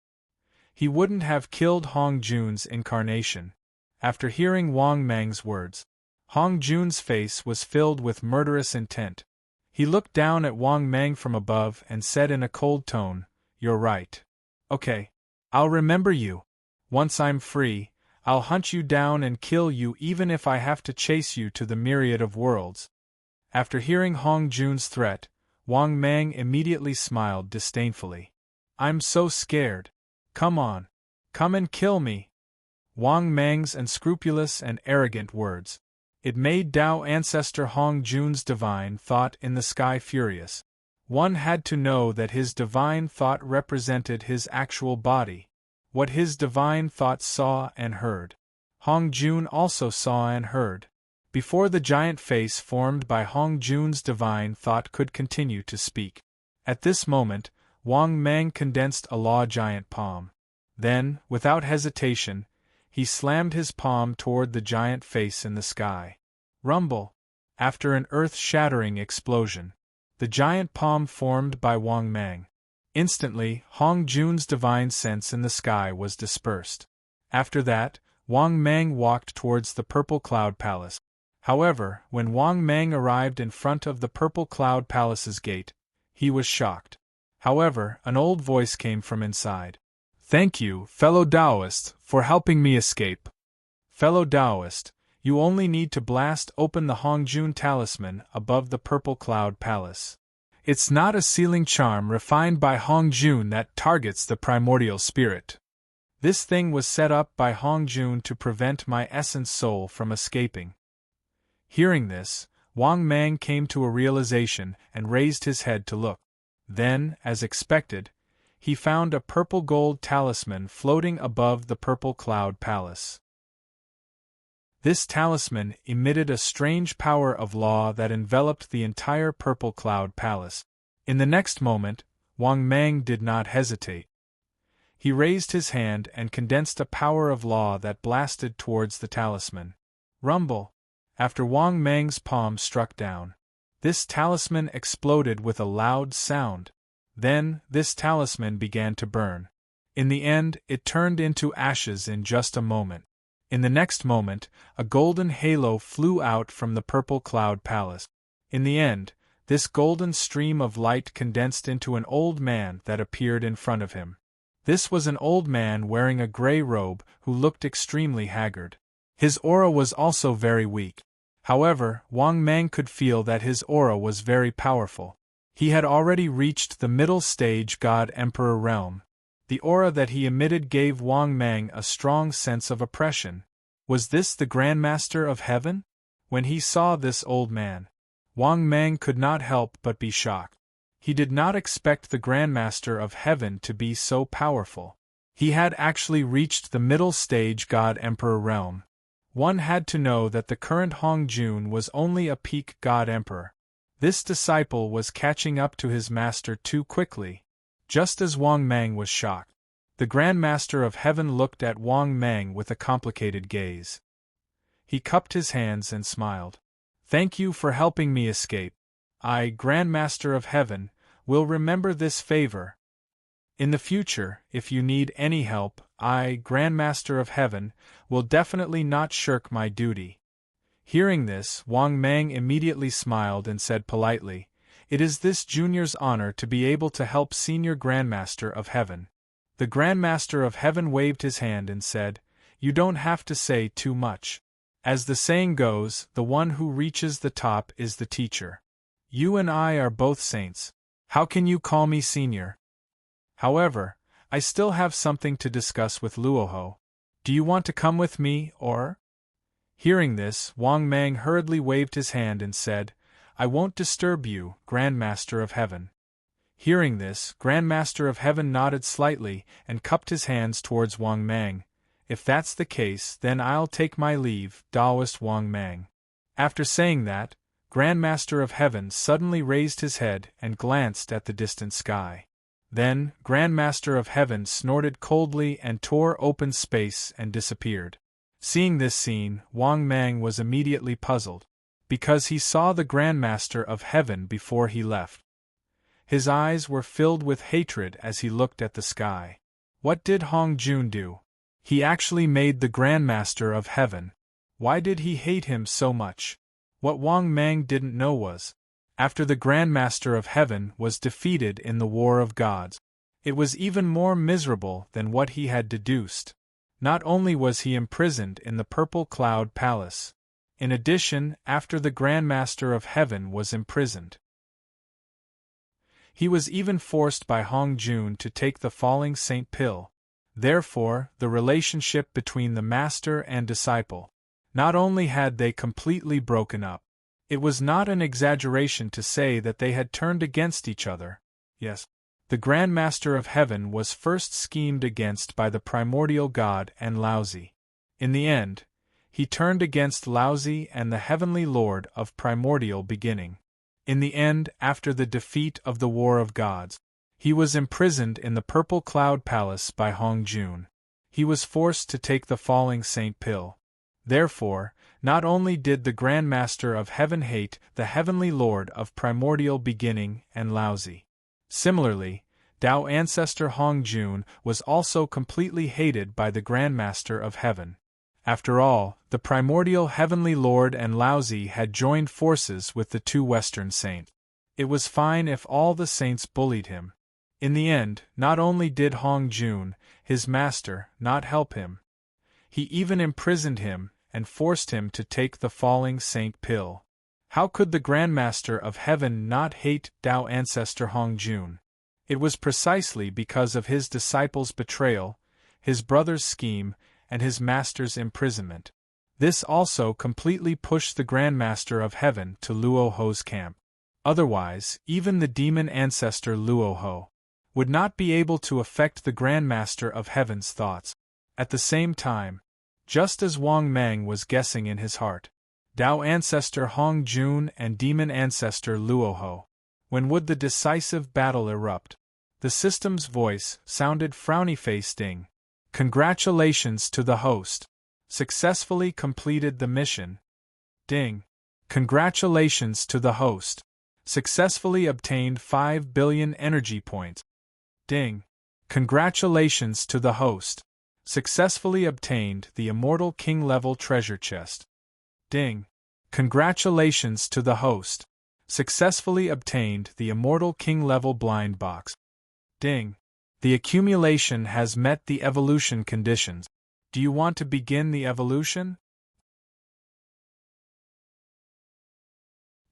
He wouldn't have killed Hong Jun's incarnation. After hearing Wang Mang's words, Hong Jun's face was filled with murderous intent. He looked down at Wang Mang from above and said in a cold tone, "You're right. Okay. I'll remember you. Once I'm free, I'll hunt you down and kill you even if I have to chase you to the myriad of worlds." After hearing Hong Jun's threat, Wang Mang immediately smiled disdainfully. "I'm so scared. Come on. Come and kill me." Wang Mang's unscrupulous and arrogant words. It made Tao ancestor Hong Jun's divine thought in the sky furious. One had to know that his divine thought represented his actual body. What his divine thought saw and heard, Hong Jun also saw and heard. Before the giant face formed by Hong Jun's divine thought could continue to speak. At this moment, Wang Mang condensed a law giant palm. Then, without hesitation, he slammed his palm toward the giant face in the sky. Rumble! After an earth-shattering explosion, the giant palm formed by Wang Mang. Instantly, Hong Jun's divine sense in the sky was dispersed. After that, Wang Mang walked towards the Purple Cloud Palace. However, when Wang Mang arrived in front of the Purple Cloud Palace's gate, he was shocked. However, an old voice came from inside. "Thank you, fellow Taoist, for helping me escape." "Fellow Taoist, You only need to blast open the Hongjun talisman above the Purple Cloud Palace. It's not a sealing charm refined by Hongjun that targets the primordial spirit. This thing was set up by Hongjun to prevent my essence soul from escaping. Hearing this, Wang Mang came to a realization and raised his head to look. Then, as expected, he found a purple gold talisman floating above the Purple Cloud Palace. This talisman emitted a strange power of law that enveloped the entire Purple Cloud Palace. In the next moment, Wang Mang did not hesitate. He raised his hand and condensed a power of law that blasted towards the talisman. Rumble! After Wang Mang's palm struck down, this talisman exploded with a loud sound. Then, this talisman began to burn. In the end, it turned into ashes in just a moment. In the next moment, a golden halo flew out from the Purple Cloud Palace. In the end, this golden stream of light condensed into an old man that appeared in front of him. This was an old man wearing a gray robe who looked extremely haggard. His aura was also very weak. However, Wang Mang could feel that his aura was very powerful. He had already reached the middle stage God-Emperor realm. The aura that he emitted gave Wang Mang a strong sense of oppression. Was this the Grandmaster of Heaven? When he saw this old man, Wang Mang could not help but be shocked. He did not expect the Grandmaster of Heaven to be so powerful. He had actually reached the middle stage God-Emperor realm. One had to know that the current Hongjun was only a peak God-Emperor. This disciple was catching up to his master too quickly. Just as Wang Mang was shocked, the Grandmaster of Heaven looked at Wang Mang with a complicated gaze. He cupped his hands and smiled. "Thank you for helping me escape. I, Grandmaster of Heaven, will remember this favor. In the future, if you need any help, I, Grandmaster of Heaven, will definitely not shirk my duty." Hearing this, Wang Mang immediately smiled and said politely, "It is this junior's honor to be able to help Senior Grandmaster of Heaven." The Grandmaster of Heaven waved his hand and said, "You don't have to say too much. As the saying goes, the one who reaches the top is the teacher. You and I are both saints. How can you call me senior? However, I still have something to discuss with Luoho. Do you want to come with me, or?" Hearing this, Wang Mang hurriedly waved his hand and said, "I won't disturb you, Grandmaster of Heaven." Hearing this, Grandmaster of Heaven nodded slightly and cupped his hands towards Wang Mang. "If that's the case, then I'll take my leave, Taoist Wang Mang." After saying that, Grandmaster of Heaven suddenly raised his head and glanced at the distant sky. Then, Grandmaster of Heaven snorted coldly and tore open space and disappeared. Seeing this scene, Wang Mang was immediately puzzled, because he saw the Grandmaster of Heaven before he left. His eyes were filled with hatred as he looked at the sky. What did Hongjun do? He actually made the Grandmaster of Heaven. Why did he hate him so much? What Wang Mang didn't know was, after the Grandmaster of Heaven was defeated in the War of Gods, it was even more miserable than what he had deduced. Not only was he imprisoned in the Purple Cloud Palace, in addition, after the Grandmaster of Heaven was imprisoned, he was even forced by Hongjun to take the Falling Saint pill. Therefore, the relationship between the master and disciple, not only had they completely broken up, it was not an exaggeration to say that they had turned against each other. Yes, the Grandmaster of Heaven was first schemed against by the primordial god and Laozi. In the end, he turned against Laozi and the Heavenly Lord of primordial beginning. In the end, after the defeat of the War of Gods, he was imprisoned in the Purple Cloud Palace by Hongjun. He was forced to take the Falling Saint pill. Therefore, not only did the Grandmaster of Heaven hate the Heavenly Lord of primordial beginning and Laozi. Similarly, Tao ancestor Hongjun was also completely hated by the Grandmaster of Heaven. After all, the primordial Heavenly Lord and Laozi had joined forces with the two Western saints. It was fine if all the saints bullied him. In the end, not only did Hongjun, his master, not help him, he even imprisoned him, and forced him to take the falling saint pill. How could the Grandmaster of Heaven not hate Tao ancestor Hongjun? It was precisely because of his disciple's betrayal, his brother's scheme, and his master's imprisonment. This also completely pushed the Grandmaster of Heaven to Luo Ho's camp. Otherwise, even the demon ancestor Luo Ho would not be able to affect the Grandmaster of Heaven's thoughts. At the same time, just as Wang Mang was guessing in his heart, Tao ancestor Hong Jun and demon ancestor Luo Ho, when would the decisive battle erupt? The system's voice sounded frowny-faced. Ding. Congratulations to the host. Successfully completed the mission. Ding. Congratulations to the host. Successfully obtained 5 billion energy points. Ding. Congratulations to the host. Successfully obtained the Immortal King level treasure chest. Ding. Congratulations to the host. Successfully obtained the Immortal King level blind box. Ding. The accumulation has met the evolution conditions. Do you want to begin the evolution?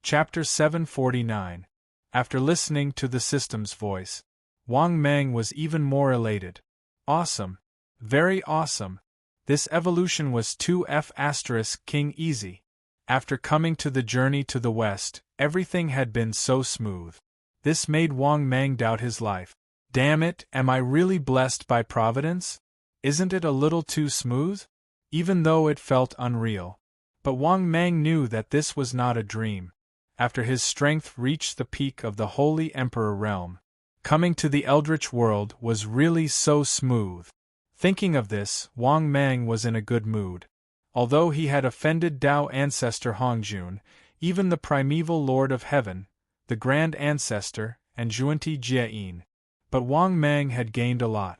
Chapter 749. After listening to the system's voice, Wang Mang was even more elated. Awesome. Very awesome. This evolution was 2F** King easy. After coming to the journey to the west, everything had been so smooth. This made Wang Mang doubt his life. Damn it, am I really blessed by Providence? Isn't it a little too smooth? Even though it felt unreal. But Wang Mang knew that this was not a dream. After his strength reached the peak of the Holy Emperor realm, coming to the Eldritch world was really so smooth. Thinking of this, Wang Mang was in a good mood. Although he had offended Tao ancestor Hongjun, even the primeval Lord of Heaven, the Grand Ancestor, and Zhuanti Jieyin. But Wang Mang had gained a lot.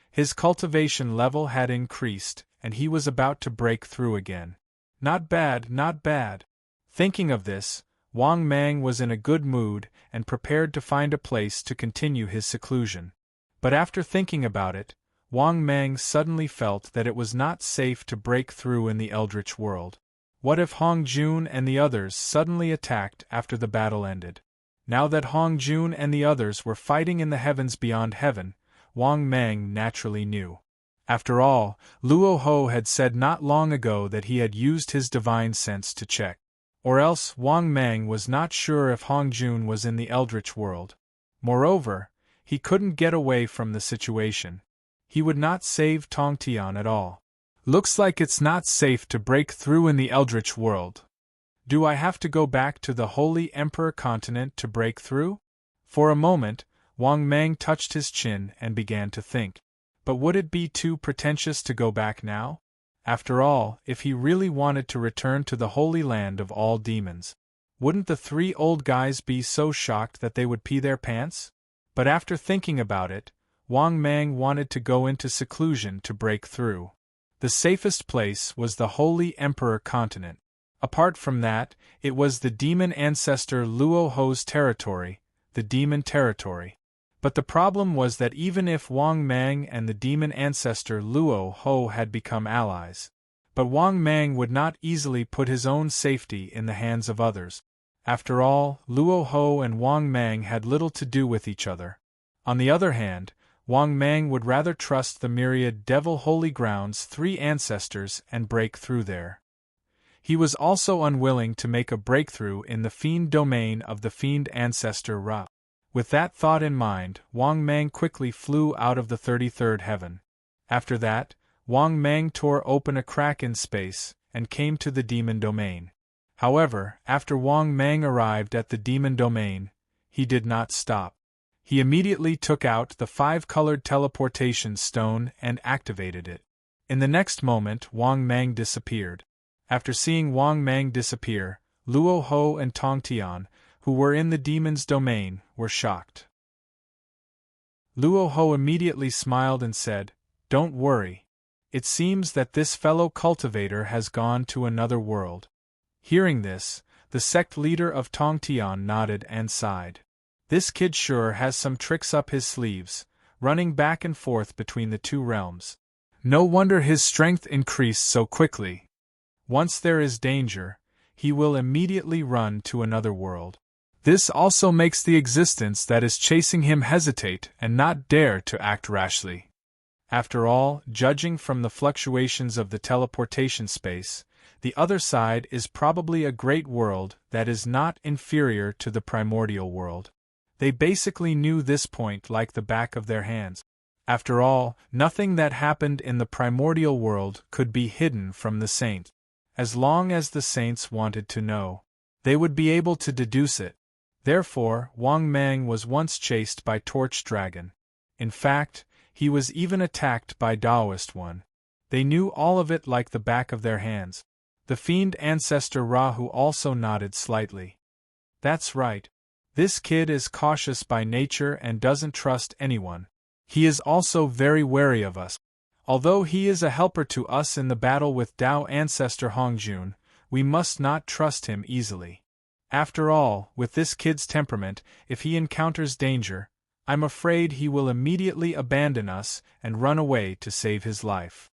His cultivation level had increased, and he was about to break through again. Not bad, not bad. Thinking of this, Wang Mang was in a good mood and prepared to find a place to continue his seclusion. But after thinking about it, Wang Mang suddenly felt that it was not safe to break through in the Eldritch world. What if Hong Jun and the others suddenly attacked after the battle ended? Now that Hong Jun and the others were fighting in the heavens beyond heaven, Wang Mang naturally knew. After all, Luo Ho had said not long ago that he had used his divine sense to check. Or else Wang Mang was not sure if Hong Jun was in the Eldritch world. Moreover, he couldn't get away from the situation. He would not save Tong Tian at all. Looks like it's not safe to break through in the Eldritch world. Do I have to go back to the Holy Emperor continent to break through? For a moment, Wang Mang touched his chin and began to think. But would it be too pretentious to go back now? After all, if he really wanted to return to the Holy Land of all demons, wouldn't the 3 old guys be so shocked that they would pee their pants? But after thinking about it, Wang Mang wanted to go into seclusion to break through. The safest place was the Holy Emperor continent. Apart from that, it was the demon ancestor Luo Ho's territory, the demon territory. But the problem was that even if Wang Mang and the demon ancestor Luo Ho had become allies, but Wang Mang would not easily put his own safety in the hands of others. After all, Luo Ho and Wang Mang had little to do with each other. On the other hand, Wang Mang would rather trust the myriad Devil Holy Ground's 3 ancestors and break through there. He was also unwilling to make a breakthrough in the fiend domain of the fiend ancestor Ra. With that thought in mind, Wang Mang quickly flew out of the 33rd heaven. After that, Wang Mang tore open a crack in space and came to the demon domain. However, after Wang Mang arrived at the demon domain, he did not stop. He immediately took out the 5-colored teleportation stone and activated it. In the next moment, Wang Mang disappeared. After seeing Wang Mang disappear, Luo Ho and Tong Tian, who were in the demon's domain, were shocked. Luo Ho immediately smiled and said, "Don't worry. It seems that this fellow cultivator has gone to another world." Hearing this, the sect leader of Tong Tian nodded and sighed. This kid sure has some tricks up his sleeves, running back and forth between the 2 realms. No wonder his strength increased so quickly. Once there is danger, he will immediately run to another world. This also makes the existence that is chasing him hesitate and not dare to act rashly. After all, judging from the fluctuations of the teleportation space, the other side is probably a great world that is not inferior to the primordial world. They basically knew this point like the back of their hands. After all, nothing that happened in the primordial world could be hidden from the saint. As long as the saints wanted to know, they would be able to deduce it. Therefore, Wang Mang was once chased by Torch Dragon. In fact, he was even attacked by Taoist one. They knew all of it like the back of their hands. The fiend ancestor Rahu also nodded slightly. That's right. This kid is cautious by nature and doesn't trust anyone. He is also very wary of us. Although he is a helper to us in the battle with Tao ancestor Hongjun, we must not trust him easily. After all, with this kid's temperament, if he encounters danger, I'm afraid he will immediately abandon us and run away to save his life.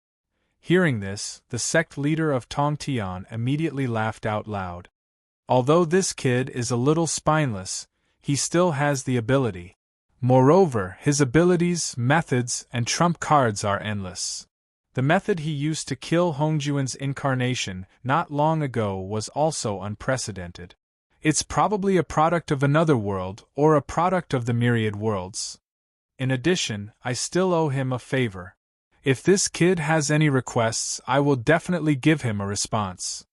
Hearing this, the sect leader of Tongtian immediately laughed out loud. Although this kid is a little spineless, he still has the ability. Moreover, his abilities, methods, and trump cards are endless. The method he used to kill Hongjuan's incarnation not long ago was also unprecedented. It's probably a product of another world or a product of the myriad worlds. In addition, I still owe him a favor. If this kid has any requests, I will definitely give him a response.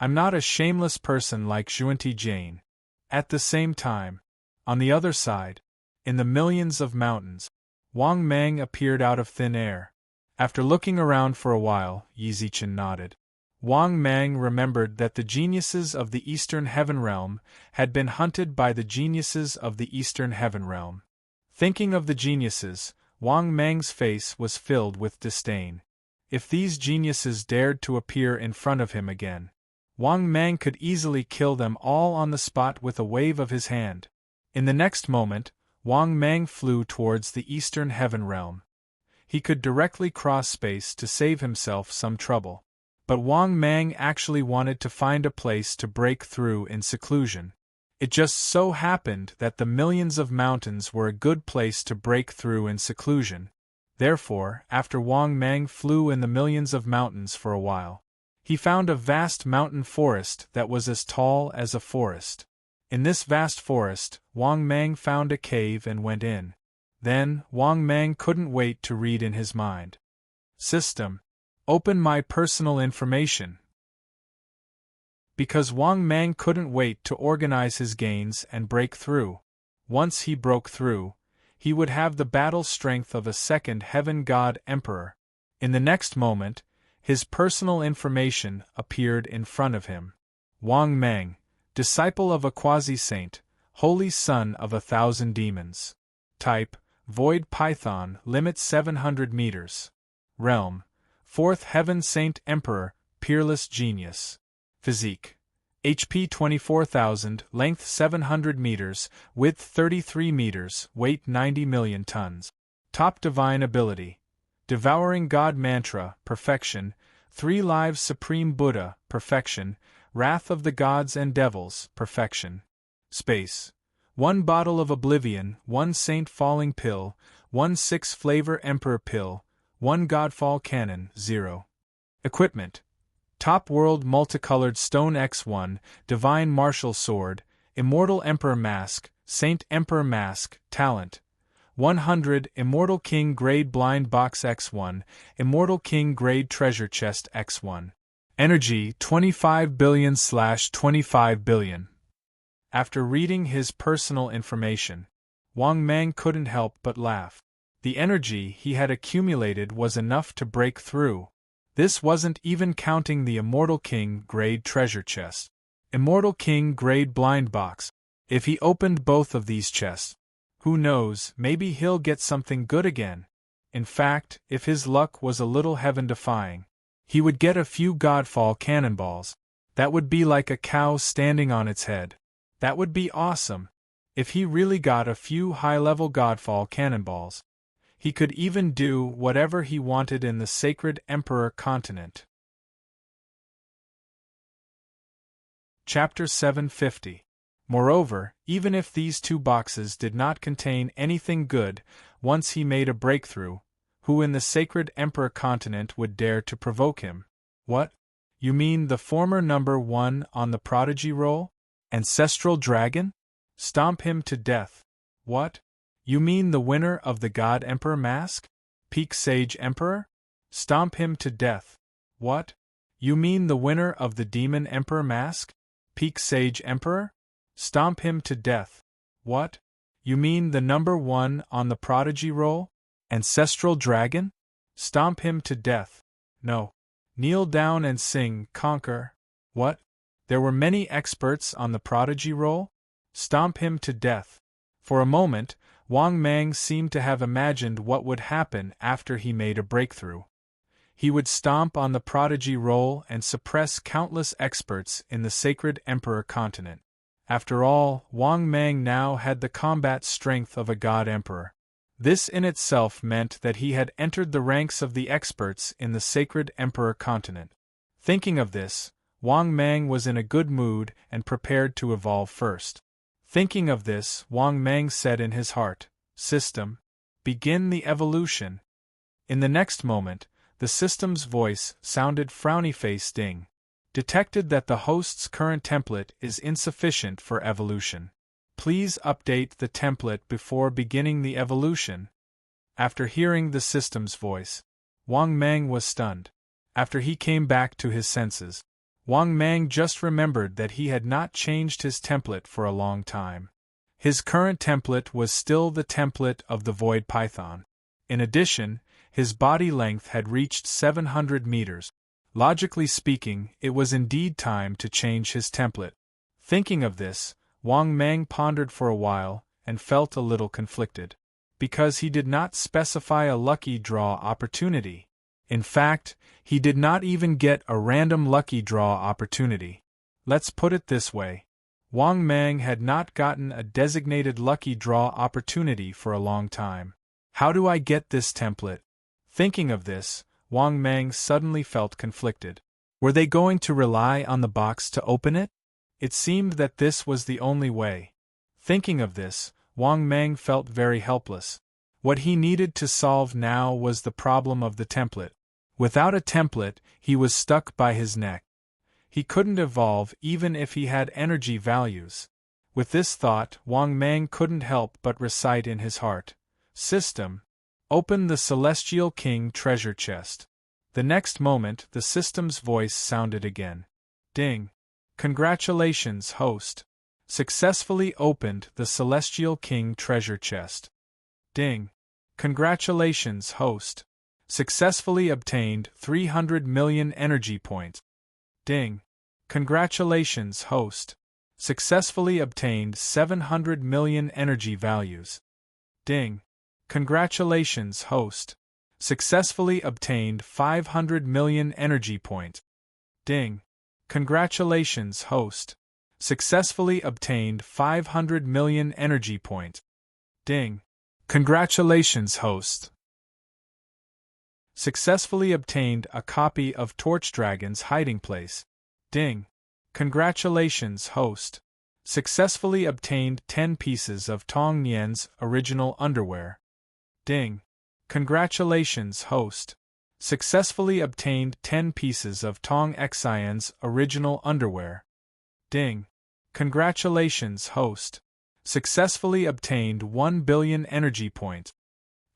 I'm not a shameless person like Xuanti Jane. At the same time, on the other side, in the millions of mountains, Wang Mang appeared out of thin air. After looking around for a while, Yi Zichen nodded. Wang Mang remembered that the geniuses of the Eastern Heaven Realm had been hunted by the geniuses of the Eastern Heaven Realm. Thinking of the geniuses, Wang Mang's face was filled with disdain. If these geniuses dared to appear in front of him again, Wang Mang could easily kill them all on the spot with a wave of his hand. In the next moment, Wang Mang flew towards the Eastern Heaven Realm. He could directly cross space to save himself some trouble. But Wang Mang actually wanted to find a place to break through in seclusion. It just so happened that the millions of mountains were a good place to break through in seclusion. Therefore, after Wang Mang flew in the millions of mountains for a while, he found a vast mountain forest that was as tall as a forest. In this vast forest, Wang Mang found a cave and went in. Then, Wang Mang couldn't wait to read in his mind. System. Open my personal information. Because Wang Mang couldn't wait to organize his gains and break through. Once he broke through, he would have the battle strength of a second heaven god emperor. In the next moment, his personal information appeared in front of him. Wang Mang, disciple of a quasi-saint, holy son of 1,000 demons. Type, Void Python, limit 700 meters. Realm, 4th Heaven Saint Emperor, peerless genius. Physique. HP 24,000, length 700 meters, width 33 meters, weight 90 million tons. Top divine ability. Devouring God Mantra, perfection. 3 lives Supreme Buddha, perfection. Wrath of the Gods and Devils, perfection. Space. 1 bottle of Oblivion, 1 Saint Falling Pill, 1 6 Flavor Emperor Pill, 1 Godfall Cannon, 0. Equipment. Top World Multicolored Stone X1, Divine Martial Sword, Immortal Emperor Mask, Saint Emperor Mask, Talent. 100 Immortal King Grade Blind Box X1, Immortal King Grade Treasure Chest X1. Energy 25 billion/25 billion. After reading his personal information, Wang Mang couldn't help but laugh. The energy he had accumulated was enough to break through. This wasn't even counting the Immortal King Grade Treasure Chest. Immortal King Grade Blind Box. If he opened both of these chests, who knows, maybe he'll get something good again. In fact, if his luck was a little heaven-defying, he would get a few Godfall cannonballs. That would be like a cow standing on its head. That would be awesome. If he really got a few high-level Godfall cannonballs, he could even do whatever he wanted in the Sacred Emperor continent. Chapter 750. Moreover, even if these two boxes did not contain anything good, once he made a breakthrough, who in the sacred Emperor continent would dare to provoke him? What? You mean the former number 1 on the prodigy roll? Ancestral dragon? Stomp him to death. What? You mean the winner of the God Emperor mask? Peak Sage Emperor? Stomp him to death. What? You mean the winner of the Demon Emperor mask? Peak Sage Emperor? Stomp him to death. What? You mean the number 1 on the prodigy roll? Ancestral dragon? Stomp him to death. No. Kneel down and sing, conquer. What? There were many experts on the prodigy roll? Stomp him to death. For a moment, Wang Mang seemed to have imagined what would happen after he made a breakthrough. He would stomp on the prodigy roll and suppress countless experts in the sacred Emperor continent. After all, Wang Mang now had the combat strength of a god emperor. This in itself meant that he had entered the ranks of the experts in the sacred Emperor continent. Thinking of this, Wang Mang was in a good mood and prepared to evolve first. Thinking of this, Wang Mang said in his heart, "System, begin the evolution." In the next moment, the system's voice sounded frowny-faced ding. Detected that the host's current template is insufficient for evolution. Please update the template before beginning the evolution. After hearing the system's voice, Wang Mang was stunned. After he came back to his senses, Wang Mang just remembered that he had not changed his template for a long time. His current template was still the template of the Void Python. In addition, his body length had reached 700 meters. Logically speaking, it was indeed time to change his template. Thinking of this, Wang Mang pondered for a while and felt a little conflicted. Because he did not specify a lucky draw opportunity. In fact, he did not even get a random lucky draw opportunity. Let's put it this way. Wang Mang had not gotten a designated lucky draw opportunity for a long time. How do I get this template? Thinking of this, Wang Mang suddenly felt conflicted. Were they going to rely on the box to open it? It seemed that this was the only way. Thinking of this, Wang Mang felt very helpless. What he needed to solve now was the problem of the template. Without a template, he was stuck by his neck. He couldn't evolve even if he had energy values. With this thought, Wang Mang couldn't help but recite in his heart, "System, open the Celestial King treasure chest." The next moment, the system's voice sounded again. Ding. Congratulations, host. Successfully opened the Celestial King treasure chest. Ding. Congratulations, host. Successfully obtained 300 million energy points. Ding. Congratulations, host. Successfully obtained 700 million energy values. Ding. Congratulations, host. Successfully obtained 500 million energy points. Ding. Congratulations, host. Successfully obtained 500 million energy points. Ding. Congratulations, host. Successfully obtained a copy of Torch Dragon's hiding place. Ding. Congratulations, host. Successfully obtained 10 pieces of Tong Nian's original underwear. Ding. Congratulations, host. Successfully obtained 10 pieces of Tong Xian's original underwear. Ding. Congratulations, host. Successfully obtained 1 billion energy points.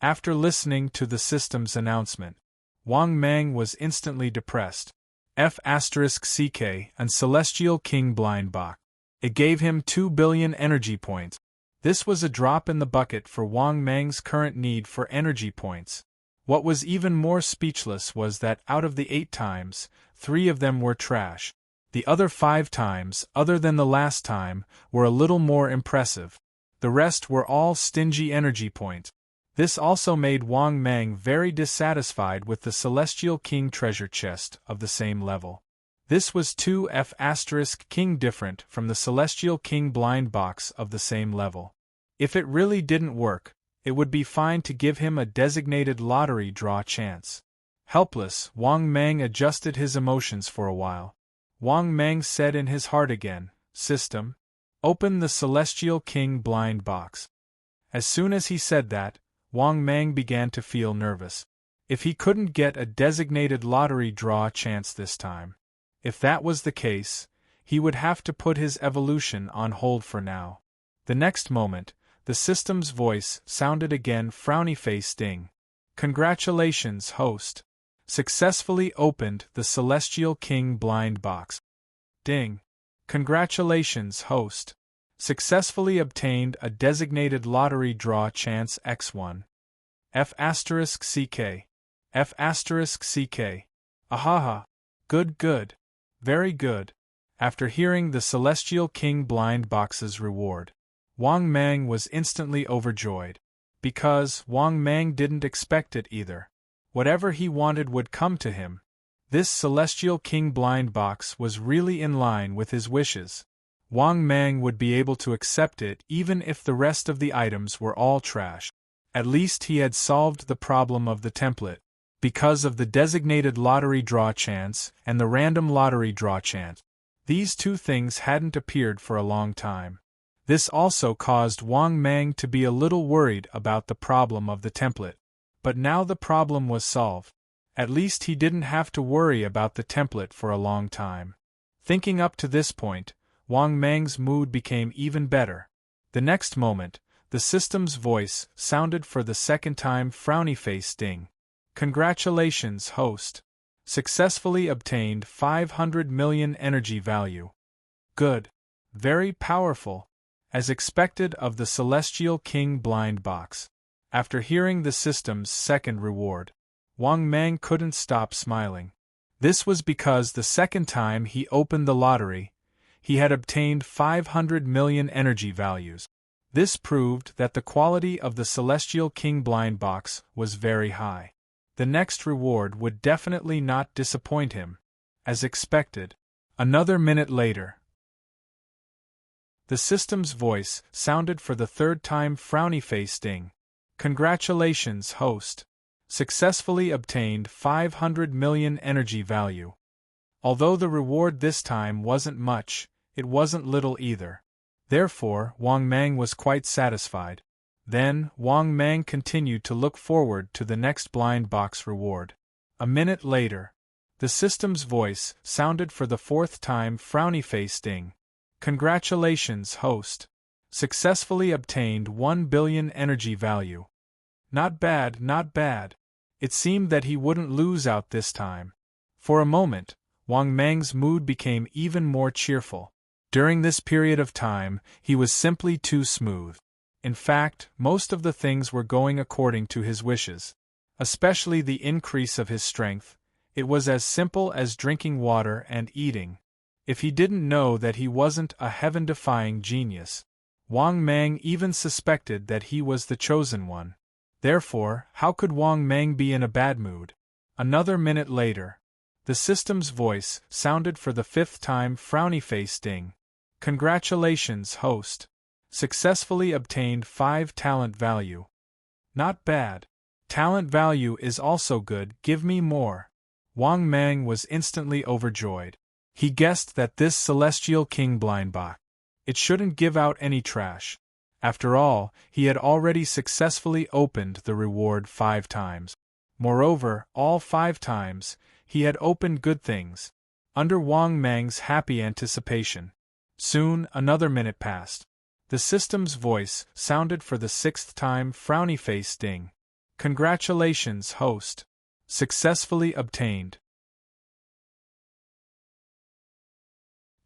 After listening to the system's announcement, Wang Mang was instantly depressed. F*CK and Celestial King blind box. It gave him 2 billion energy points. This was a drop in the bucket for Wang Mang's current need for energy points. What was even more speechless was that out of the 8 times, 3 of them were trash. The other 5 times, other than the last time, were a little more impressive. The rest were all stingy energy points. This also made Wang Mang very dissatisfied with the Celestial King treasure chest of the same level. This was 2 F*King different from the Celestial King blind box of the same level. If it really didn't work, it would be fine to give him a designated lottery draw chance. Helpless, Wang Mang adjusted his emotions for a while. Wang Mang said in his heart again, "System, open the Celestial King blind box." As soon as he said that, Wang Mang began to feel nervous. If he couldn't get a designated lottery draw chance this time. If that was the case, he would have to put his evolution on hold for now. The next moment, the system's voice sounded again, frowny-faced ding. "Congratulations, host. Successfully opened the Celestial King blind box." Ding. "Congratulations, host. Successfully obtained a designated lottery draw chance X1. F*CK. F*CK. Ahaha. Good, good. Very good." After hearing the Celestial King blind box's reward, Wang Mang was instantly overjoyed. Because Wang Mang didn't expect it either. Whatever he wanted would come to him. This Celestial King blind box was really in line with his wishes. Wang Mang would be able to accept it even if the rest of the items were all trash. At least he had solved the problem of the template. Because of the designated lottery draw chance and the random lottery draw chance. These two things hadn't appeared for a long time. This also caused Wang Mang to be a little worried about the problem of the template. But now the problem was solved. At least he didn't have to worry about the template for a long time. Thinking up to this point, Wang Mang's mood became even better. The next moment, the system's voice sounded for the second time, frowny-faced ding. "Congratulations, host. Successfully obtained 500 million energy value. Good. Very powerful. As expected of the Celestial King blind box." After hearing the system's second reward, Wang Mang couldn't stop smiling. This was because the second time he opened the lottery, he had obtained 500 million energy values. This proved that the quality of the Celestial King blind box was very high. The next reward would definitely not disappoint him. As expected. Another minute later, the system's voice sounded for the third time, frowny-faced ding. "Congratulations, host. Successfully obtained 500 million energy value." Although the reward this time wasn't much, it wasn't little either. Therefore, Wang Mang was quite satisfied. Then, Wang Mang continued to look forward to the next blind box reward. A minute later, the system's voice sounded for the fourth time, frowny-faced ding. "Congratulations, host. Successfully obtained 1 billion energy value." Not bad, not bad. It seemed that he wouldn't lose out this time. For a moment, Wang Mang's mood became even more cheerful. During this period of time, he was simply too smooth. In fact, most of the things were going according to his wishes. Especially the increase of his strength. It was as simple as drinking water and eating. If he didn't know that he wasn't a heaven-defying genius, Wang Mang even suspected that he was the chosen one. Therefore, how could Wang Mang be in a bad mood? Another minute later, the system's voice sounded for the fifth time, frowny-faced ding. "Congratulations, host. Successfully obtained 5 talent value." Not bad. Talent value is also good, give me more. Wang Mang was instantly overjoyed. He guessed that this Celestial King blind box, it shouldn't give out any trash. After all, he had already successfully opened the reward 5 times. Moreover, all 5 times, he had opened good things. Under Wang Mang's happy anticipation. Soon, another minute passed. The system's voice sounded for the 6th time, frowny-faced ding. "Congratulations, host. Successfully obtained."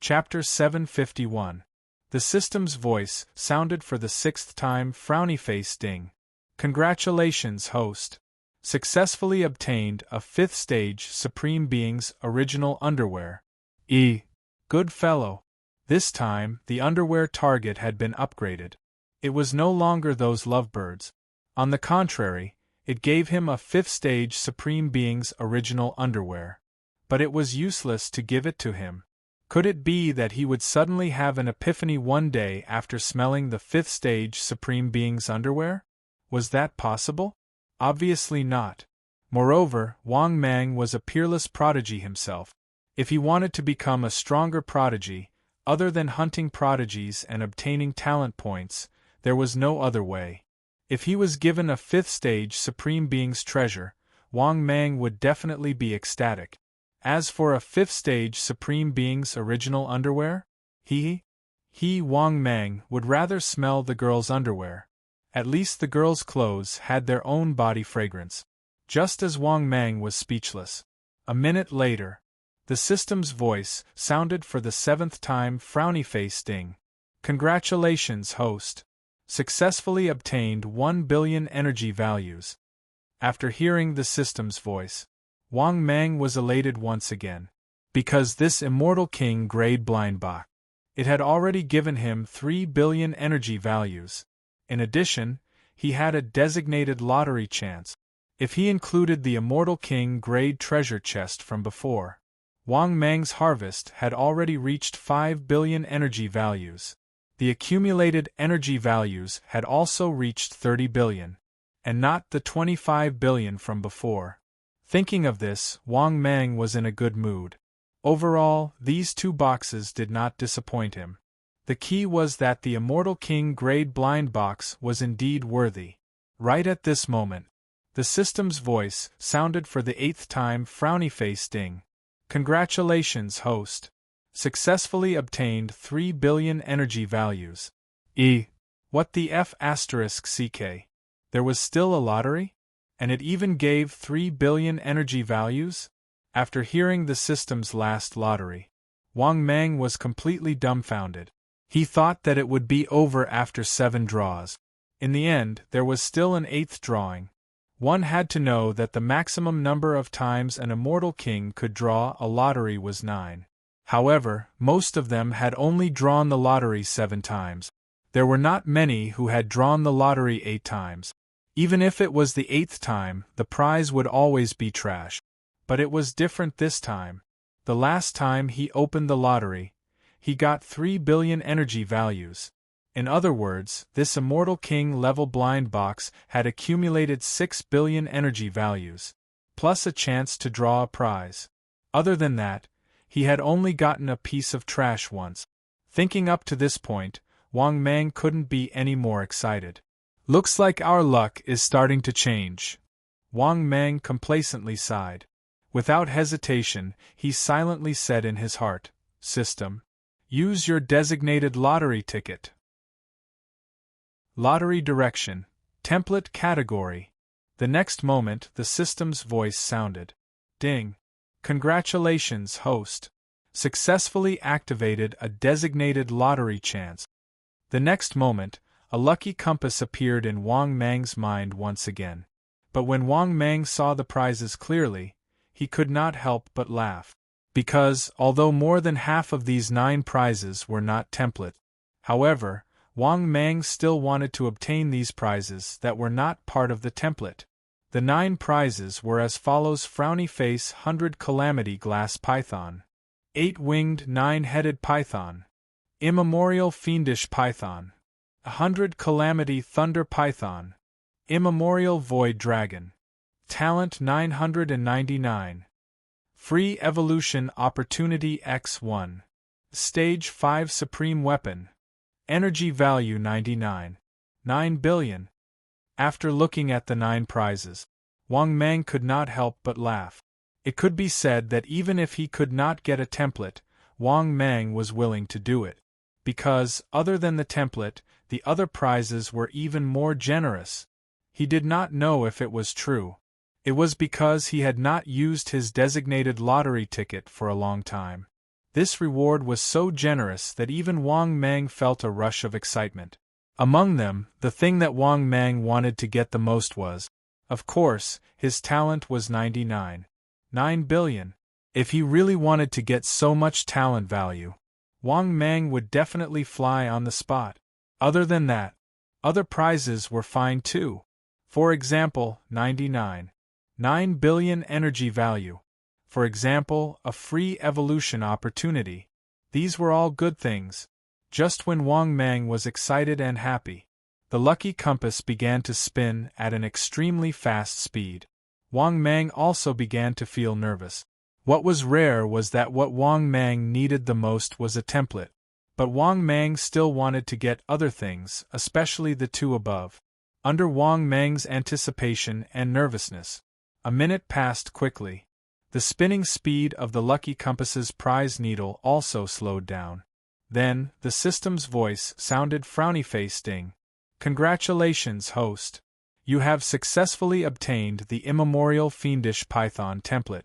Chapter 751. The system's voice sounded for the 6th time, frowny-faced ding. "Congratulations, host. Successfully obtained a 5th stage Supreme Being's original underwear. Good fellow. This time, the underwear target had been upgraded. It was no longer those lovebirds. On the contrary, it gave him a 5th stage Supreme Being's original underwear. But it was useless to give it to him. Could it be that he would suddenly have an epiphany one day after smelling the 5th stage Supreme Being's underwear? Was that possible? Obviously not. Moreover, Wang Mang was a peerless prodigy himself. If he wanted to become a stronger prodigy, other than hunting prodigies and obtaining talent points, there was no other way. If he was given a 5th stage Supreme Being's treasure, Wang Mang would definitely be ecstatic. As for a 5th stage Supreme Being's original underwear, he, Wang Mang, would rather smell the girl's underwear. At least the girl's clothes had their own body fragrance. Just as Wang Mang was speechless. A minute later, the system's voice sounded for the 7th time. Frowny face ding. Congratulations, host. Successfully obtained 1 billion energy values. After hearing the system's voice, Wang Mang was elated once again. Because this immortal king grade blind box. It had already given him 3 billion energy values. In addition, he had a designated lottery chance. If he included the immortal king grade treasure chest from before, Wang Mang's harvest had already reached 5 billion energy values. The accumulated energy values had also reached 30 billion, and not the 25 billion from before. Thinking of this, Wang Mang was in a good mood. Overall, these 2 boxes did not disappoint him. The key was that the Immortal King Grade Blind Box was indeed worthy. Right at this moment, the system's voice sounded for the 8th time. Frowny face ding. Congratulations, host. Successfully obtained 3 billion energy values. What the F***? There was still a lottery? And it even gave 3 billion energy values? After hearing the system's last lottery, Wang Mang was completely dumbfounded. He thought that it would be over after 7 draws. In the end, there was still an 8th drawing. One had to know that the maximum number of times an immortal king could draw a lottery was 9. However, most of them had only drawn the lottery 7 times. There were not many who had drawn the lottery 8 times. Even if it was the 8th time, the prize would always be trash. But it was different this time. The last time he opened the lottery, he got 3 billion energy values. In other words, this Immortal King level blind box had accumulated 6 billion energy values, plus a chance to draw a prize. Other than that, he had only gotten a piece of trash once. Thinking up to this point, Wang Mang couldn't be any more excited. Looks like our luck is starting to change. Wang Mang complacently sighed. Without hesitation, he silently said in his heart, "System, use your designated lottery ticket." Lottery direction, template category. The next moment, the system's voice sounded. Ding. Congratulations, host. Successfully activated a designated lottery chance. The next moment, a lucky compass appeared in Wang Mang's mind once again. But when Wang Mang saw the prizes clearly, he could not help but laugh. Because, although more than half of these 9 prizes were not template, however, Wang Mang still wanted to obtain these prizes that were not part of the template. The 9 prizes were as follows: Frowny Face 100 Calamity Glass Python, 8-winged 9-headed Python, Immemorial Fiendish Python, 100 Calamity Thunder Python, Immemorial Void Dragon, Talent 999, Free Evolution Opportunity X1, Stage 5 Supreme Weapon, Energy Value 99, 9 billion. After looking at the 9 prizes, Wang Mang could not help but laugh. It could be said that even if he could not get a template, Wang Mang was willing to do it. Because, other than the template, the other prizes were even more generous. He did not know if it was true. It was because he had not used his designated lottery ticket for a long time. This reward was so generous that even Wang Mang felt a rush of excitement. Among them, the thing that Wang Mang wanted to get the most was, of course, his talent was 99. 9 billion. If he really wanted to get so much talent value, Wang Mang would definitely fly on the spot. Other than that, other prizes were fine too. For example, 99. 9 billion energy value. For example, a free evolution opportunity. These were all good things. Just when Wang Mang was excited and happy, the lucky compass began to spin at an extremely fast speed. Wang Mang also began to feel nervous. What was rare was that what Wang Mang needed the most was a template. But Wang Mang still wanted to get other things, especially the two above. Under Wang Mang's anticipation and nervousness, a minute passed quickly. The spinning speed of the Lucky Compass's prize needle also slowed down. Then, the system's voice sounded frowny-faced. "Congratulations, host. You have successfully obtained the immemorial fiendish python template."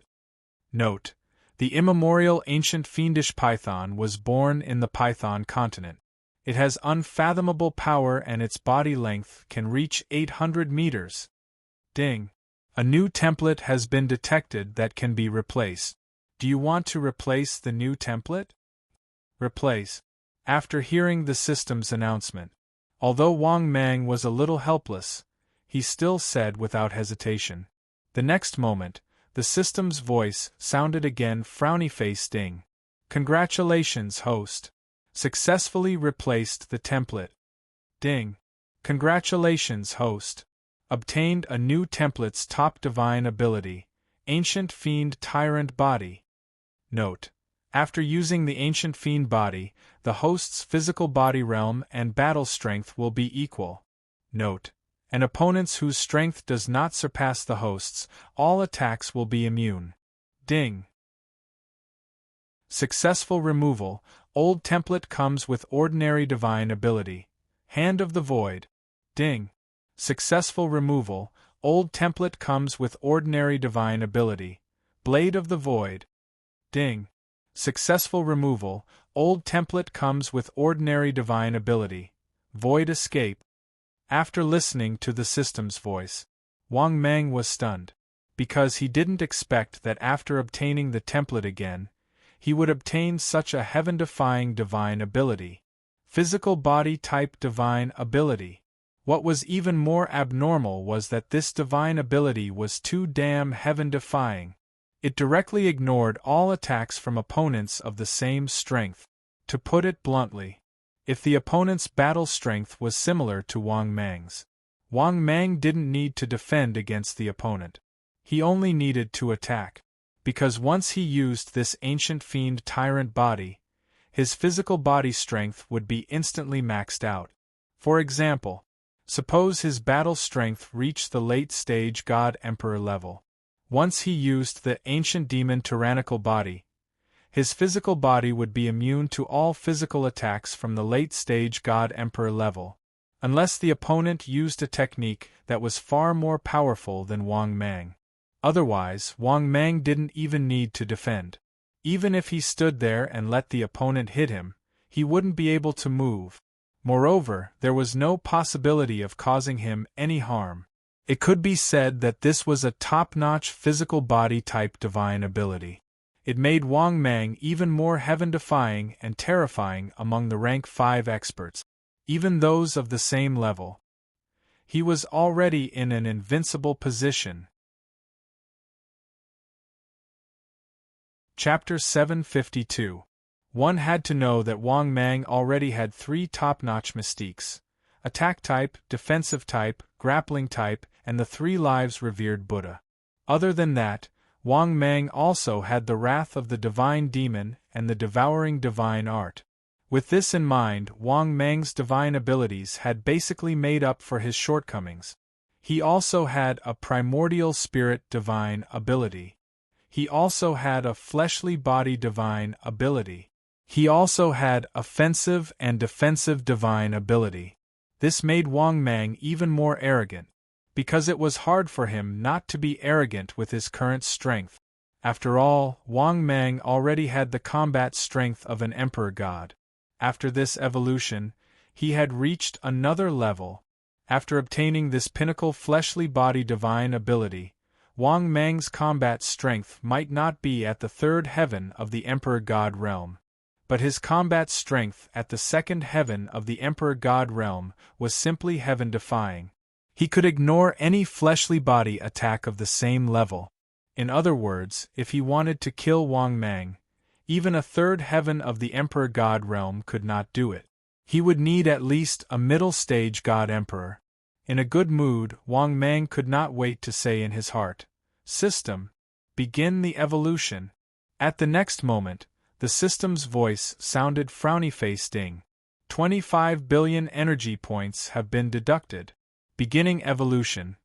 Note: the immemorial ancient fiendish python was born in the Python continent. It has unfathomable power and its body length can reach 800 meters. Ding! A new template has been detected that can be replaced. Do you want to replace the new template? Replace. After hearing the system's announcement, although Wang Mang was a little helpless, he still said without hesitation. The next moment, the system's voice sounded again frowny-faced. "Congratulations, host. Successfully replaced the template." Ding! "Congratulations, host. Obtained a new template's top divine ability, Ancient Fiend Tyrant Body." Note: after using the Ancient Fiend Body, the host's physical body realm and battle strength will be equal. Note: and opponents whose strength does not surpass the host's, all attacks will be immune. Ding! Successful removal. Old template comes with ordinary divine ability, Hand of the Void. Ding! Successful removal. Old template comes with ordinary divine ability, Blade of the Void. Ding! Successful removal. Old template comes with ordinary divine ability, Void Escape. After listening to the system's voice, Wang Mang was stunned, because he didn't expect that after obtaining the template again, he would obtain such a heaven-defying divine ability. Physical body type divine ability. What was even more abnormal was that this divine ability was too damn heaven-defying. It directly ignored all attacks from opponents of the same strength. To put it bluntly, if the opponent's battle strength was similar to Wang Mang's, Wang Mang didn't need to defend against the opponent. He only needed to attack. Because once he used this Ancient Fiend Tyrant Body, his physical body strength would be instantly maxed out. For example, suppose his battle strength reached the late-stage God Emperor level. Once he used the Ancient Demon Tyrannical Body, his physical body would be immune to all physical attacks from the late-stage God Emperor level, unless the opponent used a technique that was far more powerful than Wang Mang. Otherwise, Wang Mang didn't even need to defend. Even if he stood there and let the opponent hit him, he wouldn't be able to move. Moreover, there was no possibility of causing him any harm. It could be said that this was a top-notch physical body type divine ability. It made Wang Mang even more heaven-defying and terrifying among the rank 5 experts, even those of the same level. He was already in an invincible position. Chapter 752. One had to know that Wang Mang already had 3 top-notch mystiques: attack type, defensive type, grappling type, and the 3 lives revered Buddha. Other than that, Wang Mang also had the Wrath of the Divine Demon and the Devouring Divine Art. With this in mind, Wang Mang's divine abilities had basically made up for his shortcomings. He also had a Primordial Spirit divine ability. He also had a Fleshly Body divine ability. He also had Offensive and Defensive divine ability. This made Wang Mang even more arrogant, because it was hard for him not to be arrogant with his current strength. After all, Wang Mang already had the combat strength of an Emperor God. After this evolution, he had reached another level. After obtaining this pinnacle fleshly body divine ability, Wang Mang's combat strength might not be at the 3rd heaven of the Emperor God realm, but his combat strength at the 2nd heaven of the Emperor God realm was simply heaven-defying. He could ignore any fleshly body attack of the same level. In other words, if he wanted to kill Wang Mang, even a 3rd heaven of the Emperor God realm could not do it. He would need at least a middle-stage God Emperor. In a good mood, Wang Mang could not wait to say in his heart, "System, begin the evolution." At the next moment, the system's voice sounded frowny-faced ding. 25 billion energy points have been deducted. Beginning evolution.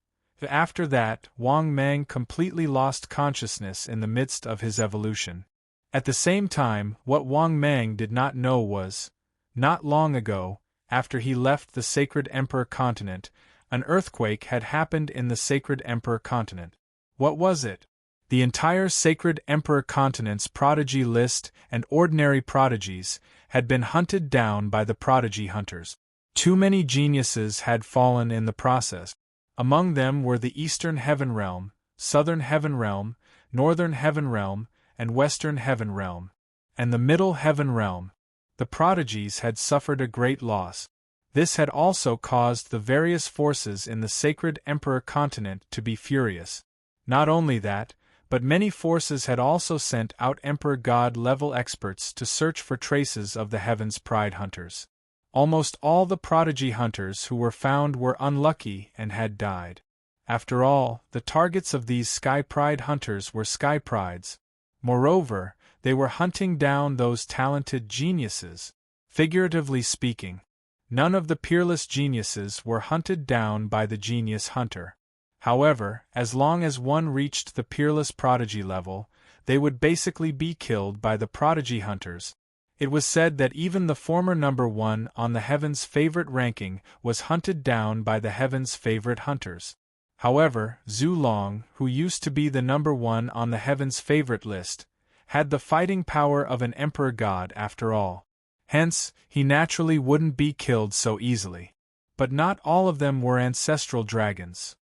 After that, Wang Mang completely lost consciousness in the midst of his evolution. At the same time, what Wang Mang did not know was, not long ago, after he left the Sacred Emperor continent, an earthquake had happened in the Sacred Emperor continent. What was it? The entire Sacred Emperor continent's prodigy list and ordinary prodigies had been hunted down by the prodigy hunters. Too many geniuses had fallen in the process. Among them were the Eastern Heaven Realm, Southern Heaven Realm, Northern Heaven Realm, and Western Heaven Realm, and the Middle Heaven Realm. The prodigies had suffered a great loss. This had also caused the various forces in the Sacred Emperor continent to be furious. Not only that, but many forces had also sent out Emperor God-level experts to search for traces of the Heaven's Pride hunters. Almost all the prodigy hunters who were found were unlucky and had died. After all, the targets of these Sky Pride hunters were Sky Prides. Moreover, they were hunting down those talented geniuses. Figuratively speaking, none of the peerless geniuses were hunted down by the genius hunter. However, as long as one reached the peerless prodigy level, they would basically be killed by the prodigy hunters. It was said that even the former number one on the Heaven's favorite ranking was hunted down by the Heaven's favorite hunters. However, Zhu Long, who used to be the number one on the Heaven's favorite list, had the fighting power of an emperor god after all. Hence, he naturally wouldn't be killed so easily. But not all of them were ancestral dragons.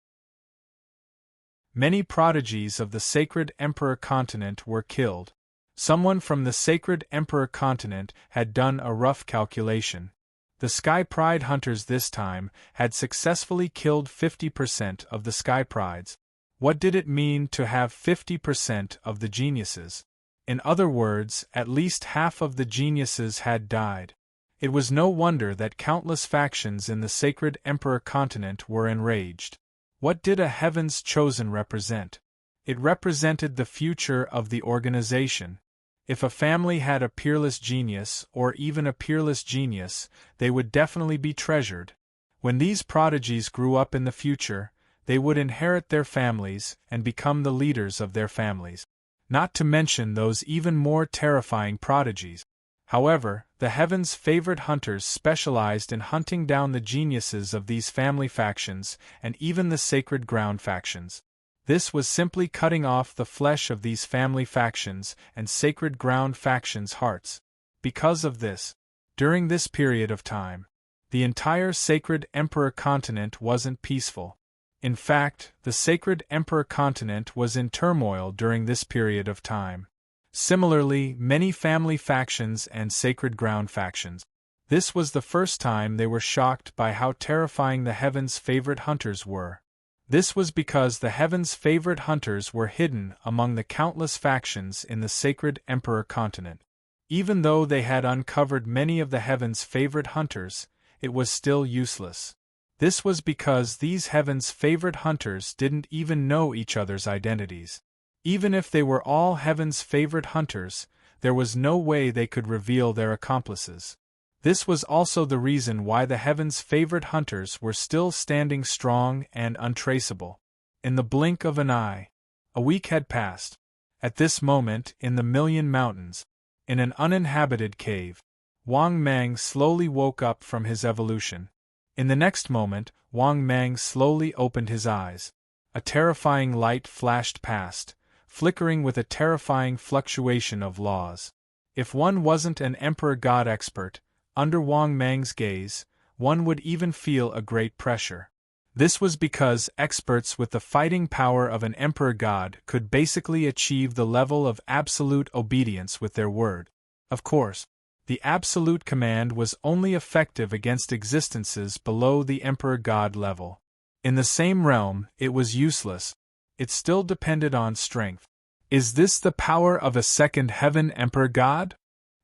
Many prodigies of the Sacred Emperor continent were killed. Someone from the Sacred Emperor continent had done a rough calculation. The Sky Pride hunters this time had successfully killed 50% of the Sky Prides. What did it mean to have 50% of the geniuses? In other words, at least half of the geniuses had died. It was no wonder that countless factions in the Sacred Emperor continent were enraged. What did a Heaven's Chosen represent? It represented the future of the organization. If a family had a peerless genius, or even a peerless genius, they would definitely be treasured. When these prodigies grew up in the future, they would inherit their families and become the leaders of their families. Not to mention those even more terrifying prodigies. However, the Heaven's favorite hunters specialized in hunting down the geniuses of these family factions and even the Sacred Ground factions. This was simply cutting off the flesh of these family factions and Sacred Ground factions' hearts. Because of this, during this period of time, the entire Sacred Emperor continent wasn't peaceful. In fact, the Sacred Emperor continent was in turmoil during this period of time. Similarly, many family factions and Sacred Ground factions. This was the first time they were shocked by how terrifying the Heaven's favorite hunters were. This was because the Heaven's favorite hunters were hidden among the countless factions in the Sacred Emperor continent. Even though they had uncovered many of the Heaven's favorite hunters, it was still useless. This was because these Heaven's favorite hunters didn't even know each other's identities. Even if they were all Heaven's favorite hunters, there was no way they could reveal their accomplices. This was also the reason why the Heaven's favorite hunters were still standing strong and untraceable. In the blink of an eye, a week had passed. At this moment, in the Million Mountains, in an uninhabited cave, Wang Mang slowly woke up from his evolution. In the next moment, Wang Mang slowly opened his eyes. A terrifying light flashed past, flickering with a terrifying fluctuation of laws. If one wasn't an Emperor God expert, under Wang Mang's gaze, one would even feel a great pressure. This was because experts with the fighting power of an Emperor God could basically achieve the level of absolute obedience with their word. Of course, the absolute command was only effective against existences below the Emperor God level. In the same realm, it was useless. It still depended on strength. Is this the power of a second Heaven Emperor God?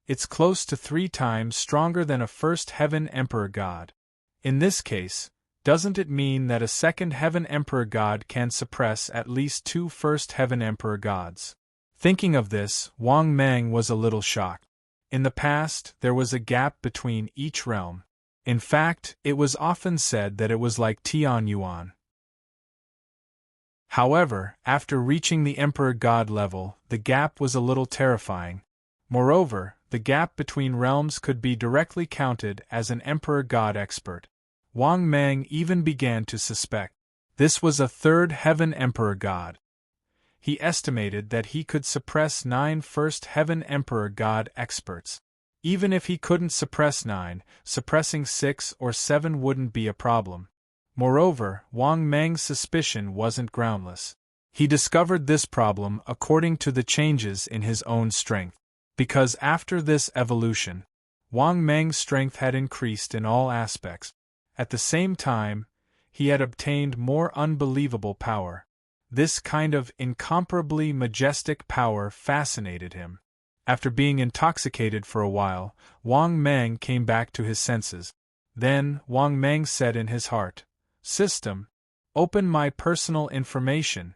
It's close to 3 times stronger than a first Heaven Emperor God. In this case, doesn't it mean that a second Heaven Emperor God can suppress at least 2 first Heaven Emperor Gods? Thinking of this, Wang Mang was a little shocked. In the past, there was a gap between each realm. In fact, it was often said that it was like Tian Yuan. However, after reaching the Emperor God level, the gap was a little terrifying. Moreover, the gap between realms could be directly counted as an Emperor God expert. Wang Mang even began to suspect this was a third heaven Emperor God. He estimated that he could suppress 9 first heaven Emperor God experts. Even if he couldn't suppress 9, suppressing 6 or 7 wouldn't be a problem. Moreover, Wang Mang's suspicion wasn't groundless. He discovered this problem according to the changes in his own strength. Because after this evolution, Wang Mang's strength had increased in all aspects. At the same time, he had obtained more unbelievable power. This kind of incomparably majestic power fascinated him. After being intoxicated for a while, Wang Mang came back to his senses. Then, Wang Mang said in his heart, "System, open my personal information."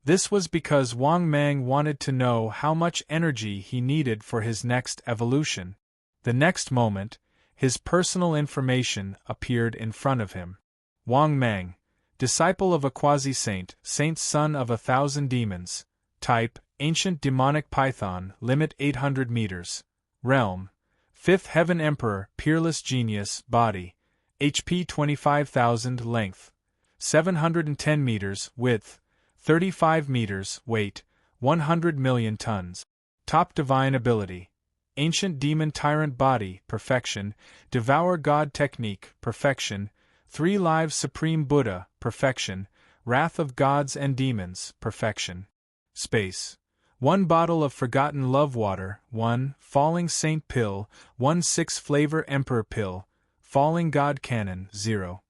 This was because Wang Mang wanted to know how much energy he needed for his next evolution. The next moment, his personal information appeared in front of him. Wang Mang, disciple of a quasi-saint, saint son of 1,000 demons, type, ancient demonic python, limit 800 meters, realm, 5th heaven emperor, peerless genius, body, HP 25,000, length, 710 meters, width, 35 meters, weight, 100 million tons. Top divine ability. Ancient demon tyrant body, perfection. Devour God technique, perfection. 3 lives supreme Buddha, perfection. Wrath of gods and demons, perfection. Space. 1 bottle of forgotten love water, 1 falling saint pill, 1 6 flavor emperor pill, falling god cannon, 0.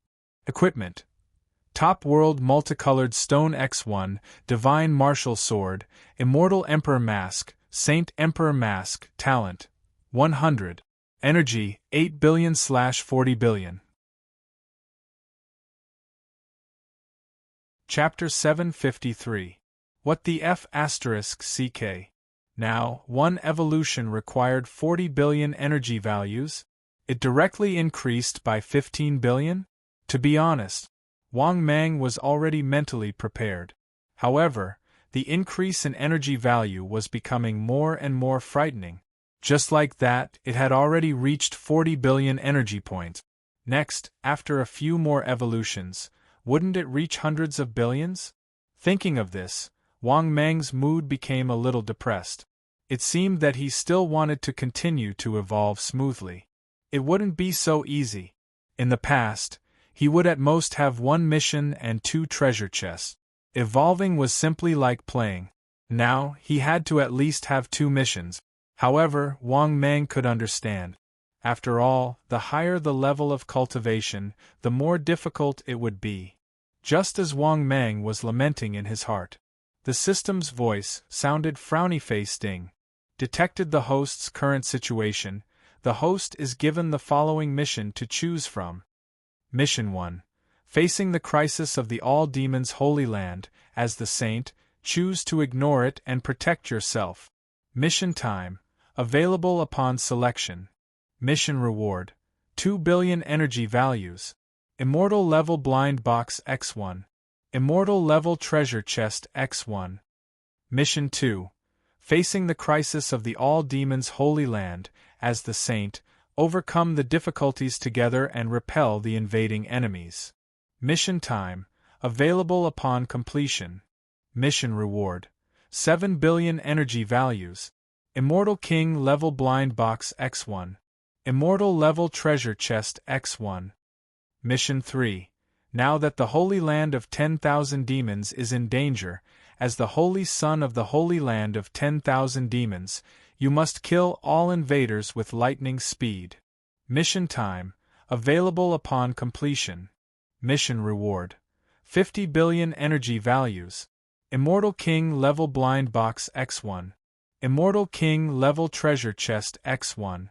Equipment. Top World Multicolored Stone X1, Divine Martial Sword, Immortal Emperor Mask, Saint Emperor Mask, Talent, 100. Energy, 8 billion/40 billion. Chapter 753. What the F***CK? Now, 1 evolution required 40 billion energy values? It directly increased by 15 billion? To be honest, Wang Mang was already mentally prepared. However, the increase in energy value was becoming more and more frightening. Just like that, it had already reached 40 billion energy points. Next, after a few more evolutions, wouldn't it reach hundreds of billions? Thinking of this, Wang Mang's mood became a little depressed. It seemed that he still wanted to continue to evolve smoothly. It wouldn't be so easy. In the past, he would at most have 1 mission and 2 treasure chests. Evolving was simply like playing. Now, he had to at least have 2 missions. However, Wang Mang could understand. After all, the higher the level of cultivation, the more difficult it would be. Just as Wang Mang was lamenting in his heart, the system's voice sounded frowny-faced ding. Detected the host's current situation. The host is given the following mission to choose from. Mission 1. Facing the crisis of the All Demons Holy Land, as the saint, choose to ignore it and protect yourself. Mission time. Available upon selection. Mission reward. 2 billion energy values. Immortal level blind box X1. Immortal level treasure chest X1. Mission 2. Facing the crisis of the All Demons Holy Land, as the saint, overcome the difficulties together and repel the invading enemies. Mission time. Available upon completion. Mission reward. 7 billion energy values. Immortal King level blind box X1. Immortal level treasure chest X1. Mission 3. Now that the Holy Land of 10,000 demons is in danger, as the Holy Son of the Holy Land of 10,000 demons, you must kill all invaders with lightning speed. Mission time. Available upon completion. Mission reward. 50 billion energy values. Immortal King level blind box X1. Immortal King level treasure chest X1.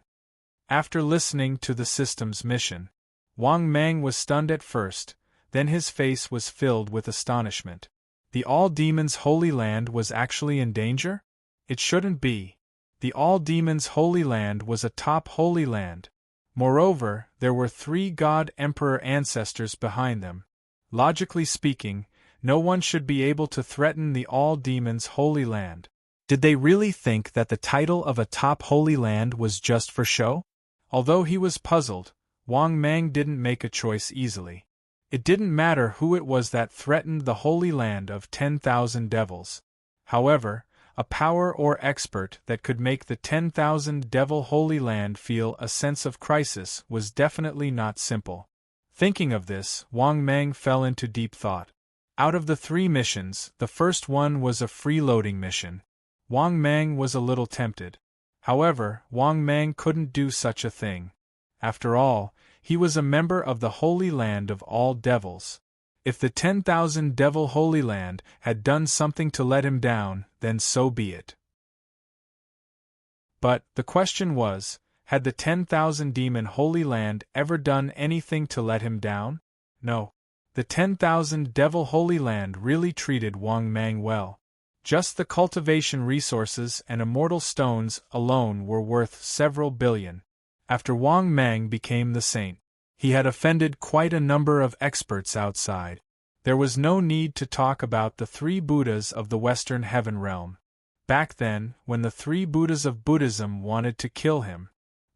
After listening to the system's mission, Wang Mang was stunned at first, then his face was filled with astonishment. The All Demons Holy Land was actually in danger? It shouldn't be. The All-Demons Holy Land was a top holy land. Moreover, there were 3 God-Emperor ancestors behind them. Logically speaking, no one should be able to threaten the All-Demons Holy Land. Did they really think that the title of a top holy land was just for show? Although he was puzzled, Wang Mang didn't make a choice easily. It didn't matter who it was that threatened the Holy Land of 10,000 devils. However, a power or expert that could make the 10,000 devil Holy Land feel a sense of crisis was definitely not simple. Thinking of this, Wang Mang fell into deep thought. Out of the 3 missions, the first one was a freeloading mission. Wang Mang was a little tempted. However, Wang Mang couldn't do such a thing. After all, he was a member of the Holy Land of all devils. If the 10,000 devil Holy Land had done something to let him down, then so be it. But, the question was, had the 10,000 demon Holy Land ever done anything to let him down? No. The 10,000 devil Holy Land really treated Wang Mang well. Just the cultivation resources and immortal stones alone were worth several billion. After Wang Mang became the saint, he had offended quite a number of experts outside. There was no need to talk about the 3 Buddhas of the Western Heaven Realm. Back then, when the 3 Buddhas of Buddhism wanted to kill him,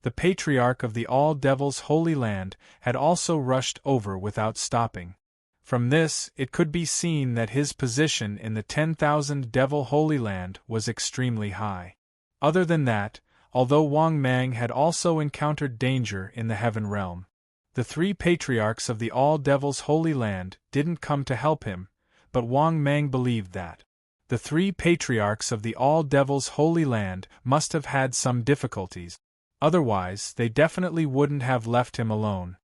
the Patriarch of the All Devils Holy Land had also rushed over without stopping. From this, it could be seen that his position in the 10,000 devil Holy Land was extremely high. Other than that, although Wang Mang had also encountered danger in the Heaven Realm, the 3 patriarchs of the All Devils Holy Land didn't come to help him, but Wang Mang believed that the 3 patriarchs of the All Devils Holy Land must have had some difficulties. Otherwise, they definitely wouldn't have left him alone.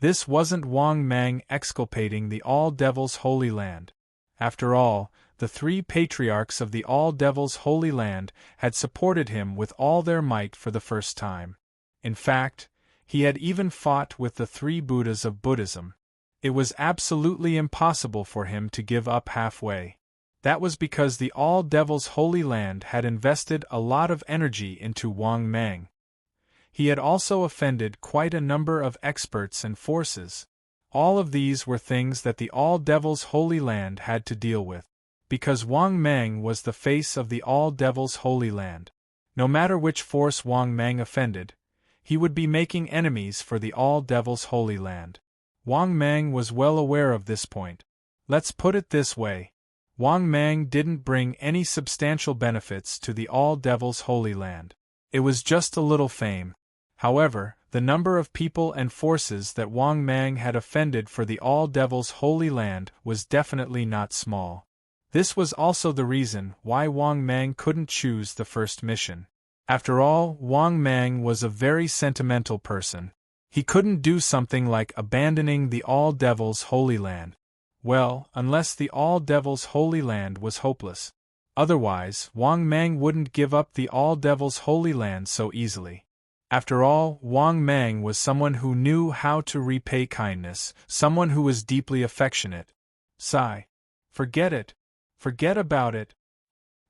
This wasn't Wang Mang exculpating the All Devils Holy Land. After all, the 3 patriarchs of the All Devils Holy Land had supported him with all their might for the first time. In fact, he had even fought with the 3 Buddhas of Buddhism. It was absolutely impossible for him to give up halfway. That was because the All Devils Holy Land had invested a lot of energy into Wang Mang. He had also offended quite a number of experts and forces. All of these were things that the All Devils Holy Land had to deal with. Because Wang Mang was the face of the All Devils Holy Land. No matter which force Wang Mang offended, he would be making enemies for the All Devils Holy Land. Wang Mang was well aware of this point. Let's put it this way. Wang Mang didn't bring any substantial benefits to the All Devils Holy Land. It was just a little fame. However, the number of people and forces that Wang Mang had offended for the All Devils Holy Land was definitely not small. This was also the reason why Wang Mang couldn't choose the first mission. After all, Wang Mang was a very sentimental person. He couldn't do something like abandoning the All Devils Holy Land. Well, unless the All Devils Holy Land was hopeless. Otherwise, Wang Mang wouldn't give up the All Devils Holy Land so easily. After all, Wang Mang was someone who knew how to repay kindness, someone who was deeply affectionate. Sigh. Forget it. Forget about it.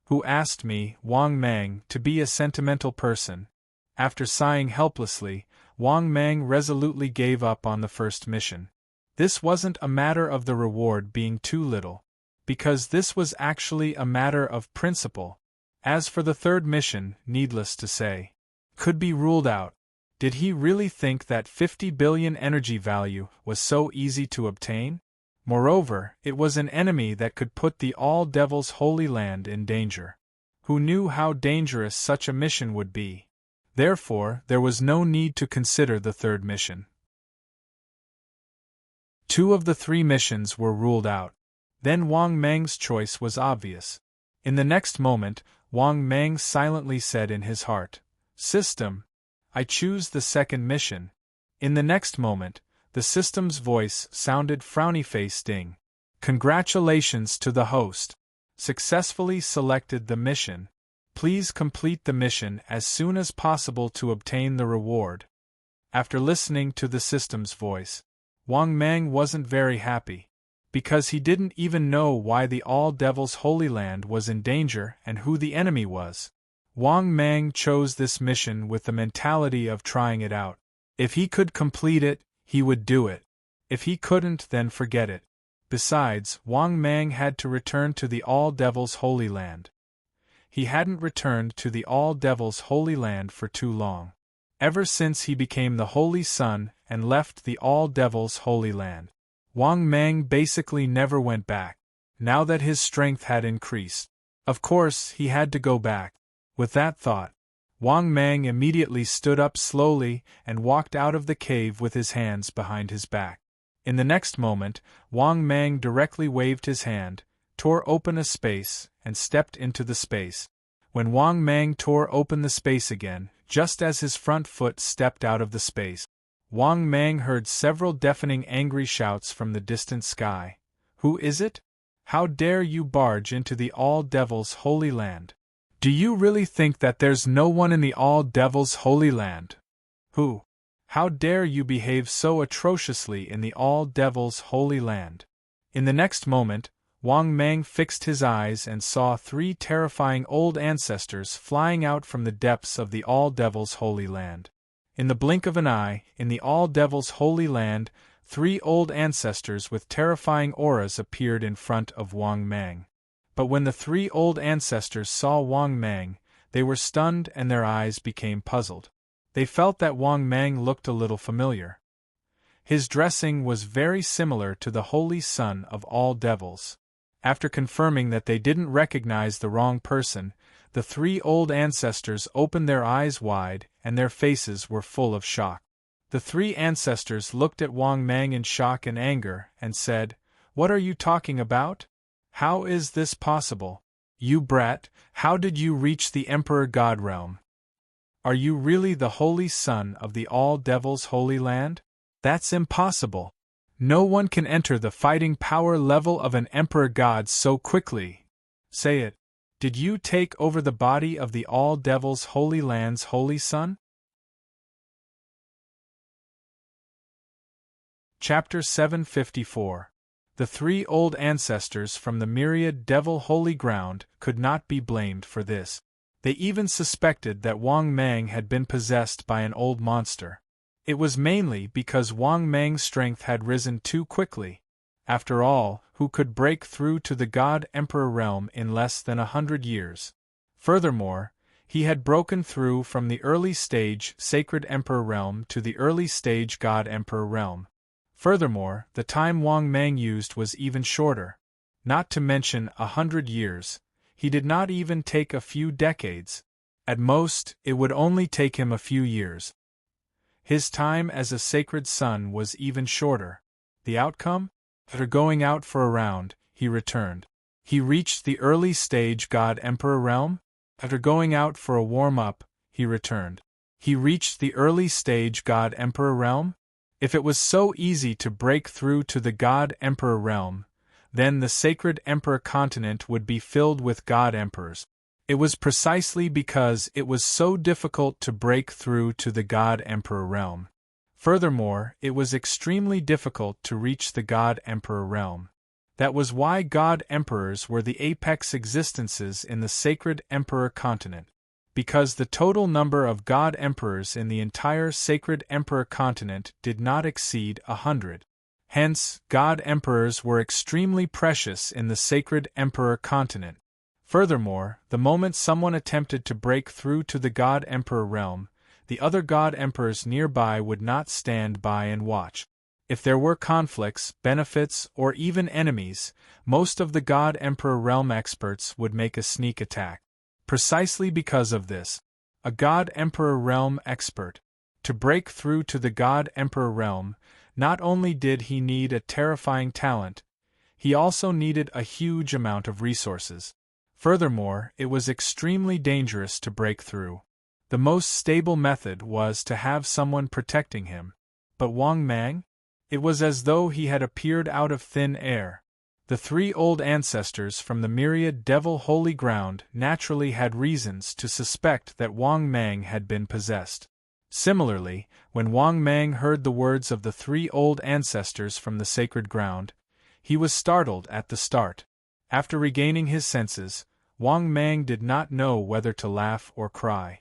Who asked me, Wang Mang, to be a sentimental person? After sighing helplessly, Wang Mang resolutely gave up on the first mission. This wasn't a matter of the reward being too little, because this was actually a matter of principle. As for the third mission, needless to say, could be ruled out. Did he really think that 50 billion energy value was so easy to obtain? Moreover, it was an enemy that could put the All Devils Holy Land in danger. Who knew how dangerous such a mission would be? Therefore, there was no need to consider the third mission. 2 of the 3 missions were ruled out. Then Wang Mang's choice was obvious. In the next moment, Wang Mang silently said in his heart, "System, I choose the second mission." In the next moment, the system's voice sounded frowny-faced ding. "Congratulations to the host. Successfully selected the mission. Please complete the mission as soon as possible to obtain the reward." After listening to the system's voice, Wang Mang wasn't very happy, because he didn't even know why the All Devils Holy Land was in danger and who the enemy was. Wang Mang chose this mission with the mentality of trying it out. If he could complete it, he would do it. If he couldn't, then forget it. Besides, Wang Mang had to return to the All-Devils Holy Land. He hadn't returned to the All-Devils Holy Land for too long. Ever since he became the Holy Sun and left the All-Devils Holy Land, Wang Mang basically never went back, now that his strength had increased. Of course, he had to go back. With that thought, Wang Mang immediately stood up slowly and walked out of the cave with his hands behind his back. In the next moment, Wang Mang directly waved his hand, tore open a space, and stepped into the space. When Wang Mang tore open the space again, just as his front foot stepped out of the space, Wang Mang heard several deafening angry shouts from the distant sky. "Who is it? How dare you barge into the All-Devils Holy Land? Do you really think that there's no one in the All-Devils Holy Land? Who? How dare you behave so atrociously in the All-Devils Holy Land?" In the next moment, Wang Mang fixed his eyes and saw 3 terrifying old ancestors flying out from the depths of the All-Devils Holy Land. In the blink of an eye, in the All-Devils Holy Land, 3 old ancestors with terrifying auras appeared in front of Wang Mang. But when the 3 old ancestors saw Wang Mang, they were stunned and their eyes became puzzled. They felt that Wang Mang looked a little familiar. His dressing was very similar to the Holy Son of all devils. After confirming that they didn't recognize the wrong person, the 3 old ancestors opened their eyes wide and their faces were full of shock. The 3 ancestors looked at Wang Mang in shock and anger and said, "What are you talking about? How is this possible? You brat, how did you reach the Emperor God realm? Are you really the Holy Son of the All-Devils Holy Land? That's impossible. No one can enter the fighting power level of an Emperor God so quickly. Say it. Did you take over the body of the All-Devils Holy Land's Holy Son?" Chapter 754. The 3 old ancestors from the myriad devil holy ground could not be blamed for this. They even suspected that Wang Mang had been possessed by an old monster. It was mainly because Wang Mang's strength had risen too quickly. After all, who could break through to the God Emperor realm in less than 100 years? Furthermore, he had broken through from the early stage Sacred Emperor realm to the early stage God Emperor realm. Furthermore, the time Wang Mang used was even shorter. Not to mention 100 years. He did not even take a few decades. At most, it would only take him a few years. His time as a sacred son was even shorter. The outcome? After going out for a round, he returned. He reached the early stage God Emperor realm. After going out for a warm-up, he returned. He reached the early stage God Emperor realm. If it was so easy to break through to the God Emperor realm, then the Sacred Emperor continent would be filled with God Emperors. It was precisely because it was so difficult to break through to the God Emperor realm. Furthermore, it was extremely difficult to reach the God Emperor realm. That was why God Emperors were the apex existences in the Sacred Emperor continent. Because the total number of God Emperors in the entire Sacred Emperor continent did not exceed 100. Hence, God Emperors were extremely precious in the Sacred Emperor continent. Furthermore, the moment someone attempted to break through to the God Emperor realm, the other God Emperors nearby would not stand by and watch. If there were conflicts, benefits, or even enemies, most of the God Emperor realm experts would make a sneak attack. Precisely because of this, a God Emperor realm expert, to break through to the God Emperor realm, not only did he need a terrifying talent, he also needed a huge amount of resources. Furthermore, it was extremely dangerous to break through. The most stable method was to have someone protecting him. But Wang Mang? It was as though he had appeared out of thin air. The 3 old ancestors from the myriad devil holy ground naturally had reasons to suspect that Wang Mang had been possessed. Similarly, when Wang Mang heard the words of the 3 old ancestors from the sacred ground, he was startled at the start. After regaining his senses, Wang Mang did not know whether to laugh or cry.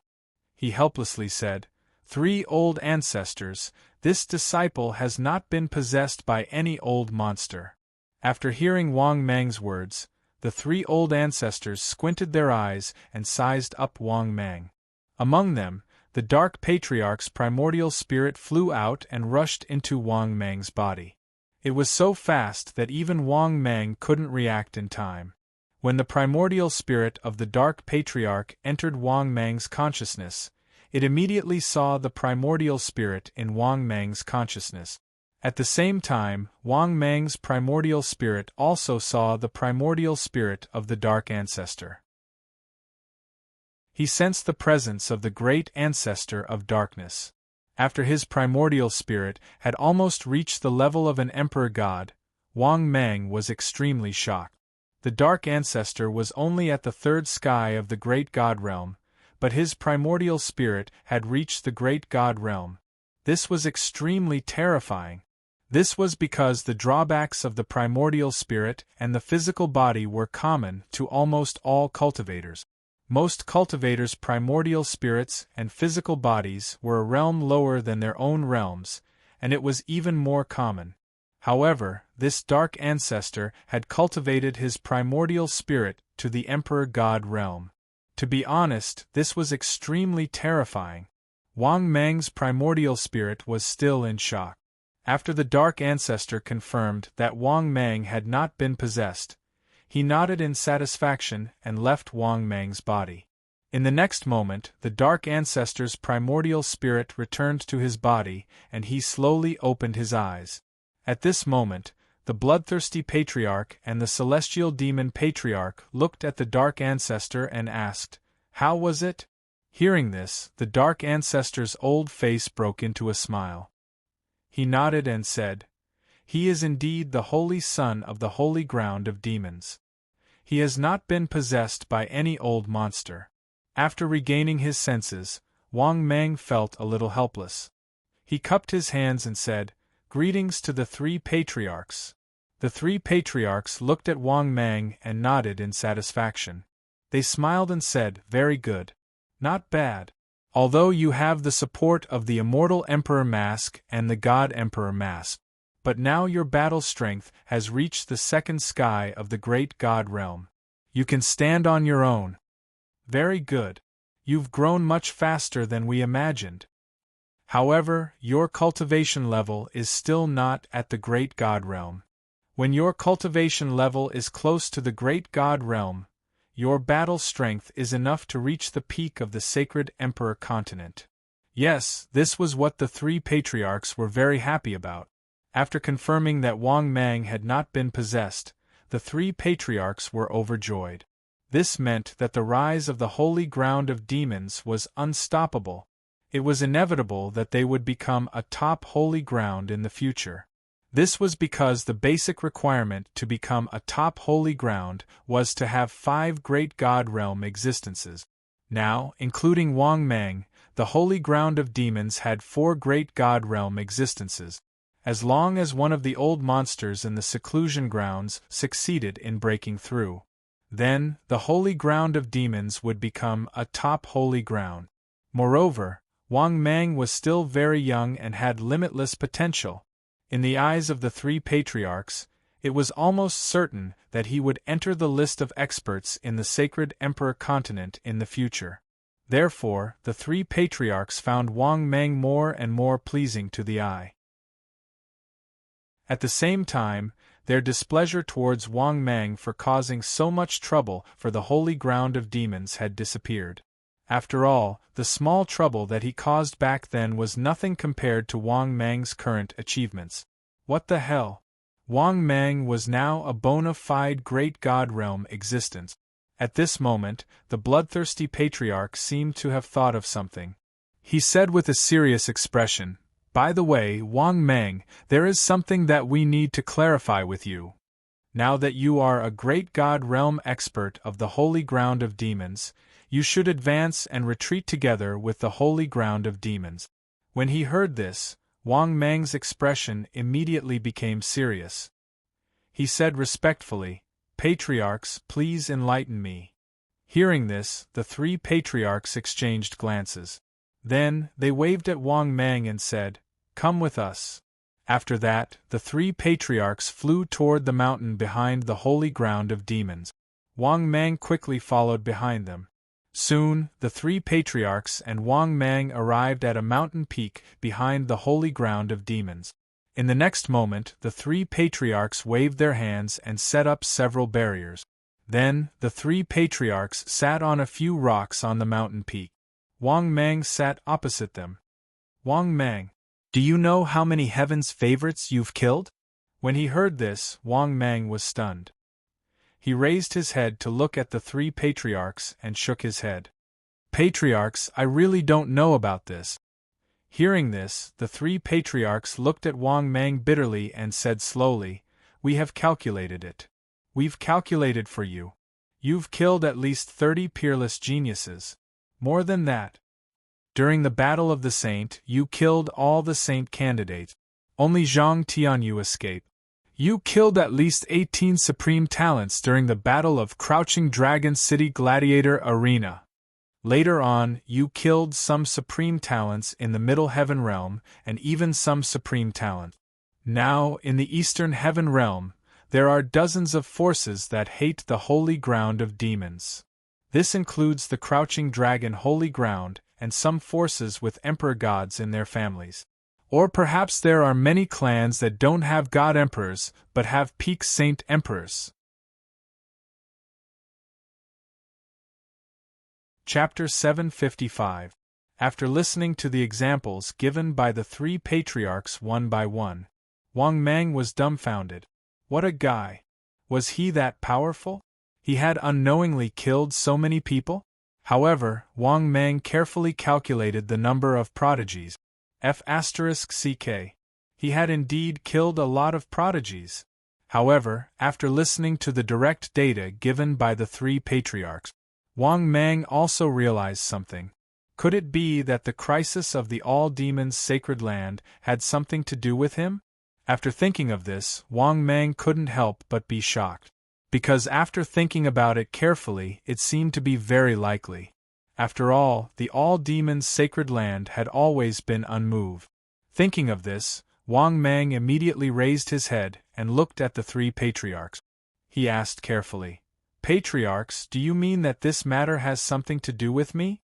He helplessly said, "Three old ancestors, this disciple has not been possessed by any old monster." After hearing Wang Mang's words, the three old ancestors squinted their eyes and sized up Wang Mang. Among them, the Dark Patriarch's primordial spirit flew out and rushed into Wang Mang's body. It was so fast that even Wang Mang couldn't react in time. When the primordial spirit of the Dark Patriarch entered Wang Mang's consciousness, it immediately saw the primordial spirit in Wang Mang's consciousness. At the same time, Wang Mang's primordial spirit also saw the primordial spirit of the Dark Ancestor. He sensed the presence of the great ancestor of darkness. After his primordial spirit had almost reached the level of an emperor god, Wang Mang was extremely shocked. The Dark Ancestor was only at the third sky of the Great God Realm, but his primordial spirit had reached the Great God Realm. This was extremely terrifying. This was because the drawbacks of the primordial spirit and the physical body were common to almost all cultivators. Most cultivators' primordial spirits and physical bodies were a realm lower than their own realms, and it was even more common. However, this Dark Ancestor had cultivated his primordial spirit to the Emperor God realm. To be honest, this was extremely terrifying. Wang Mang's primordial spirit was still in shock. After the Dark Ancestor confirmed that Wang Mang had not been possessed, he nodded in satisfaction and left Wang Mang's body. In the next moment, the Dark Ancestor's primordial spirit returned to his body, and he slowly opened his eyes. At this moment, the bloodthirsty Patriarch and the celestial demon Patriarch looked at the Dark Ancestor and asked, "How was it?" Hearing this, the Dark Ancestor's old face broke into a smile. He nodded and said, "He is indeed the holy son of the holy ground of demons. He has not been possessed by any old monster." After regaining his senses, Wang Mang felt a little helpless. He cupped his hands and said, "Greetings to the three patriarchs." The three patriarchs looked at Wang Mang and nodded in satisfaction. They smiled and said, "Very good. Not bad. Although you have the support of the Immortal Emperor Mask and the God Emperor Mask. But now your battle strength has reached the second sky of the Great God Realm. You can stand on your own. Very good. You've grown much faster than we imagined. However, your cultivation level is still not at the Great God Realm. When your cultivation level is close to the Great God Realm, your battle strength is enough to reach the peak of the Sacred Emperor Continent." Yes, this was what the three patriarchs were very happy about. After confirming that Wang Mang had not been possessed, the three patriarchs were overjoyed. This meant that the rise of the holy ground of demons was unstoppable. It was inevitable that they would become a top holy ground in the future. This was because the basic requirement to become a top holy ground was to have 5 Great God Realm existences. Now, including Wang Mang, the holy ground of demons had 4 Great God Realm existences. As long as one of the old monsters in the seclusion grounds succeeded in breaking through, then the holy ground of demons would become a top holy ground. Moreover, Wang Mang was still very young and had limitless potential. In the eyes of the three patriarchs, it was almost certain that he would enter the list of experts in the Sacred Emperor Continent in the future. Therefore, the three patriarchs found Wang Mang more and more pleasing to the eye. At the same time, their displeasure towards Wang Mang for causing so much trouble for the holy ground of demons had disappeared. After all, the small trouble that he caused back then was nothing compared to Wang Mang's current achievements. What the hell? Wang Mang was now a bona fide Great God Realm existence. At this moment, the bloodthirsty patriarch seemed to have thought of something. He said with a serious expression, "By the way, Wang Mang, there is something that we need to clarify with you. Now that you are a Great God Realm expert of the holy ground of demons, you should advance and retreat together with the holy ground of demons." When he heard this, Wang Mang's expression immediately became serious. He said respectfully, "Patriarchs, please enlighten me. Hearing this, the three patriarchs exchanged glances. Then, they waved at Wang Mang and said, "Come with us." After that, the three patriarchs flew toward the mountain behind the holy ground of demons. Wang Mang quickly followed behind them. Soon, the three patriarchs and Wang Mang arrived at a mountain peak behind the holy ground of demons. In the next moment, the three patriarchs waved their hands and set up several barriers. Then, the three patriarchs sat on a few rocks on the mountain peak. Wang Mang sat opposite them. "Wang Mang, do you know how many heaven's favorites you've killed?" When he heard this, Wang Mang was stunned. He raised his head to look at the three patriarchs and shook his head. "Patriarchs, I really don't know about this." Hearing this, the three patriarchs looked at Wang Mang bitterly and said slowly, "We have calculated it. We've calculated for you. You've killed at least 30 peerless geniuses. More than that. During the Battle of the Saint, you killed all the saint candidates. Only Zhang Tianyu escaped. You killed at least 18 supreme talents during the Battle of Crouching Dragon City Gladiator Arena. Later on, you killed some supreme talents in the Middle Heaven Realm and even some supreme talent. Now, in the Eastern Heaven Realm, there are dozens of forces that hate the holy ground of demons. This includes the Crouching Dragon Holy Ground and some forces with emperor gods in their families. Or perhaps there are many clans that don't have god emperors but have peak saint emperors. Chapter 755. After listening to the examples given by the three patriarchs one by one, Wang Mang was dumbfounded. What a guy! Was he that powerful? He had unknowingly killed so many people? However, Wang Mang carefully calculated the number of prodigies. F***ck. He had indeed killed a lot of prodigies. However, after listening to the direct data given by the three patriarchs, Wang Mang also realized something. Could it be that the crisis of the all-demons sacred land had something to do with him? After thinking of this, Wang Mang couldn't help but be shocked. Because after thinking about it carefully, it seemed to be very likely. After all, the all-demons sacred land had always been unmoved. Thinking of this, Wang Mang immediately raised his head and looked at the three patriarchs. He asked carefully, "Patriarchs, do you mean that this matter has something to do with me?"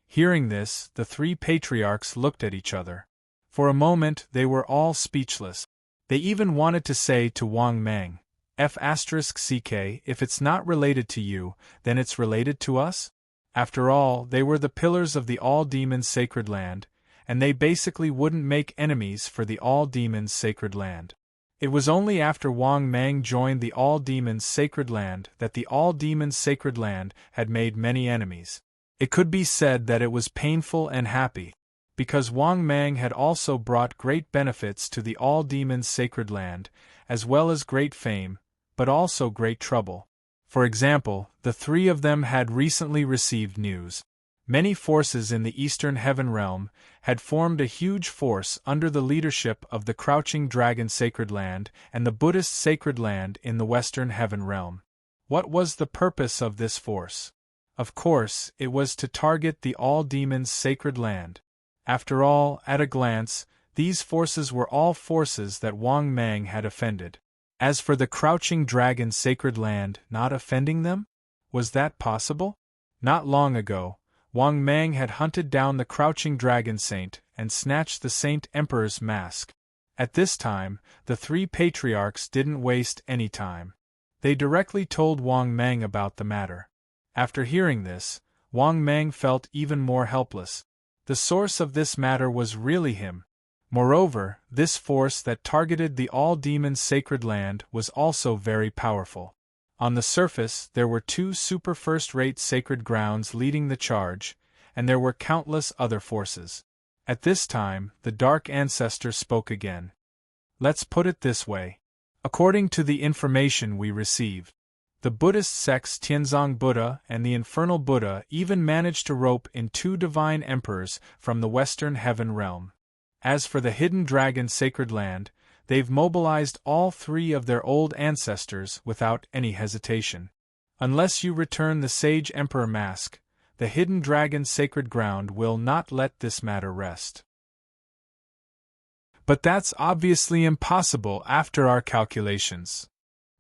Hearing this, the three patriarchs looked at each other. For a moment, they were all speechless. They even wanted to say to Wang Mang, F***ck, if it's not related to you, then it's related to us? After all, they were the pillars of the all-demons sacred land, and they basically wouldn't make enemies for the all-demons sacred land. It was only after Wang Mang joined the all-demons sacred land that the all-demons sacred land had made many enemies. It could be said that it was painful and happy, because Wang Mang had also brought great benefits to the all-demons sacred land, as well as great fame, but also great trouble. For example, the three of them had recently received news. Many forces in the Eastern Heaven Realm had formed a huge force under the leadership of the Crouching Dragon Sacred Land and the Buddhist Sacred Land in the Western Heaven Realm. What was the purpose of this force? Of course, it was to target the all-demons sacred land. After all, at a glance, these forces were all forces that Wang Mang had offended. As for the Crouching Dragon Sacred Land not offending them? Was that possible? Not long ago, Wang Mang had hunted down the Crouching Dragon Saint and snatched the Saint Emperor's mask. At this time, the three patriarchs didn't waste any time. They directly told Wang Mang about the matter. After hearing this, Wang Mang felt even more helpless. The source of this matter was really him. Moreover, this force that targeted the all-demons sacred land was also very powerful. On the surface, there were two super first-rate sacred grounds leading the charge, and there were countless other forces. At this time, the Dark Ancestor spoke again. Let's put it this way. According to the information we received, the Buddhist sects Tianzong Buddha and the Infernal Buddha even managed to rope in two divine emperors from the Western Heaven Realm. As for the Hidden Dragon Sacred Land, they've mobilized all three of their old ancestors without any hesitation. Unless you return the Sage Emperor mask, the hidden dragon's sacred ground will not let this matter rest. But that's obviously impossible after our calculations.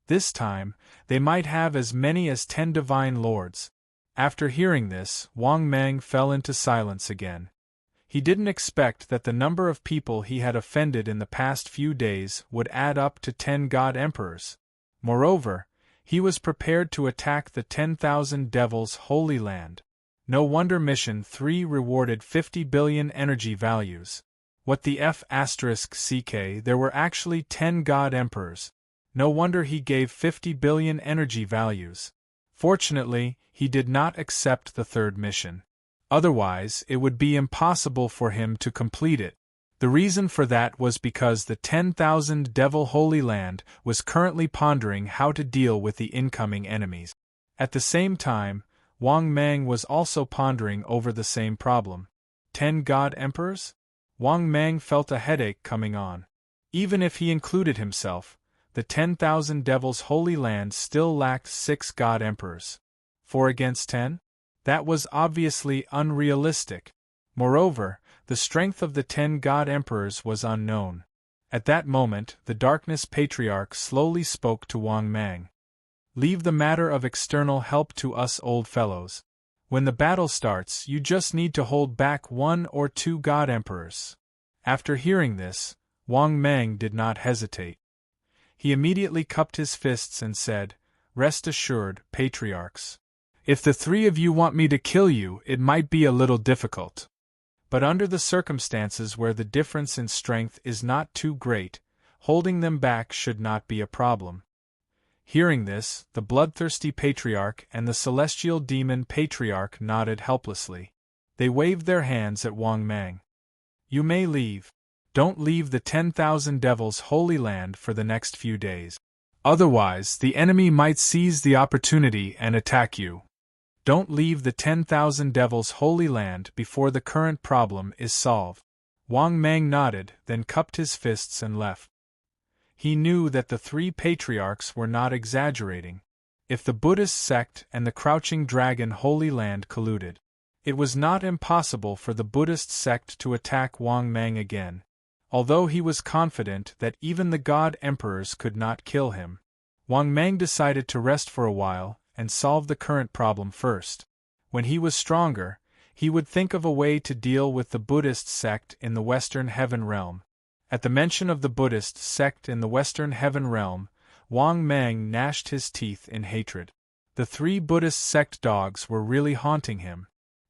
This time, they might have as many as 10 divine lords. After hearing this, Wang Mang fell into silence again. He didn't expect that the number of people he had offended in the past few days would add up to 10 god emperors. Moreover, he was prepared to attack the 10,000 devils' holy land. No wonder Mission 3 rewarded 50 billion energy values. What the F***ck, there were actually 10 god emperors. No wonder he gave 50 billion energy values. Fortunately, he did not accept the third mission. Otherwise, it would be impossible for him to complete it. The reason for that was because the 10,000 Devil Holy Land was currently pondering how to deal with the incoming enemies. At the same time, Wang Mang was also pondering over the same problem. 10 God Emperors? Wang Mang felt a headache coming on. Even if he included himself, the 10,000 Devils Holy Land still lacked 6 God Emperors. 4 against 10? That was obviously unrealistic. Moreover, the strength of the 10 God Emperors was unknown. At that moment, the Darkness Patriarch slowly spoke to Wang Mang. Leave the matter of external help to us old fellows. When the battle starts, you just need to hold back 1 or 2 God Emperors. After hearing this, Wang Mang did not hesitate. He immediately cupped his fists and said, "Rest assured, Patriarchs. If the 3 of you want me to kill you, it might be a little difficult. But under the circumstances where the difference in strength is not too great, holding them back should not be a problem." Hearing this, the bloodthirsty Patriarch and the celestial demon Patriarch nodded helplessly. They waved their hands at Wang Mang. "You may leave. Don't leave the 10,000 Devils Holy Land for the next few days. Otherwise, the enemy might seize the opportunity and attack you. Don't leave the 10,000 Devils Holy Land before the current problem is solved." Wang Mang nodded, then cupped his fists and left. He knew that the 3 patriarchs were not exaggerating. If the Buddhist sect and the Crouching Dragon Holy Land colluded, it was not impossible for the Buddhist sect to attack Wang Mang again. Although he was confident that even the God Emperors could not kill him, Wang Mang decided to rest for a while and solve the current problem first. When he was stronger, he would think of a way to deal with the Buddhist sect in the Western Heaven Realm. At the mention of the Buddhist sect in the Western Heaven Realm, Wang Mang gnashed his teeth in hatred. The 3 Buddhist sect dogs were really haunting him.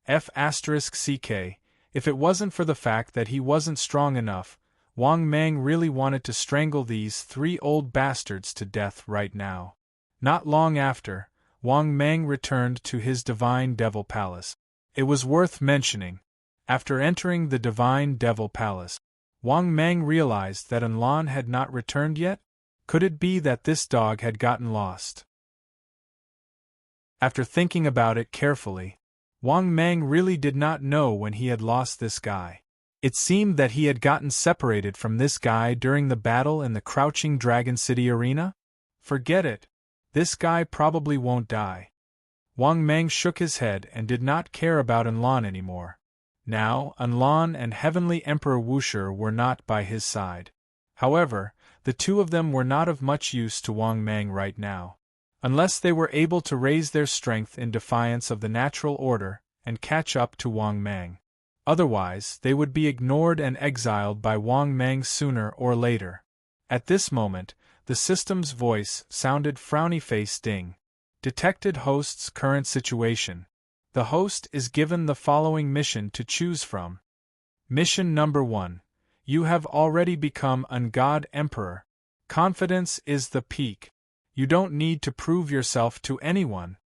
F***ck, if it wasn't for the fact that he wasn't strong enough, Wang Mang really wanted to strangle these 3 old bastards to death right now. Not long after, Wang Mang returned to his Divine Devil Palace. It was worth mentioning. After entering the Divine Devil Palace, Wang Mang realized that Anlan had not returned yet. Could it be that this dog had gotten lost? After thinking about it carefully, Wang Mang really did not know when he had lost this guy. It seemed that he had gotten separated from this guy during the battle in the Crouching Dragon City arena? Forget it. This guy probably won't die. Wang Mang shook his head and did not care about Anlan anymore. Now, Anlan and Heavenly Emperor Wuxia were not by his side. However, the 2 of them were not of much use to Wang Mang right now. Unless they were able to raise their strength in defiance of the natural order and catch up to Wang Mang. Otherwise, they would be ignored and exiled by Wang Mang sooner or later. At this moment, the system's voice sounded frowny-faced ding. Detected host's current situation. The host is given the following mission to choose from. Mission number 1. You have already become an God Emperor. Confidence is the peak. You don't need to prove yourself to anyone.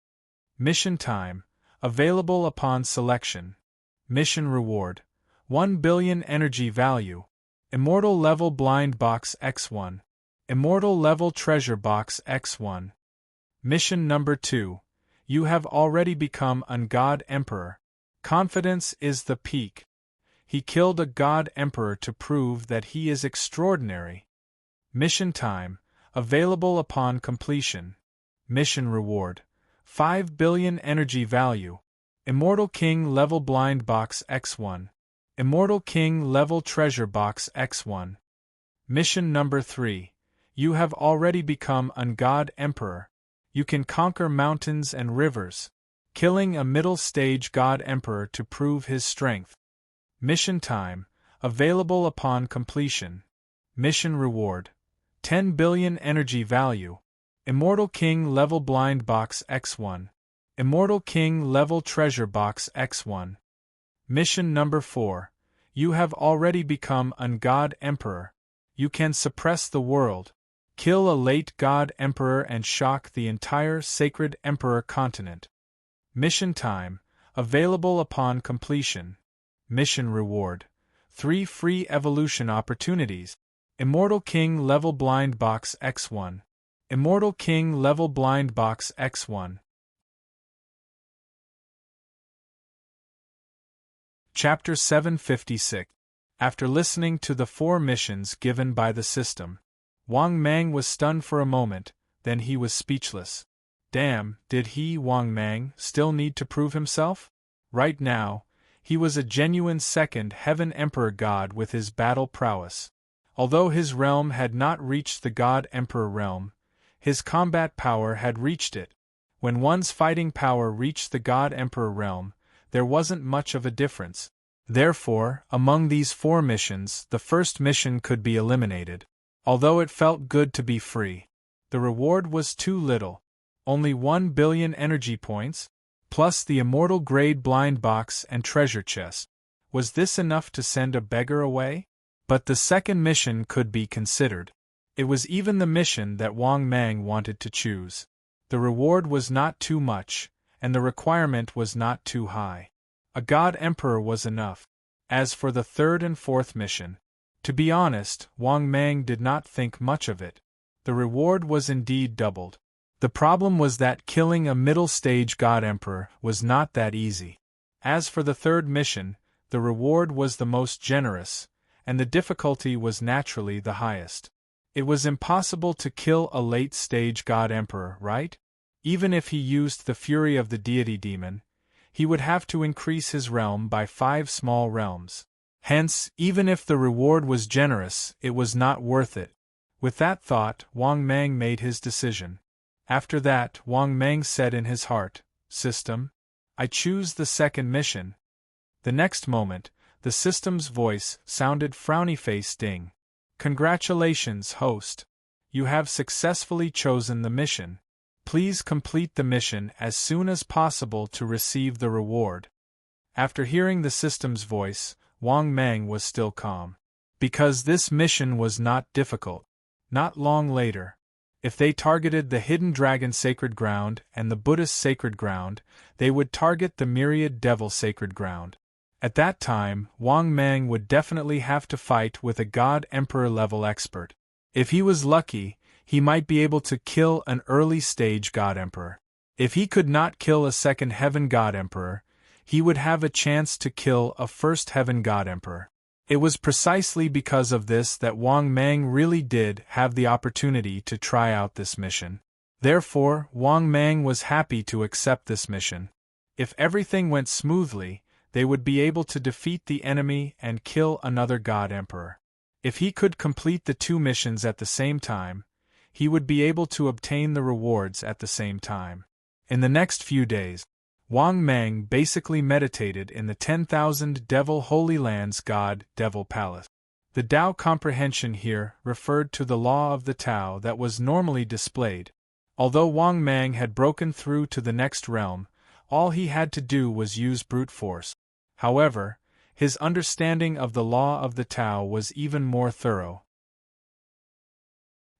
Mission time. Available upon selection. Mission reward. 1 billion energy value. Immortal level blind box X1. Immortal level treasure box X1. Mission number 2. You have already become an God Emperor. Confidence is the peak. He killed a God Emperor to prove that he is extraordinary. Mission time. Available upon completion. Mission reward. 5 billion energy value. Immortal King level blind box X1. Immortal King level treasure box X1. Mission number 3. You have already become an God Emperor. You can conquer mountains and rivers, killing a middle stage God Emperor to prove his strength. Mission time, available upon completion. Mission reward, 10 billion energy value. Immortal King level blind box X1. Immortal King level treasure box X1. Mission number 4. You have already become an God Emperor. You can suppress the world, kill a late God Emperor and shock the entire Sacred Emperor continent. Mission time, available upon completion. Mission reward, 3 free evolution opportunities. Immortal King level blind box X1. Immortal King level blind box X1. Chapter 756. After listening to the 4 missions given by the system, Wang Mang was stunned for a moment, then he was speechless. Damn, did he, Wang Mang, still need to prove himself? Right now, he was a genuine second Heaven Emperor God with his battle prowess. Although his realm had not reached the God Emperor realm, his combat power had reached it. When one's fighting power reached the God Emperor realm, there wasn't much of a difference. Therefore, among these 4 missions, the first mission could be eliminated. Although it felt good to be free, the reward was too little. Only 1 billion energy points, plus the immortal grade blind box and treasure chest. Was this enough to send a beggar away? But the second mission could be considered. It was even the mission that Wang Mang wanted to choose. The reward was not too much, and the requirement was not too high. A God Emperor was enough. As for the third and fourth mission, to be honest, Wang Mang did not think much of it. The reward was indeed doubled. The problem was that killing a middle-stage God Emperor was not that easy. As for the third mission, the reward was the most generous, and the difficulty was naturally the highest. It was impossible to kill a late-stage God Emperor, right? Even if he used the fury of the deity demon, he would have to increase his realm by 5 small realms. Hence, even if the reward was generous, it was not worth it. With that thought, Wang Mang made his decision. After that, Wang Mang said in his heart, "System, I choose the second mission." The next moment, the system's voice sounded frowny-faced ding. "Congratulations, host. You have successfully chosen the mission. Please complete the mission as soon as possible to receive the reward." After hearing the system's voice, Wang Mang was still calm. Because this mission was not difficult. Not long later, if they targeted the Hidden Dragon Sacred Ground and the Buddhist Sacred Ground, they would target the Myriad Devil Sacred Ground. At that time, Wang Mang would definitely have to fight with a God Emperor level expert. If he was lucky, he might be able to kill an early-stage God Emperor. If he could not kill a second Heaven God Emperor, he would have a chance to kill a first Heaven God Emperor. It was precisely because of this that Wang Mang really did have the opportunity to try out this mission. Therefore, Wang Mang was happy to accept this mission. If everything went smoothly, they would be able to defeat the enemy and kill another God Emperor. If he could complete the 2 missions at the same time, he would be able to obtain the rewards at the same time. In the next few days, Wang Mang basically meditated in the 10,000 Devil Holy Lands God Devil Palace. The Tao comprehension here referred to the law of the Tao that was normally displayed. Although Wang Mang had broken through to the next realm, all he had to do was use brute force. However, his understanding of the law of the Tao was even more thorough.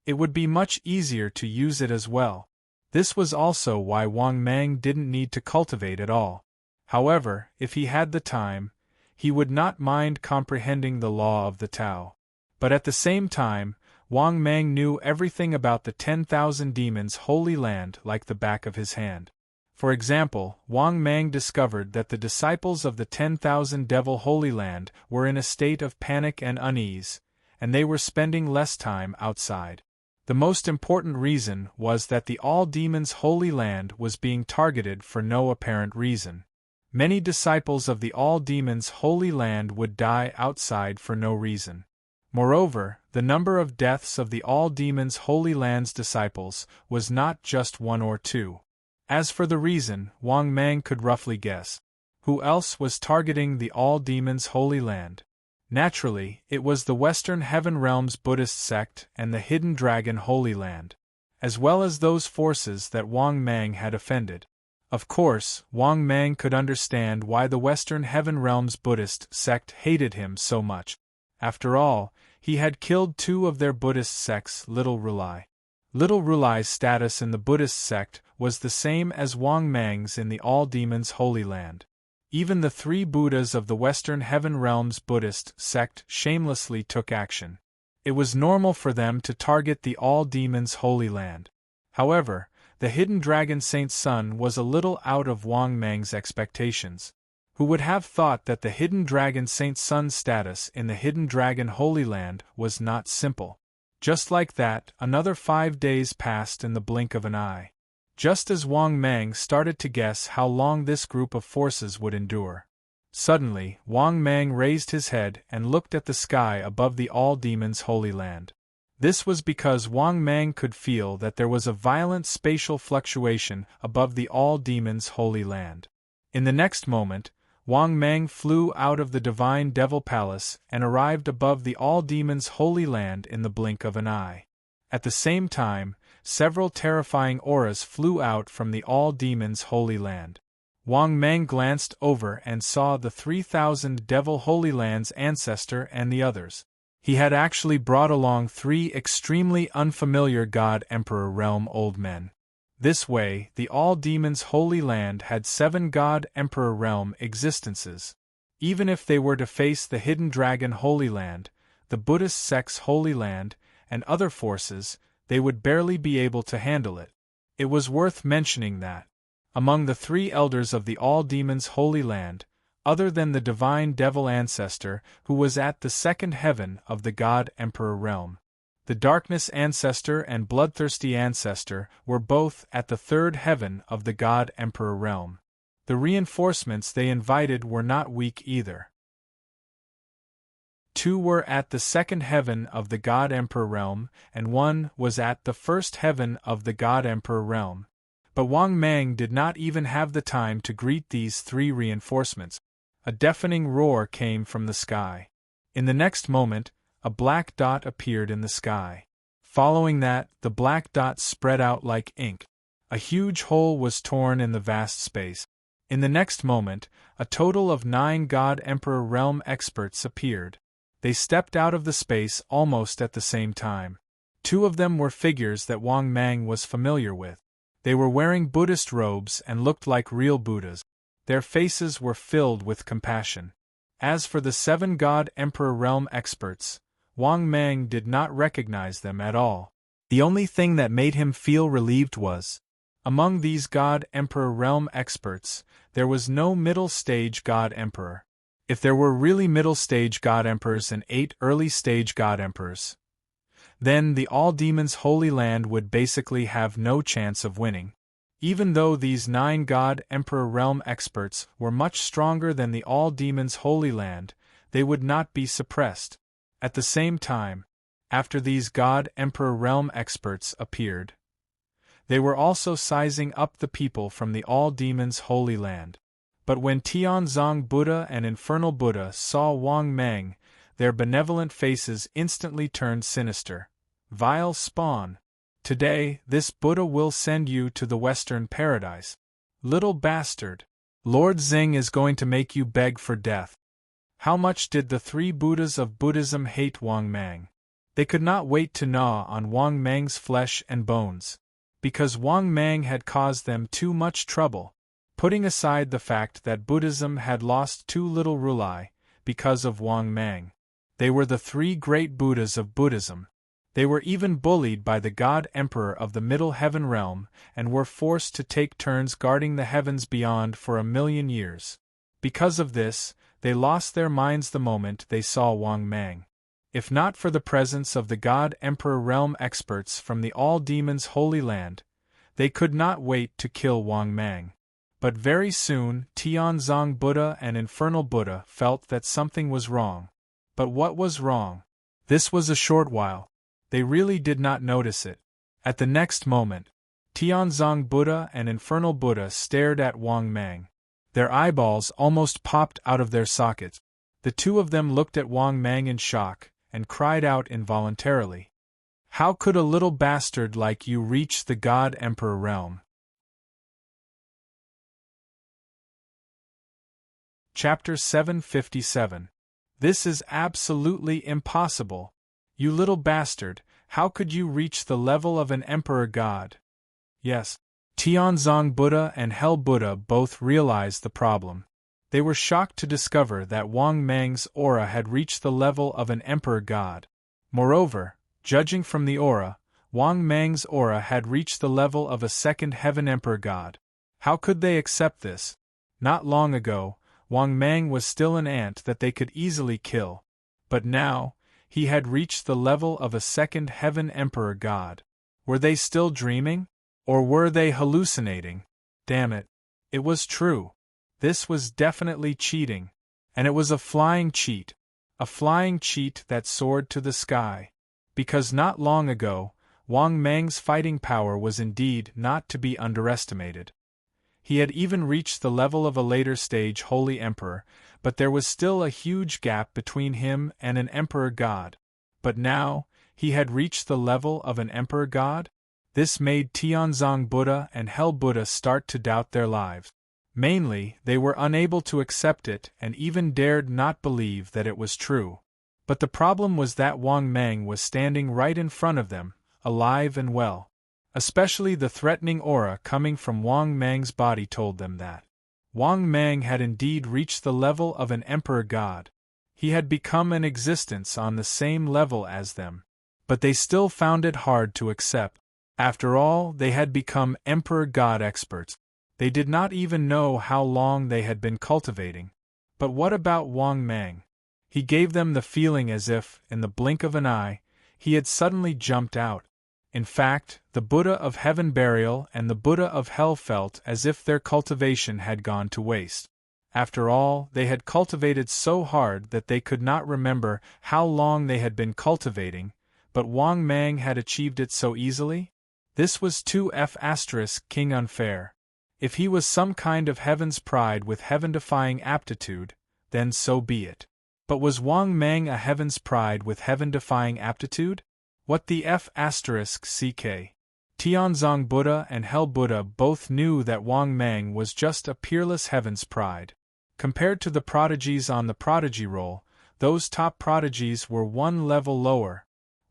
It would be much easier to use it as well. This was also why Wang Mang didn't need to cultivate at all. However, if he had the time, he would not mind comprehending the law of the Tao. But at the same time, Wang Mang knew everything about the 10,000 demons' holy land like the back of his hand. For example, Wang Mang discovered that the disciples of the 10,000 Devil Holy Land were in a state of panic and unease, and they were spending less time outside. The most important reason was that the All-Demons' Holy Land was being targeted for no apparent reason. Many disciples of the All-Demons' Holy Land would die outside for no reason. Moreover, the number of deaths of the All-Demons' Holy Land's disciples was not just 1 or 2. As for the reason, Wang Mang could roughly guess. Who else was targeting the All-Demons' Holy Land? Naturally, it was the Western Heaven Realm's Buddhist sect and the Hidden Dragon Holy Land, as well as those forces that Wang Mang had offended. Of course, Wang Mang could understand why the Western Heaven Realm's Buddhist sect hated him so much. After all, he had killed 2 of their Buddhist sects' Little Rulai. Little Rulai's status in the Buddhist sect was the same as Wang Mang's in the All-Demons' Holy Land. Even the 3 Buddhas of the Western Heaven Realm's Buddhist sect shamelessly took action. It was normal for them to target the All-Demons' Holy Land. However, the Hidden Dragon Saint's son was a little out of Wang Mang's expectations. Who would have thought that the Hidden Dragon Saint's son's status in the Hidden Dragon Holy Land was not simple? Just like that, another 5 days passed in the blink of an eye. Just as Wang Mang started to guess how long this group of forces would endure. Suddenly, Wang Mang raised his head and looked at the sky above the All-Demons' Holy Land. This was because Wang Mang could feel that there was a violent spatial fluctuation above the All-Demons' Holy Land. In the next moment, Wang Mang flew out of the Divine Devil Palace and arrived above the All-Demons' Holy Land in the blink of an eye. At the same time, several terrifying auras flew out from the All-Demons' Holy Land. Wang Mang glanced over and saw the 3,000 Devil Holy Land's ancestor and the others. He had actually brought along 3 extremely unfamiliar God Emperor Realm old men. This way, the All-Demons' Holy Land had 7 God Emperor Realm existences. Even if they were to face the Hidden Dragon Holy Land, the Buddhist sect's Holy Land, and other forces, they would barely be able to handle it. It was worth mentioning that, among the 3 elders of the All-Demons' Holy Land, other than the Divine Devil Ancestor who was at the 2nd heaven of the God Emperor Realm, the Darkness Ancestor and Bloodthirsty Ancestor were both at the 3rd heaven of the God Emperor Realm. The reinforcements they invited were not weak either. 2 were at the 2nd heaven of the God Emperor Realm, and 1 was at the 1st heaven of the God Emperor Realm. But Wang Mang did not even have the time to greet these 3 reinforcements. A deafening roar came from the sky. In the next moment, a black dot appeared in the sky. Following that, the black dot spread out like ink. A huge hole was torn in the vast space. In the next moment, a total of 9 God Emperor Realm experts appeared. They stepped out of the space almost at the same time. 2 of them were figures that Wang Mang was familiar with. They were wearing Buddhist robes and looked like real Buddhas. Their faces were filled with compassion. As for the 7 God Emperor Realm experts, Wang Mang did not recognize them at all. The only thing that made him feel relieved was, among these God Emperor Realm experts, there was no middle-stage God Emperor. If there were really middle-stage God Emperors and 8 early-stage God Emperors, then the All-Demons' Holy Land would basically have no chance of winning. Even though these 9 God Emperor Realm experts were much stronger than the All-Demons' Holy Land, they would not be suppressed. At the same time, after these God Emperor Realm experts appeared, they were also sizing up the people from the All-Demons' Holy Land. But when Tianzong Buddha and Infernal Buddha saw Wang Mang, their benevolent faces instantly turned sinister. Vile spawn! Today, this Buddha will send you to the Western Paradise. Little bastard! Lord Xing is going to make you beg for death. How much did the 3 Buddhas of Buddhism hate Wang Mang? They could not wait to gnaw on Wang Mang's flesh and bones, because Wang Mang had caused them too much trouble. Putting aside the fact that Buddhism had lost 2 little Rulai, because of Wang Mang, they were the 3 great Buddhas of Buddhism. They were even bullied by the God Emperor of the Middle Heaven Realm and were forced to take turns guarding the heavens beyond for 1,000,000 years. Because of this, they lost their minds the moment they saw Wang Mang. If not for the presence of the God Emperor realm experts from the All Demons Holy Land, they could not wait to kill Wang Mang. But very soon, Tianzong Buddha and Infernal Buddha felt that something was wrong. But what was wrong? This was a short while. They really did not notice it. At the next moment, Tianzong Buddha and Infernal Buddha stared at Wang Mang. Their eyeballs almost popped out of their sockets. The two of them looked at Wang Mang in shock, and cried out involuntarily. How could a little bastard like you reach the God Emperor realm? Chapter 757. This is absolutely impossible. You little bastard, how could you reach the level of an Emperor God? Yes, Tianzong Buddha and Hell Buddha both realized the problem. They were shocked to discover that Wang Mang's aura had reached the level of an Emperor God. Moreover, judging from the aura, Wang Mang's aura had reached the level of a second heaven Emperor God. How could they accept this? Not long ago, Wang Mang was still an ant that they could easily kill. But now, he had reached the level of a second heaven Emperor God. Were they still dreaming? Or were they hallucinating? Damn it. It was true. This was definitely cheating. And it was a flying cheat. A flying cheat that soared to the sky. Because not long ago, Wang Mang's fighting power was indeed not to be underestimated. He had even reached the level of a later stage Holy Emperor, but there was still a huge gap between him and an Emperor God. But now, he had reached the level of an Emperor God? This made Tianzong Buddha and Hell Buddha start to doubt their lives. Mainly, they were unable to accept it and even dared not believe that it was true. But the problem was that Wang Mang was standing right in front of them, alive and well. Especially the threatening aura coming from Wang Mang's body told them that Wang Mang had indeed reached the level of an Emperor God. He had become an existence on the same level as them. But they still found it hard to accept. After all, they had become Emperor God experts. They did not even know how long they had been cultivating. But what about Wang Mang? He gave them the feeling as if, in the blink of an eye, he had suddenly jumped out. In fact, the Buddha of Heaven Burial and the Buddha of Hell felt as if their cultivation had gone to waste. After all, they had cultivated so hard that they could not remember how long they had been cultivating, but Wang Mang had achieved it so easily? This was too King unfair. If he was some kind of heaven's pride with heaven-defying aptitude, then so be it. But was Wang Mang a heaven's pride with heaven-defying aptitude? What the CK? Tianzong Buddha and Hell Buddha both knew that Wang Mang was just a peerless heaven's pride. Compared to the prodigies on the prodigy roll, those top prodigies were one level lower.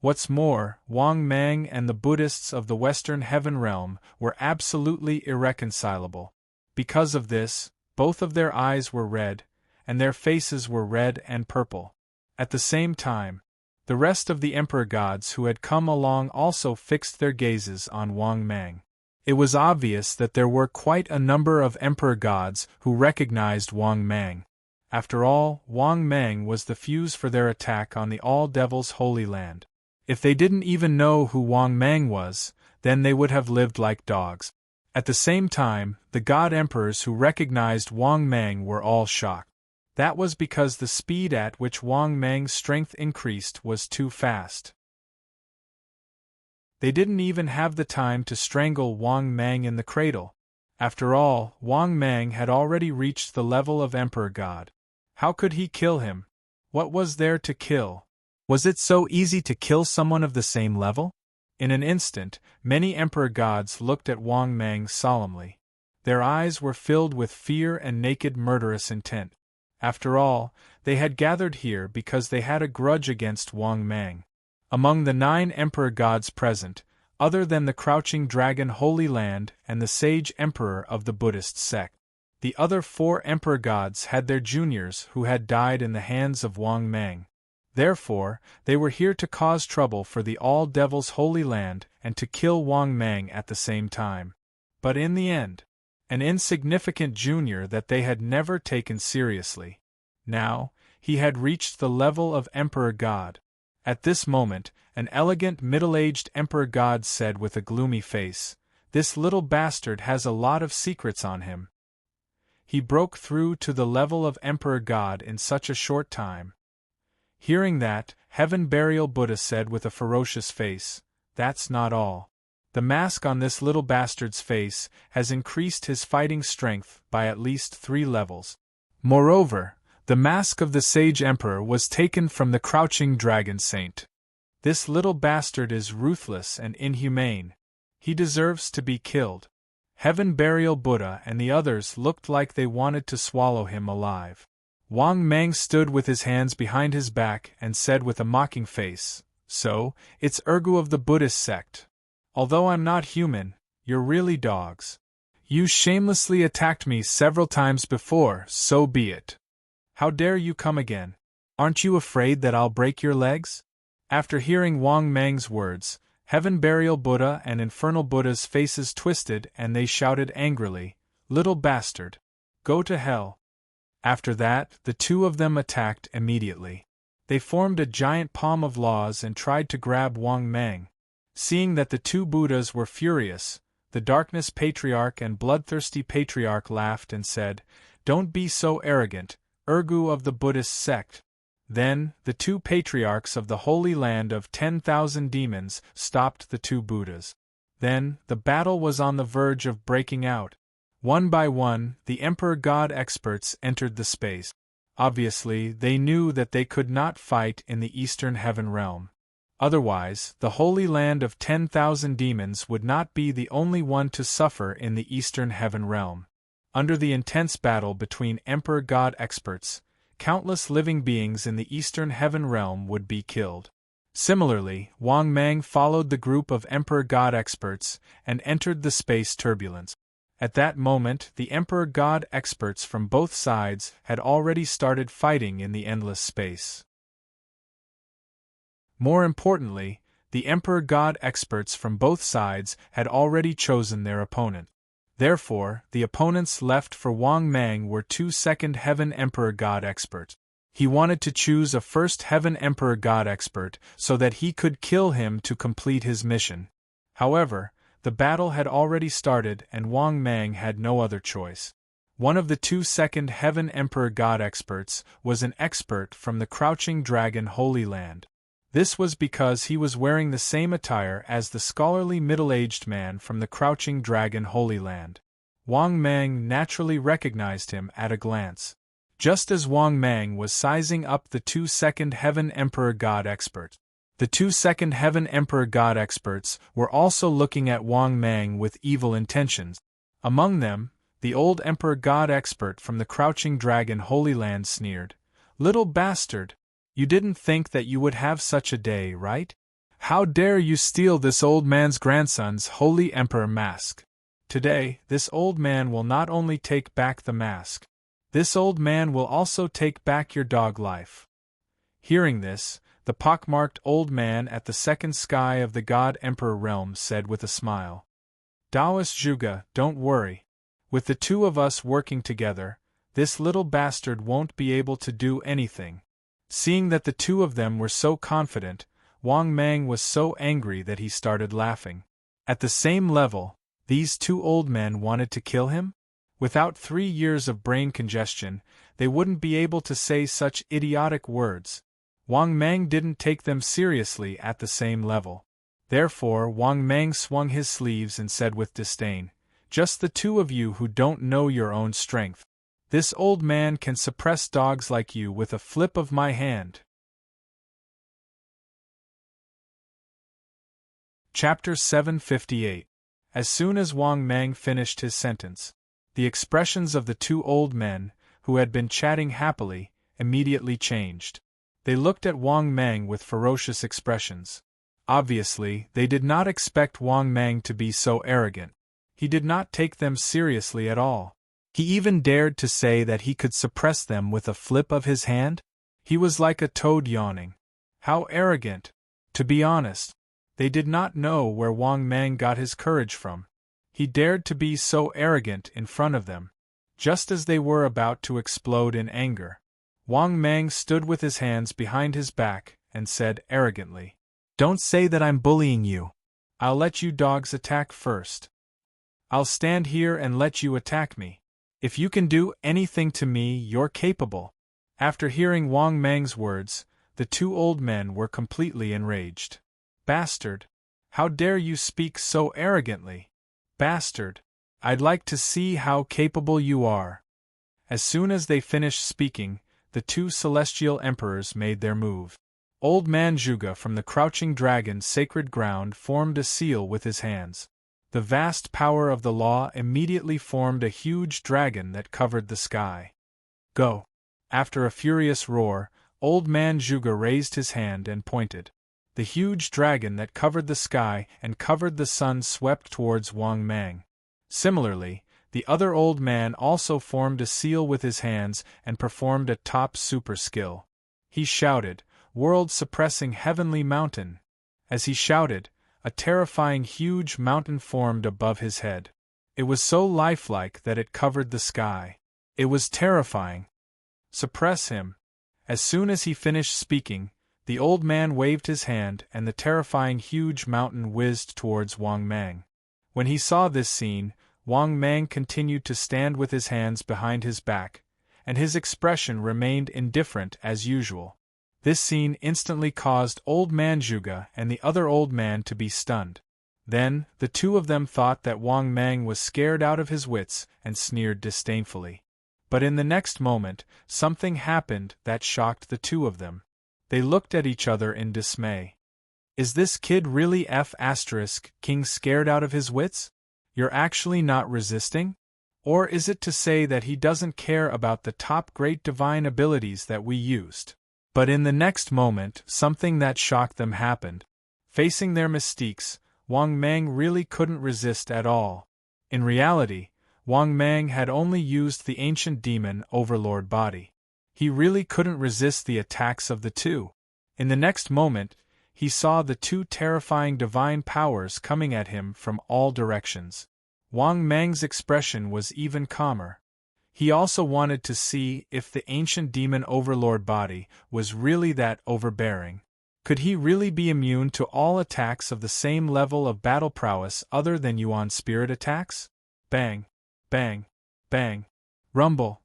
What's more, Wang Mang and the Buddhists of the Western Heaven Realm were absolutely irreconcilable. Because of this, both of their eyes were red, and their faces were red and purple. At the same time, the rest of the Emperor Gods who had come along also fixed their gazes on Wang Mang. It was obvious that there were quite a number of Emperor Gods who recognized Wang Mang. After all, Wang Mang was the fuse for their attack on the All Devils Holy Land. If they didn't even know who Wang Mang was, then they would have lived like dogs. At the same time, the God Emperors who recognized Wang Mang were all shocked. That was because the speed at which Wang Mang's strength increased was too fast. They didn't even have the time to strangle Wang Mang in the cradle. After all, Wang Mang had already reached the level of Emperor God. How could he kill him? What was there to kill? Was it so easy to kill someone of the same level? In an instant, many Emperor Gods looked at Wang Mang solemnly. Their eyes were filled with fear and naked murderous intent. After all, they had gathered here because they had a grudge against Wang Mang. Among the 9 Emperor Gods present, other than the Crouching Dragon Holy Land and the Sage Emperor of the Buddhist sect, the other 4 Emperor Gods had their juniors who had died in the hands of Wang Mang. Therefore, they were here to cause trouble for the All Devils Holy Land and to kill Wang Mang at the same time. But in the end, an insignificant junior that they had never taken seriously. Now, he had reached the level of Emperor God. At this moment, an elegant middle-aged emperor god said with a gloomy face, "This little bastard has a lot of secrets on him. He broke through to the level of emperor god in such a short time." Hearing that, Heaven Burial Buddha said with a ferocious face, "That's not all. The mask on this little bastard's face has increased his fighting strength by at least 3 levels. Moreover, the mask of the sage emperor was taken from the crouching dragon saint. This little bastard is ruthless and inhumane. He deserves to be killed." Heaven Burial Buddha and the others looked like they wanted to swallow him alive. Wang Mang stood with his hands behind his back and said with a mocking face, "So, it's Ergu of the Buddhist sect. Although I'm not human, you're really dogs. You shamelessly attacked me several times before, so be it. How dare you come again? Aren't you afraid that I'll break your legs?" After hearing Wang Mang's words, Heaven Burial Buddha and Infernal Buddha's faces twisted and they shouted angrily, "Little bastard! Go to hell!" After that, the two of them attacked immediately. They formed a giant palm of laws and tried to grab Wang Mang. Seeing that the two Buddhas were furious, the Darkness Patriarch and Bloodthirsty Patriarch laughed and said, "Don't be so arrogant, Ergu of the Buddhist sect." Then, the two Patriarchs of the Holy Land of 10,000 demons stopped the two Buddhas. Then, the battle was on the verge of breaking out. One by one, the Emperor God experts entered the space. Obviously, they knew that they could not fight in the Eastern Heaven Realm. Otherwise, the Holy Land of 10,000 demons would not be the only one to suffer in the Eastern Heaven Realm. Under the intense battle between Emperor God experts, countless living beings in the Eastern Heaven Realm would be killed. Similarly, Wang Mang followed the group of Emperor God experts and entered the space turbulence. At that moment, the Emperor God experts from both sides had already started fighting in the endless space. More importantly, the Emperor God experts from both sides had already chosen their opponent. Therefore, the opponents left for Wang Mang were 2 second Heaven Emperor God experts. He wanted to choose a first Heaven Emperor God expert so that he could kill him to complete his mission. However, the battle had already started and Wang Mang had no other choice. One of the 2 second Heaven Emperor God experts was an expert from the Crouching Dragon Holy Land. This was because he was wearing the same attire as the scholarly middle-aged man from the Crouching Dragon Holy Land. Wang Mang naturally recognized him at a glance. Just as Wang Mang was sizing up the 2 second Heaven Emperor God expert, the 2 second Heaven Emperor God experts were also looking at Wang Mang with evil intentions. Among them, the old Emperor God expert from the Crouching Dragon Holy Land sneered, "Little bastard! You didn't think that you would have such a day, right? How dare you steal this old man's grandson's Holy Emperor mask? Today, this old man will not only take back the mask. This old man will also take back your dog life." Hearing this, the pockmarked old man at the second sky of the God Emperor realm said with a smile, "Taoist Zhuge, don't worry. With the two of us working together, this little bastard won't be able to do anything." Seeing that the two of them were so confident, Wang Mang was so angry that he started laughing. At the same level, these two old men wanted to kill him? Without 3 years of brain congestion, they wouldn't be able to say such idiotic words. Wang Mang didn't take them seriously at the same level. Therefore Wang Mang swung his sleeves and said with disdain, "Just the two of you who don't know your own strength. This old man can suppress dogs like you with a flip of my hand." Chapter 758. As soon as Wang Mang finished his sentence, the expressions of the two old men, who had been chatting happily, immediately changed. They looked at Wang Mang with ferocious expressions. Obviously, they did not expect Wang Mang to be so arrogant. He did not take them seriously at all. He even dared to say that he could suppress them with a flip of his hand? He was like a toad yawning. How arrogant! To be honest, they did not know where Wang Mang got his courage from. He dared to be so arrogant in front of them. Just as they were about to explode in anger, Wang Mang stood with his hands behind his back and said arrogantly, "Don't say that I'm bullying you. I'll let you dogs attack first. I'll stand here and let you attack me. If you can do anything to me, you're capable." After hearing Wang Mang's words, the two old men were completely enraged. "Bastard! How dare you speak so arrogantly? Bastard! I'd like to see how capable you are." As soon as they finished speaking, the two celestial emperors made their move. Old man Zhuge from the crouching dragon's sacred ground formed a seal with his hands. The vast power of the law immediately formed a huge dragon that covered the sky. "Go!" After a furious roar, old man Zhuge raised his hand and pointed. The huge dragon that covered the sky and covered the sun swept towards Wang Mang. Similarly, the other old man also formed a seal with his hands and performed a top super skill. He shouted, "World-suppressing heavenly mountain!" As he shouted, a terrifying huge mountain formed above his head. It was so lifelike that it covered the sky. It was terrifying. "Suppress him!" As soon as he finished speaking, the old man waved his hand and the terrifying huge mountain whizzed towards Wang Mang. When he saw this scene, Wang Mang continued to stand with his hands behind his back, and his expression remained indifferent as usual. This scene instantly caused old man Zhuge and the other old man to be stunned. Then, the two of them thought that Wang Mang was scared out of his wits and sneered disdainfully. But in the next moment, something happened that shocked the two of them. They looked at each other in dismay. "Is this kid really King scared out of his wits? You're actually not resisting? Or is it to say that he doesn't care about the top great divine abilities that we used?" But in the next moment, something that shocked them happened. Facing their mystiques, Wang Mang really couldn't resist at all. In reality, Wang Mang had only used the ancient demon overlord body. He really couldn't resist the attacks of the two. In the next moment, he saw the two terrifying divine powers coming at him from all directions. Wang Mang's expression was even calmer. He also wanted to see if the ancient demon overlord body was really that overbearing. Could he really be immune to all attacks of the same level of battle prowess other than Yuan spirit attacks? Bang! Bang! Bang! Rumble!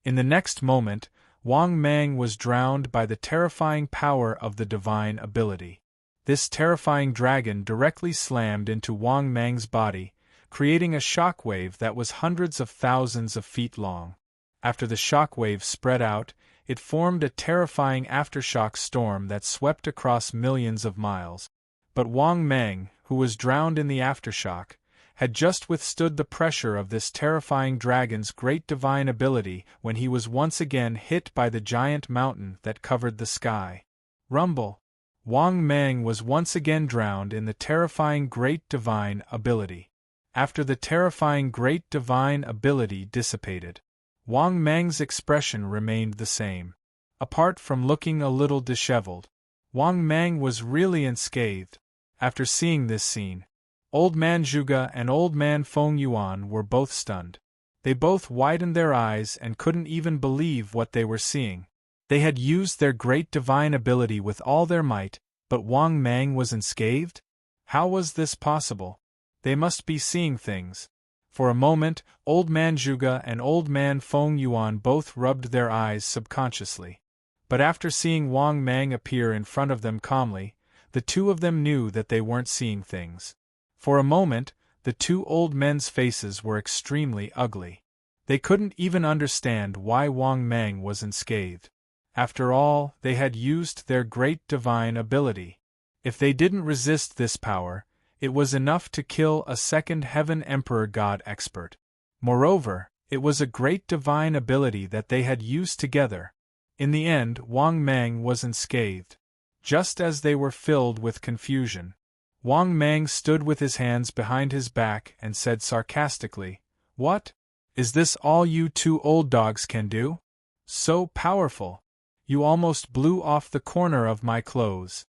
In the next moment, Wang Mang was drowned by the terrifying power of the divine ability. This terrifying dragon directly slammed into Wang Mang's body, creating a shockwave that was hundreds of thousands of feet long. After the shockwave spread out, it formed a terrifying aftershock storm that swept across millions of miles. But Wang Mang, who was drowned in the aftershock, had just withstood the pressure of this terrifying dragon's great divine ability when he was once again hit by the giant mountain that covered the sky. Rumble! Wang Mang was once again drowned in the terrifying great divine ability. After the terrifying great divine ability dissipated, Wang Mang's expression remained the same. Apart from looking a little disheveled, Wang Mang was really unscathed. After seeing this scene, Old Man Zhuge and Old Man Feng Yuan were both stunned. They both widened their eyes and couldn't even believe what they were seeing. They had used their great divine ability with all their might, but Wang Mang was unscathed? How was this possible? They must be seeing things. For a moment, Old Man Zhuge and Old Man Feng Yuan both rubbed their eyes subconsciously. But after seeing Wang Mang appear in front of them calmly, the two of them knew that they weren't seeing things. For a moment, the two old men's faces were extremely ugly. They couldn't even understand why Wang Mang was unscathed. After all, they had used their great divine ability. If they didn't resist this power, it was enough to kill a second Heaven Emperor God expert. Moreover, it was a great divine ability that they had used together. In the end, Wang Mang was unscathed. Just as they were filled with confusion, Wang Mang stood with his hands behind his back and said sarcastically, "What? Is this all you two old dogs can do? So powerful! You almost blew off the corner of my clothes.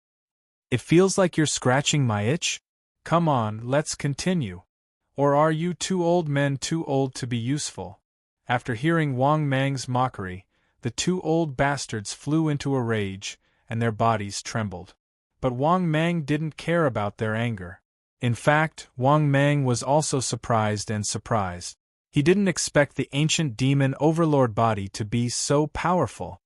It feels like you're scratching my itch? Come on, let's continue. Or are you two old men too old to be useful?" After hearing Wang Mang's mockery, the two old bastards flew into a rage, and their bodies trembled. But Wang Mang didn't care about their anger. In fact, Wang Mang was also surprised and surprised. He didn't expect the ancient demon overlord body to be so powerful.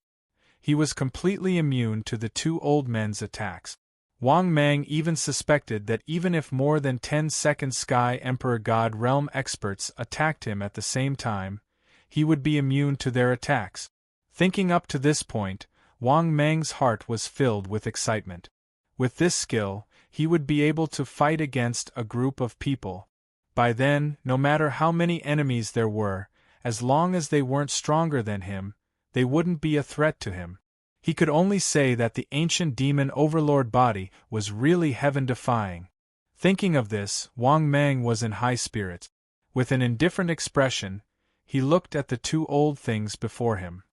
He was completely immune to the two old men's attacks. Wang Mang even suspected that even if more than 10 second Sky Emperor God Realm experts attacked him at the same time, he would be immune to their attacks. Thinking up to this point, Wang Mang's heart was filled with excitement. With this skill, he would be able to fight against a group of people. By then, no matter how many enemies there were, as long as they weren't stronger than him, they wouldn't be a threat to him. He could only say that the ancient demon overlord body was really heaven-defying. Thinking of this, Wang Mang was in high spirits. With an indifferent expression, he looked at the two old things before him.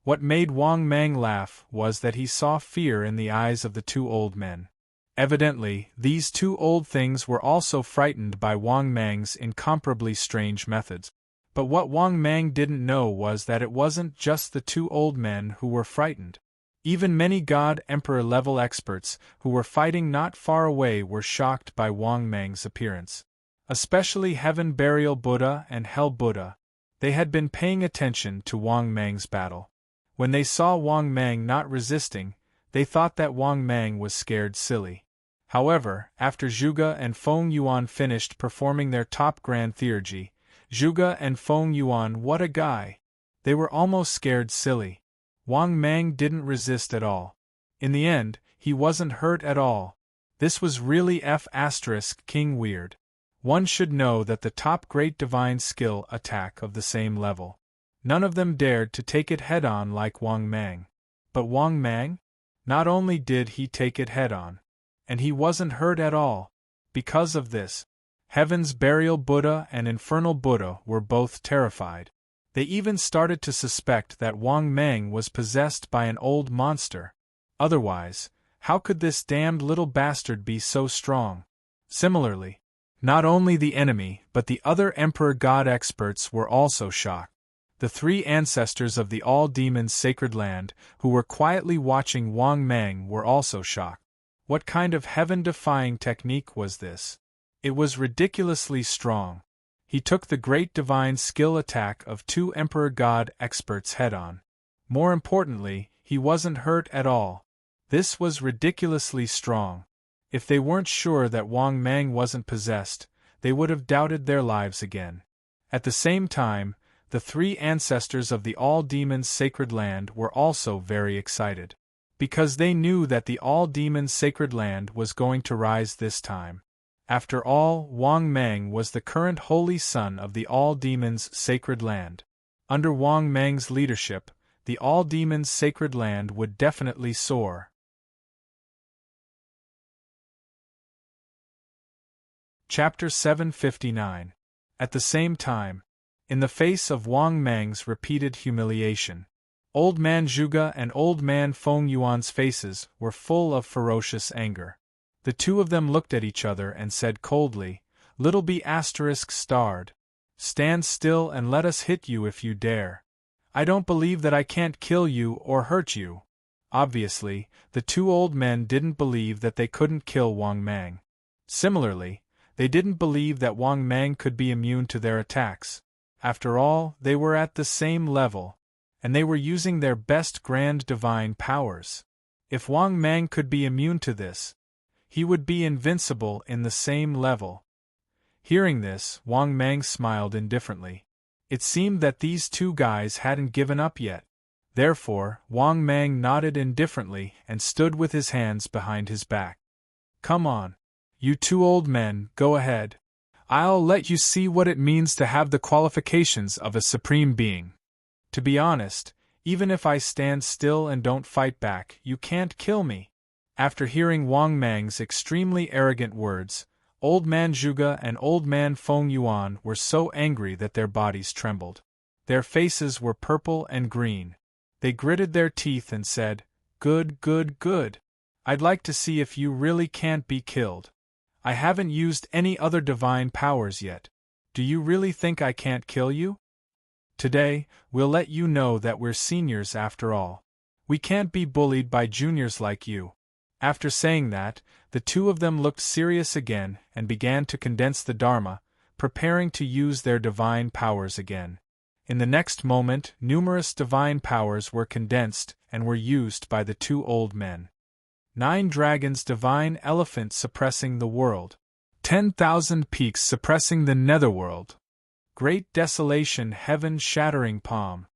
What made Wang Mang laugh was that he saw fear in the eyes of the two old men. Evidently, these two old things were also frightened by Wang Mang's incomparably strange methods. But what Wang Mang didn't know was that it wasn't just the two old men who were frightened. Even many God Emperor level experts who were fighting not far away were shocked by Wang Mang's appearance. Especially Heaven Burial Buddha and Hell Buddha. They had been paying attention to Wang Mang's battle. When they saw Wang Mang not resisting, they thought that Wang Mang was scared silly. However, after Zhuge and Feng Yuan finished performing their top grand theurgy, Zhuge and Feng Yuan, what a guy! They were almost scared silly. Wang Mang didn't resist at all. In the end, he wasn't hurt at all. This was really King weird. One should know that the top great divine skill attack of the same level. None of them dared to take it head-on like Wang Mang. But Wang Mang? Not only did he take it head-on, and he wasn't hurt at all. Because of this, Heaven's Burial Buddha and Infernal Buddha were both terrified. They even started to suspect that Wang Mang was possessed by an old monster. Otherwise, how could this damned little bastard be so strong? Similarly, not only the enemy but the other Emperor God experts were also shocked. The three ancestors of the All-Demons Sacred Land who were quietly watching Wang Mang were also shocked. What kind of heaven-defying technique was this? It was ridiculously strong. He took the great divine skill attack of two Emperor God experts head-on. More importantly, he wasn't hurt at all. This was ridiculously strong. If they weren't sure that Wang Mang wasn't possessed, they would have doubted their lives again. At the same time, the three ancestors of the All-Demons Sacred Land were also very excited. Because they knew that the All-Demons Sacred Land was going to rise this time. After all, Wang Mang was the current holy son of the All-Demons Sacred Land. Under Wang Mang's leadership, the All-Demons Sacred Land would definitely soar. Chapter 759. At the same time, in the face of Wang Mang's repeated humiliation, Old Man Zhuge and Old Man Feng Yuan's faces were full of ferocious anger. The two of them looked at each other and said coldly, "Little B****, stand still and let us hit you if you dare. I don't believe that I can't kill you or hurt you." Obviously, the two old men didn't believe that they couldn't kill Wang Mang. Similarly, they didn't believe that Wang Mang could be immune to their attacks. After all, they were at the same level, and they were using their best grand divine powers. If Wang Mang could be immune to this, he would be invincible in the same level. Hearing this, Wang Mang smiled indifferently. It seemed that these two guys hadn't given up yet. Therefore, Wang Mang nodded indifferently and stood with his hands behind his back. "Come on. You two old men, go ahead. I'll let you see what it means to have the qualifications of a supreme being. To be honest, even if I stand still and don't fight back, you can't kill me." After hearing Wang Mang's extremely arrogant words, Old Man Zhuge and Old Man Feng Yuan were so angry that their bodies trembled. Their faces were purple and green. They gritted their teeth and said, "Good, good, good. I'd like to see if you really can't be killed. I haven't used any other divine powers yet. Do you really think I can't kill you?" Today, we'll let you know that we're seniors after all. We can't be bullied by juniors like you." After saying that, the two of them looked serious again and began to condense the Dharma, preparing to use their divine powers again. In the next moment, numerous divine powers were condensed and were used by the two old men. 9 dragons, divine elephant suppressing the world. 10,000 peaks suppressing the netherworld. Great desolation, heaven shattering palm.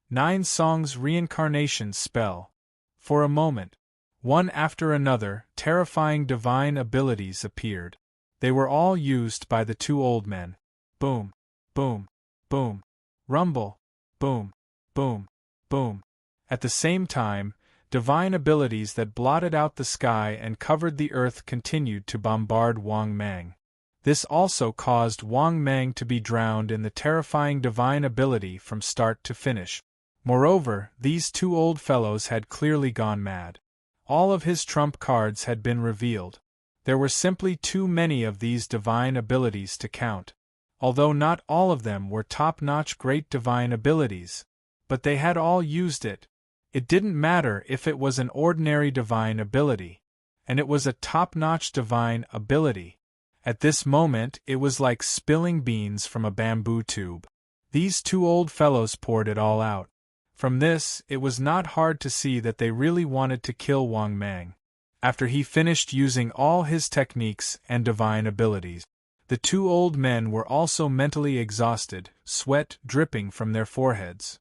9 songs, reincarnation spell. For a moment, one after another, terrifying divine abilities appeared. They were all used by the two old men. Boom, boom, boom, rumble, boom, boom, boom. At the same time, divine abilities that blotted out the sky and covered the earth continued to bombard Wang Mang. This also caused Wang Mang to be drowned in the terrifying divine ability from start to finish. Moreover, these two old fellows had clearly gone mad. All of his trump cards had been revealed. There were simply too many of these divine abilities to count. Although not all of them were top-notch great divine abilities, but they had all used it. It didn't matter if it was an ordinary divine ability, and it was a top-notch divine ability. At this moment, it was like spilling beans from a bamboo tube. These two old fellows poured it all out. From this, it was not hard to see that they really wanted to kill Wang Mang. After he finished using all his techniques and divine abilities, the two old men were also mentally exhausted, sweat dripping from their foreheads.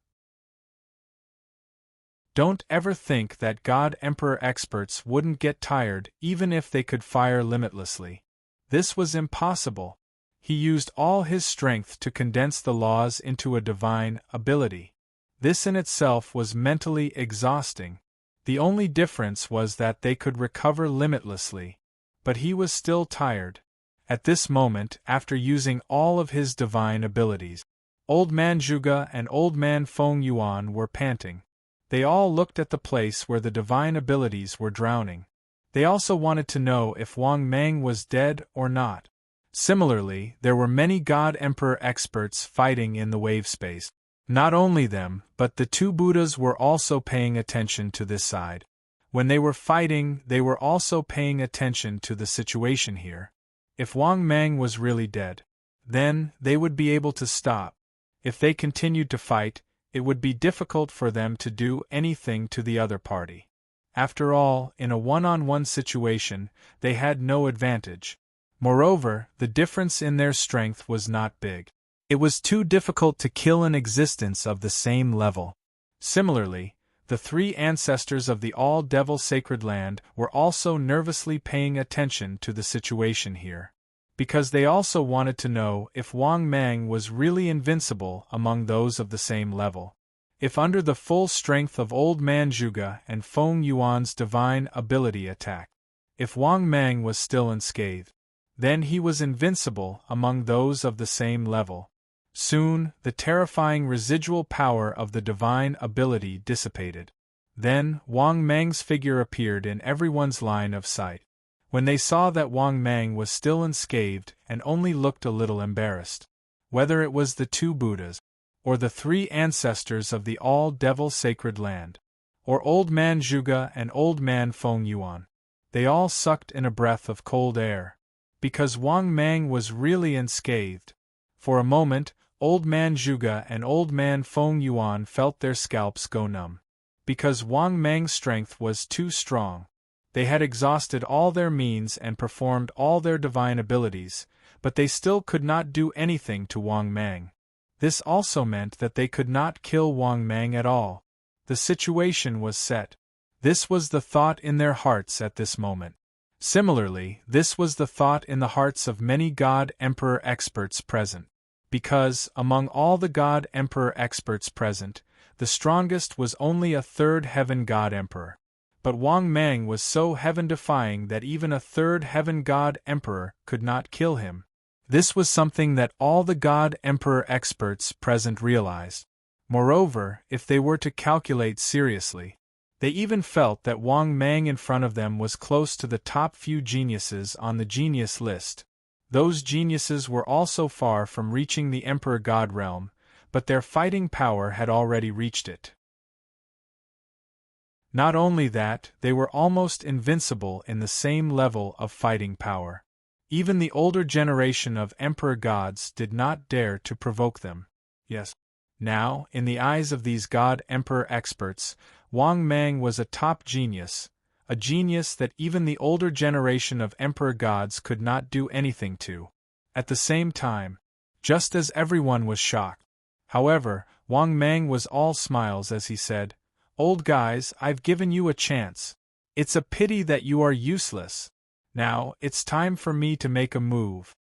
Don't ever think that God Emperor experts wouldn't get tired even if they could fire limitlessly. This was impossible. He used all his strength to condense the laws into a divine ability. This in itself was mentally exhausting. The only difference was that they could recover limitlessly. But he was still tired. At this moment, after using all of his divine abilities, Old Man Zhuge and Old Man Feng Yuan were panting. They all looked at the place where the divine abilities were drowning. They also wanted to know if Wang Mang was dead or not. Similarly, there were many God Emperor experts fighting in the wave space. Not only them, but the two Buddhas were also paying attention to this side. When they were fighting, they were also paying attention to the situation here. If Wang Mang was really dead, then they would be able to stop. If they continued to fight, it would be difficult for them to do anything to the other party. After all, in a one-on-one situation, they had no advantage. Moreover, the difference in their strength was not big. It was too difficult to kill an existence of the same level. Similarly, the 3 ancestors of the All-Devil Sacred Land were also nervously paying attention to the situation here, because they also wanted to know if Wang Mang was really invincible among those of the same level. If under the full strength of Old Man Zhuge and Feng Yuan's divine ability attack, if Wang Mang was still unscathed, then he was invincible among those of the same level. Soon, the terrifying residual power of the divine ability dissipated. Then, Wang Mang's figure appeared in everyone's line of sight. When they saw that Wang Mang was still unscathed and only looked a little embarrassed, whether it was the 2 Buddhas, or the 3 ancestors of the All-Devil Sacred Land, or Old Man Zhuge and Old Man Feng Yuan, they all sucked in a breath of cold air. Because Wang Mang was really unscathed. For a moment, Old Man Zhuge and Old Man Feng Yuan felt their scalps go numb. Because Wang Mang's strength was too strong. They had exhausted all their means and performed all their divine abilities, but they still could not do anything to Wang Mang. This also meant that they could not kill Wang Mang at all. The situation was set. This was the thought in their hearts at this moment. Similarly, this was the thought in the hearts of many God Emperor experts present. Because, among all the God Emperor experts present, the strongest was only a 3rd Heaven God Emperor. But Wang Mang was so heaven-defying that even a 3rd Heaven God Emperor could not kill him. This was something that all the God Emperor experts present realized. Moreover, if they were to calculate seriously, they even felt that Wang Mang in front of them was close to the top few geniuses on the genius list. Those geniuses were also far from reaching the Emperor God realm, but their fighting power had already reached it. Not only that, they were almost invincible in the same level of fighting power. Even the older generation of Emperor gods did not dare to provoke them. Yes. Now, in the eyes of these God-Emperor experts, Wang Mang was a top genius, a genius that even the older generation of Emperor gods could not do anything to. At the same time, just as everyone was shocked. However, Wang Mang was all smiles as he said, "Old guys, I've given you a chance. It's a pity that you are useless. Now, it's time for me to make a move."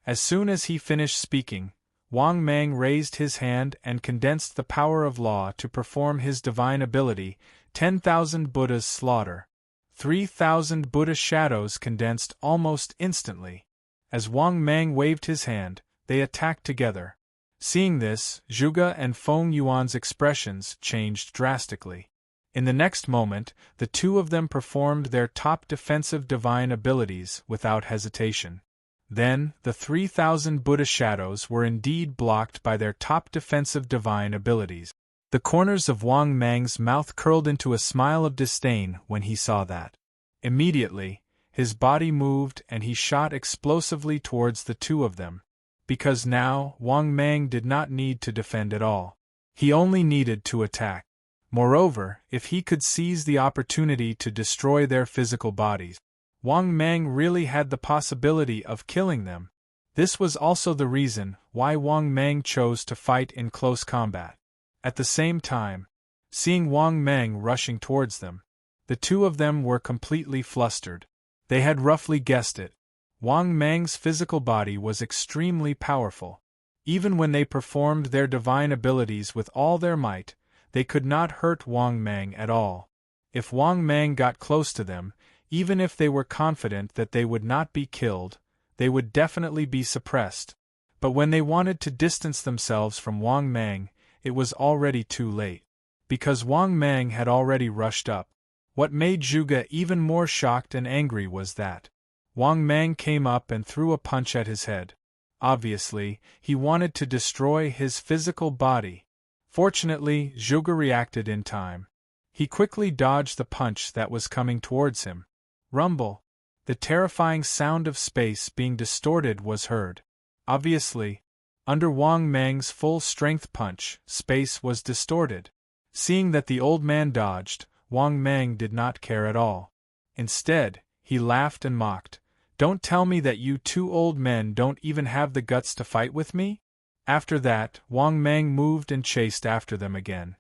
As soon as he finished speaking, Wang Mang raised his hand and condensed the power of law to perform his divine ability, 10,000 Buddhas slaughter. 3,000 Buddha shadows condensed almost instantly. As Wang Mang waved his hand, they attacked together. Seeing this, Zhuge and Feng Yuan's expressions changed drastically. In the next moment, the two of them performed their top defensive divine abilities without hesitation. Then, the 3,000 Buddha shadows were indeed blocked by their top defensive divine abilities. The corners of Wang Mang's mouth curled into a smile of disdain when he saw that. Immediately, his body moved and he shot explosively towards the two of them. Because now, Wang Mang did not need to defend at all. He only needed to attack. Moreover, if he could seize the opportunity to destroy their physical bodies, Wang Mang really had the possibility of killing them. This was also the reason why Wang Mang chose to fight in close combat. At the same time, seeing Wang Mang rushing towards them, the two of them were completely flustered. They had roughly guessed it. Wang Mang's physical body was extremely powerful. Even when they performed their divine abilities with all their might, they could not hurt Wang Mang at all. If Wang Mang got close to them, even if they were confident that they would not be killed, they would definitely be suppressed. But when they wanted to distance themselves from Wang Mang, it was already too late. Because Wang Mang had already rushed up. What made Zhuge even more shocked and angry was that Wang Mang came up and threw a punch at his head. Obviously, he wanted to destroy his physical body. Fortunately, Zhuge reacted in time. He quickly dodged the punch that was coming towards him. Rumble! The terrifying sound of space being distorted was heard. Obviously, under Wang Mang's full-strength punch, space was distorted. Seeing that the old man dodged, Wang Mang did not care at all. Instead, he laughed and mocked. "Don't tell me that you two old men don't even have the guts to fight with me?" After that, Wang Mang moved and chased after them again.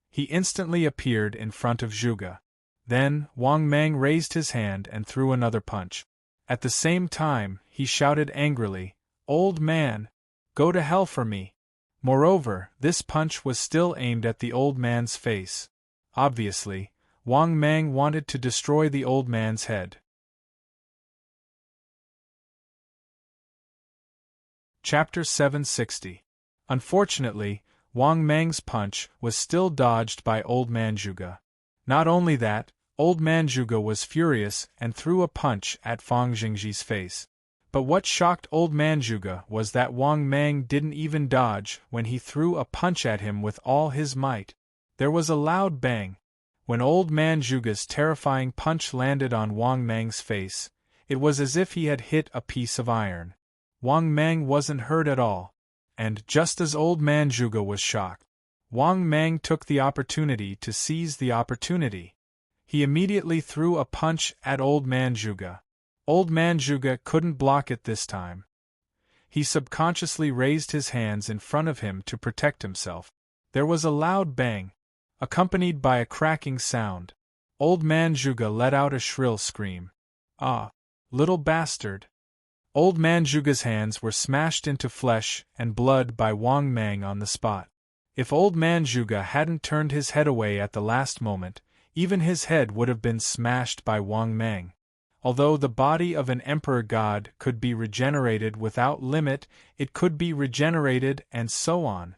He instantly appeared in front of Zhuge. Then, Wang Mang raised his hand and threw another punch. At the same time, he shouted angrily, "Old man! Go to hell for me!" Moreover, this punch was still aimed at the old man's face. Obviously, Wang Mang wanted to destroy the old man's head. Chapter 760. Unfortunately, Wang Mang's punch was still dodged by Old Man Zhuge. Not only that, Old Man Zhuge was furious and threw a punch at Fang Jingji's face. But what shocked Old Man Zhuge was that Wang Mang didn't even dodge when he threw a punch at him with all his might. There was a loud bang. When Old Man Zhuge's terrifying punch landed on Wang Mang's face, it was as if he had hit a piece of iron. Wang Mang wasn't hurt at all. And just as Old Man Zhuge was shocked, Wang Mang took the opportunity to seize the opportunity. He immediately threw a punch at Old Man Zhuge. Old Man Zhuge couldn't block it this time. He subconsciously raised his hands in front of him to protect himself. There was a loud bang, accompanied by a cracking sound. Old Man Zhuge let out a shrill scream. "Ah, little bastard!" Old Man Zhuge's hands were smashed into flesh and blood by Wang Mang on the spot. If Old Man Zhuge hadn't turned his head away at the last moment, even his head would have been smashed by Wang Mang. Although the body of an emperor god could be regenerated without limit, it could be regenerated and so on.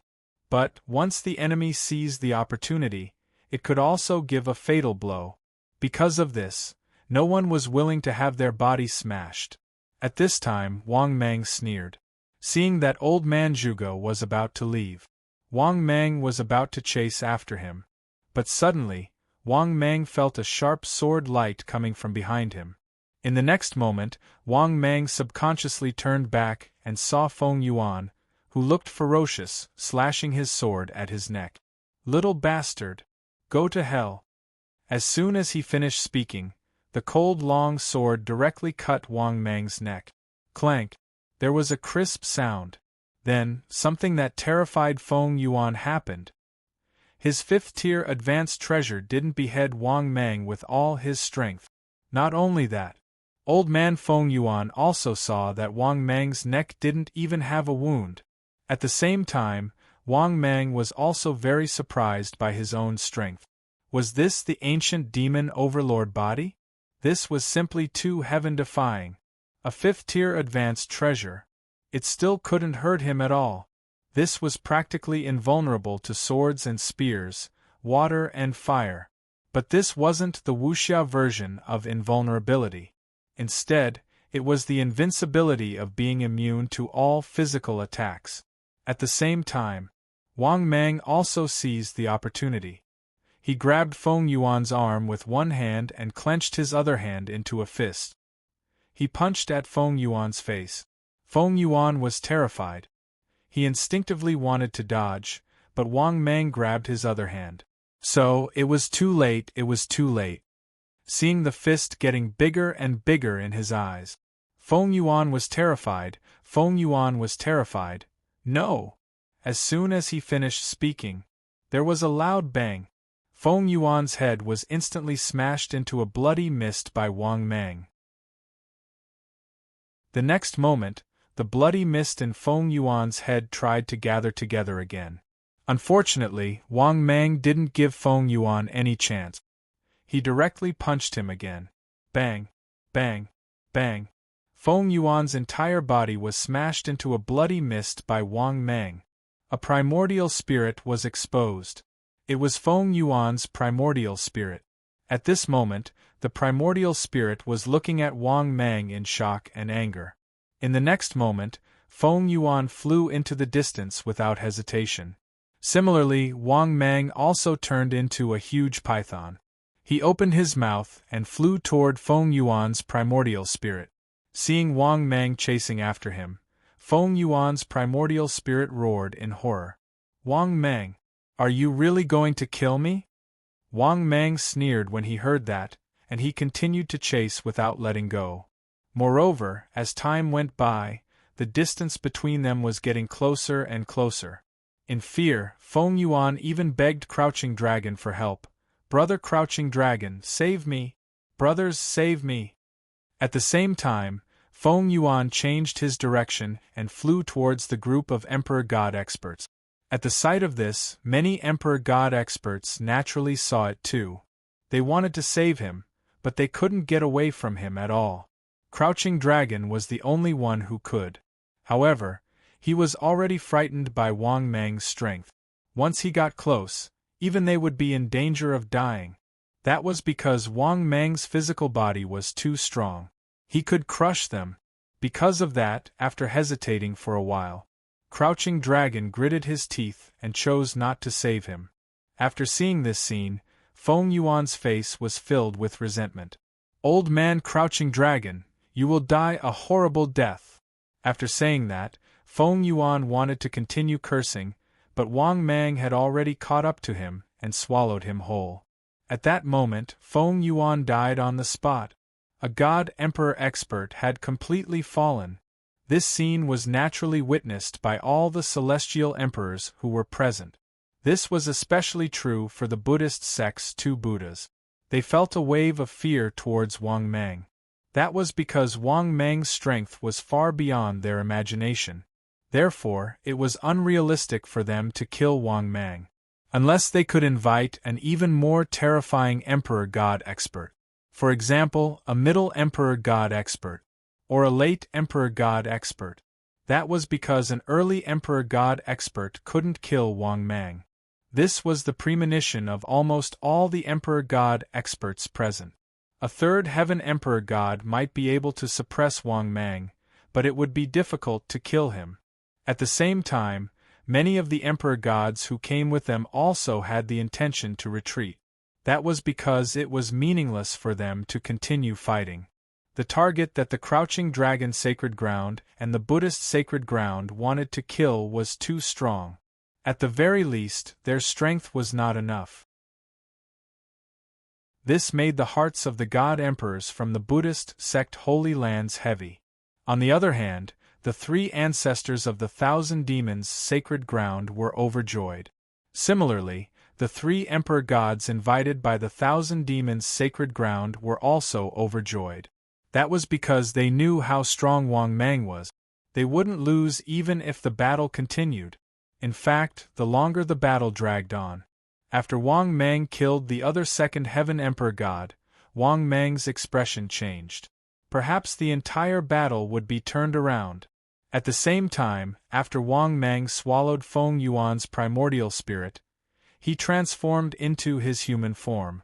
But, once the enemy seized the opportunity, it could also give a fatal blow. Because of this, no one was willing to have their body smashed. At this time, Wang Mang sneered. Seeing that Old Man Zhuge was about to leave, Wang Mang was about to chase after him. But suddenly, Wang Mang felt a sharp sword light coming from behind him. In the next moment, Wang Mang subconsciously turned back and saw Feng Yuan, who looked ferocious, slashing his sword at his neck. "Little bastard! Go to hell!" As soon as he finished speaking, the cold long sword directly cut Wang Mang's neck. Clank! There was a crisp sound. Then, something that terrified Feng Yuan happened. His fifth-tier advanced treasure didn't behead Wang Mang with all his strength. Not only that, Old Man Feng Yuan also saw that Wang Mang's neck didn't even have a wound. At the same time, Wang Mang was also very surprised by his own strength. Was this the ancient demon overlord body? This was simply too heaven-defying. A fifth-tier advanced treasure. It still couldn't hurt him at all. This was practically invulnerable to swords and spears, water and fire. But this wasn't the wuxia version of invulnerability. Instead, it was the invincibility of being immune to all physical attacks. At the same time, Wang Mang also seized the opportunity. He grabbed Feng Yuan's arm with one hand and clenched his other hand into a fist. He punched at Feng Yuan's face. Feng Yuan was terrified. He instinctively wanted to dodge, but Wang Mang grabbed his other hand. So, it was too late. Seeing the fist getting bigger and bigger in his eyes, Feng Yuan was terrified. No! As soon as he finished speaking, there was a loud bang. Feng Yuan's head was instantly smashed into a bloody mist by Wang Mang. The next moment, the bloody mist in Feng Yuan's head tried to gather together again. Unfortunately, Wang Mang didn't give Feng Yuan any chance. He directly punched him again. Bang! Bang! Bang! Feng Yuan's entire body was smashed into a bloody mist by Wang Mang. A primordial spirit was exposed. It was Feng Yuan's primordial spirit. At this moment, the primordial spirit was looking at Wang Mang in shock and anger. In the next moment, Feng Yuan flew into the distance without hesitation. Similarly, Wang Mang also turned into a huge python. He opened his mouth and flew toward Feng Yuan's primordial spirit. Seeing Wang Mang chasing after him, Feng Yuan's primordial spirit roared in horror. "Wang Mang, are you really going to kill me?" Wang Mang sneered when he heard that, and he continued to chase without letting go. Moreover, as time went by, the distance between them was getting closer and closer. In fear, Feng Yuan even begged Crouching Dragon for help. "Brother Crouching Dragon, save me! Brothers, save me!" At the same time, Feng Yuan changed his direction and flew towards the group of Emperor God experts. At the sight of this, many Emperor God experts naturally saw it too. They wanted to save him, but they couldn't get away from him at all. Crouching Dragon was the only one who could. However, he was already frightened by Wang Mang's strength. Once he got close, even they would be in danger of dying. That was because Wang Mang's physical body was too strong. He could crush them. Because of that, after hesitating for a while, Crouching Dragon gritted his teeth and chose not to save him. After seeing this scene, Feng Yuan's face was filled with resentment. "Old man Crouching Dragon, you will die a horrible death." After saying that, Feng Yuan wanted to continue cursing, but Wang Mang had already caught up to him and swallowed him whole. At that moment, Feng Yuan died on the spot. A God Emperor expert had completely fallen. This scene was naturally witnessed by all the celestial emperors who were present. This was especially true for the Buddhist sect's two Buddhas. They felt a wave of fear towards Wang Mang. That was because Wang Mang's strength was far beyond their imagination. Therefore, it was unrealistic for them to kill Wang Mang, unless they could invite an even more terrifying Emperor God expert. For example, a middle Emperor God expert, or a late Emperor God expert. That was because an early Emperor God expert couldn't kill Wang Mang. This was the premonition of almost all the Emperor God experts present. A third Heaven Emperor God might be able to suppress Wang Mang, but it would be difficult to kill him. At the same time, many of the Emperor gods who came with them also had the intention to retreat. That was because it was meaningless for them to continue fighting. The target that the Crouching Dragon Sacred Ground and the Buddhist Sacred Ground wanted to kill was too strong. At the very least, their strength was not enough. This made the hearts of the god emperors from the Buddhist sect Holy Lands heavy. On the other hand, the three ancestors of the Thousand Demons' sacred ground were overjoyed. Similarly, the three emperor gods invited by the Thousand Demons' sacred ground were also overjoyed. That was because they knew how strong Wang Mang was. They wouldn't lose even if the battle continued. In fact, the longer the battle dragged on. After Wang Mang killed the other second heaven emperor god, Wang Mang's expression changed. Perhaps the entire battle would be turned around. At the same time, after Wang Mang swallowed Feng Yuan's primordial spirit, he transformed into his human form.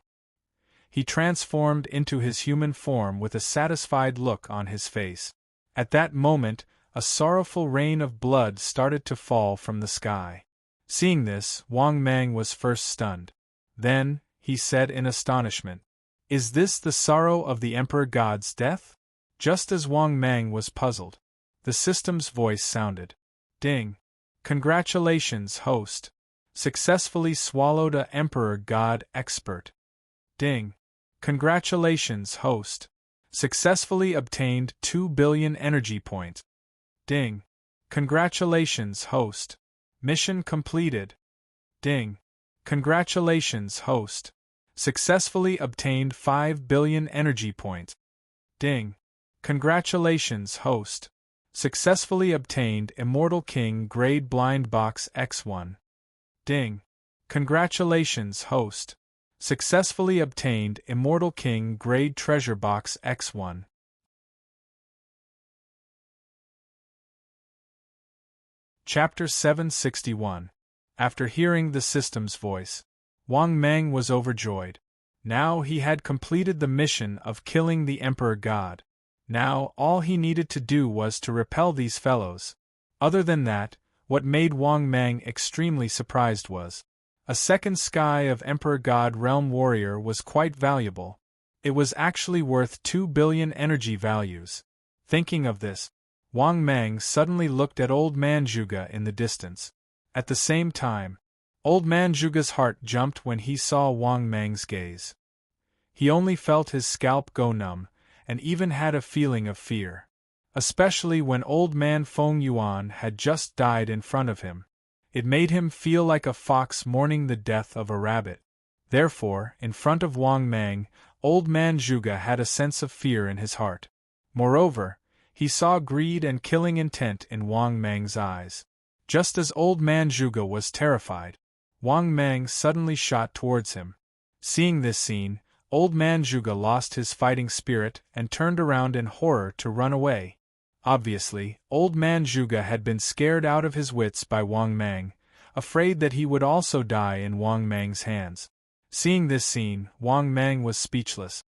He transformed into his human form with a satisfied look on his face. At that moment, a sorrowful rain of blood started to fall from the sky. Seeing this, Wang Mang was first stunned. Then, he said in astonishment, "Is this the sorrow of the Emperor God's death?" Just as Wang Mang was puzzled, the system's voice sounded. Ding! Congratulations, host! Successfully swallowed a Emperor God expert. Ding! Congratulations, host! Successfully obtained 2 billion energy points. Ding! Congratulations, host! Mission completed. Ding! Congratulations, host! Successfully obtained 5 billion energy points. Ding! Congratulations, host! Successfully obtained Immortal King Grade Blind Box X1. Ding! Congratulations, host! Successfully obtained Immortal King Grade Treasure Box X1. Chapter 761. After hearing the system's voice, Wang Mang was overjoyed. Now he had completed the mission of killing the Emperor God. Now all he needed to do was to repel these fellows. Other than that, what made Wang Mang extremely surprised was a second sky of Emperor God Realm Warrior was quite valuable. It was actually worth 2 billion energy values. Thinking of this, Wang Mang suddenly looked at Old Man Zhuge in the distance. At the same time, Old Man Zhuge's heart jumped when he saw Wang Mang's gaze. He only felt his scalp go numb, and even had a feeling of fear. Especially when Old Man Feng Yuan had just died in front of him. It made him feel like a fox mourning the death of a rabbit. Therefore, in front of Wang Mang, Old Man Zhuge had a sense of fear in his heart. Moreover, he saw greed and killing intent in Wang Mang's eyes. Just as Old Man Zhuge was terrified, Wang Mang suddenly shot towards him. Seeing this scene, Old Man Zhuge lost his fighting spirit and turned around in horror to run away. Obviously, Old Man Zhuge had been scared out of his wits by Wang Mang, afraid that he would also die in Wang Mang's hands. Seeing this scene, Wang Mang was speechless.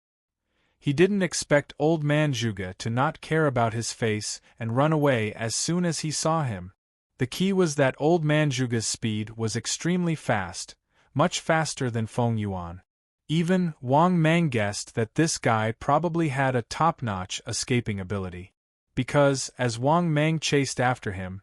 He didn't expect Old Man Zhuge to not care about his face and run away as soon as he saw him. The key was that Old Man Zhuge's speed was extremely fast, much faster than Feng Yuan. Even Wang Mang guessed that this guy probably had a top-notch escaping ability. Because, as Wang Mang chased after him,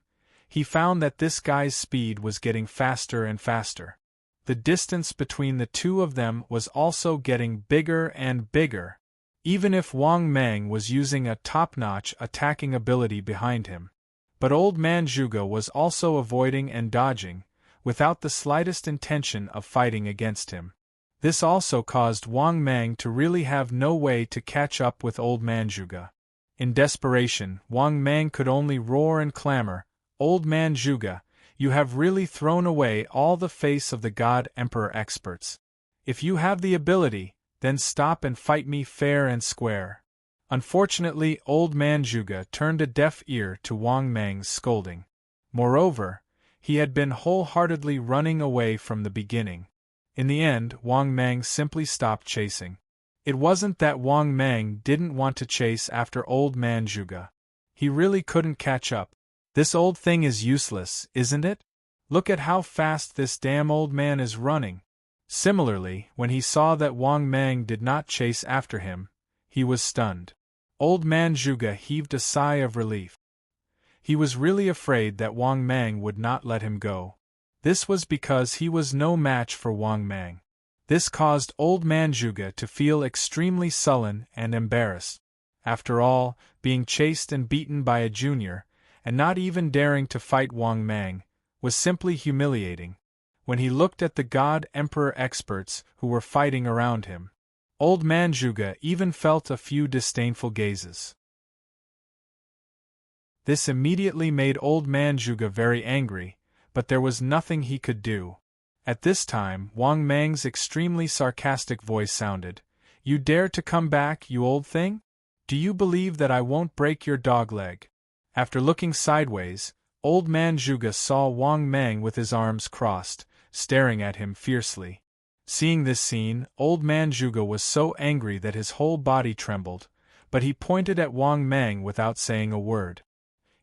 he found that this guy's speed was getting faster and faster. The distance between the two of them was also getting bigger and bigger, even if Wang Mang was using a top-notch attacking ability behind him. But Old Man Zhuge was also avoiding and dodging, without the slightest intention of fighting against him. This also caused Wang Mang to really have no way to catch up with Old Man Zhuge. In desperation, Wang Mang could only roar and clamor, "Old Man Zhuge, you have really thrown away all the face of the God Emperor experts. If you have the ability, then stop and fight me fair and square." Unfortunately, Old Man Zhuge turned a deaf ear to Wang Mang's scolding. Moreover, he had been wholeheartedly running away from the beginning. In the end, Wang Mang simply stopped chasing. It wasn't that Wang Mang didn't want to chase after Old Man Zhuge. He really couldn't catch up. "This old thing is useless, isn't it?" Look at how fast this damn old man is running. Similarly, when he saw that Wang Mang did not chase after him, he was stunned. Old man Zhuge heaved a sigh of relief. He was really afraid that Wang Mang would not let him go. This was because he was no match for Wang Mang. This caused old man Zhuge to feel extremely sullen and embarrassed. After all, being chased and beaten by a junior, and not even daring to fight Wang Mang, was simply humiliating. When he looked at the God Emperor experts who were fighting around him, old man Zhuge even felt a few disdainful gazes. This immediately made old man Zhuge very angry, but there was nothing he could do. At this time, Wang Mang's extremely sarcastic voice sounded. "You dare to come back, you old thing? Do you believe that I won't break your dog leg?" After looking sideways, old man Zhuge saw Wang Mang with his arms crossed, staring at him fiercely. Seeing this scene, old man Zhuge was so angry that his whole body trembled, but he pointed at Wang Mang without saying a word.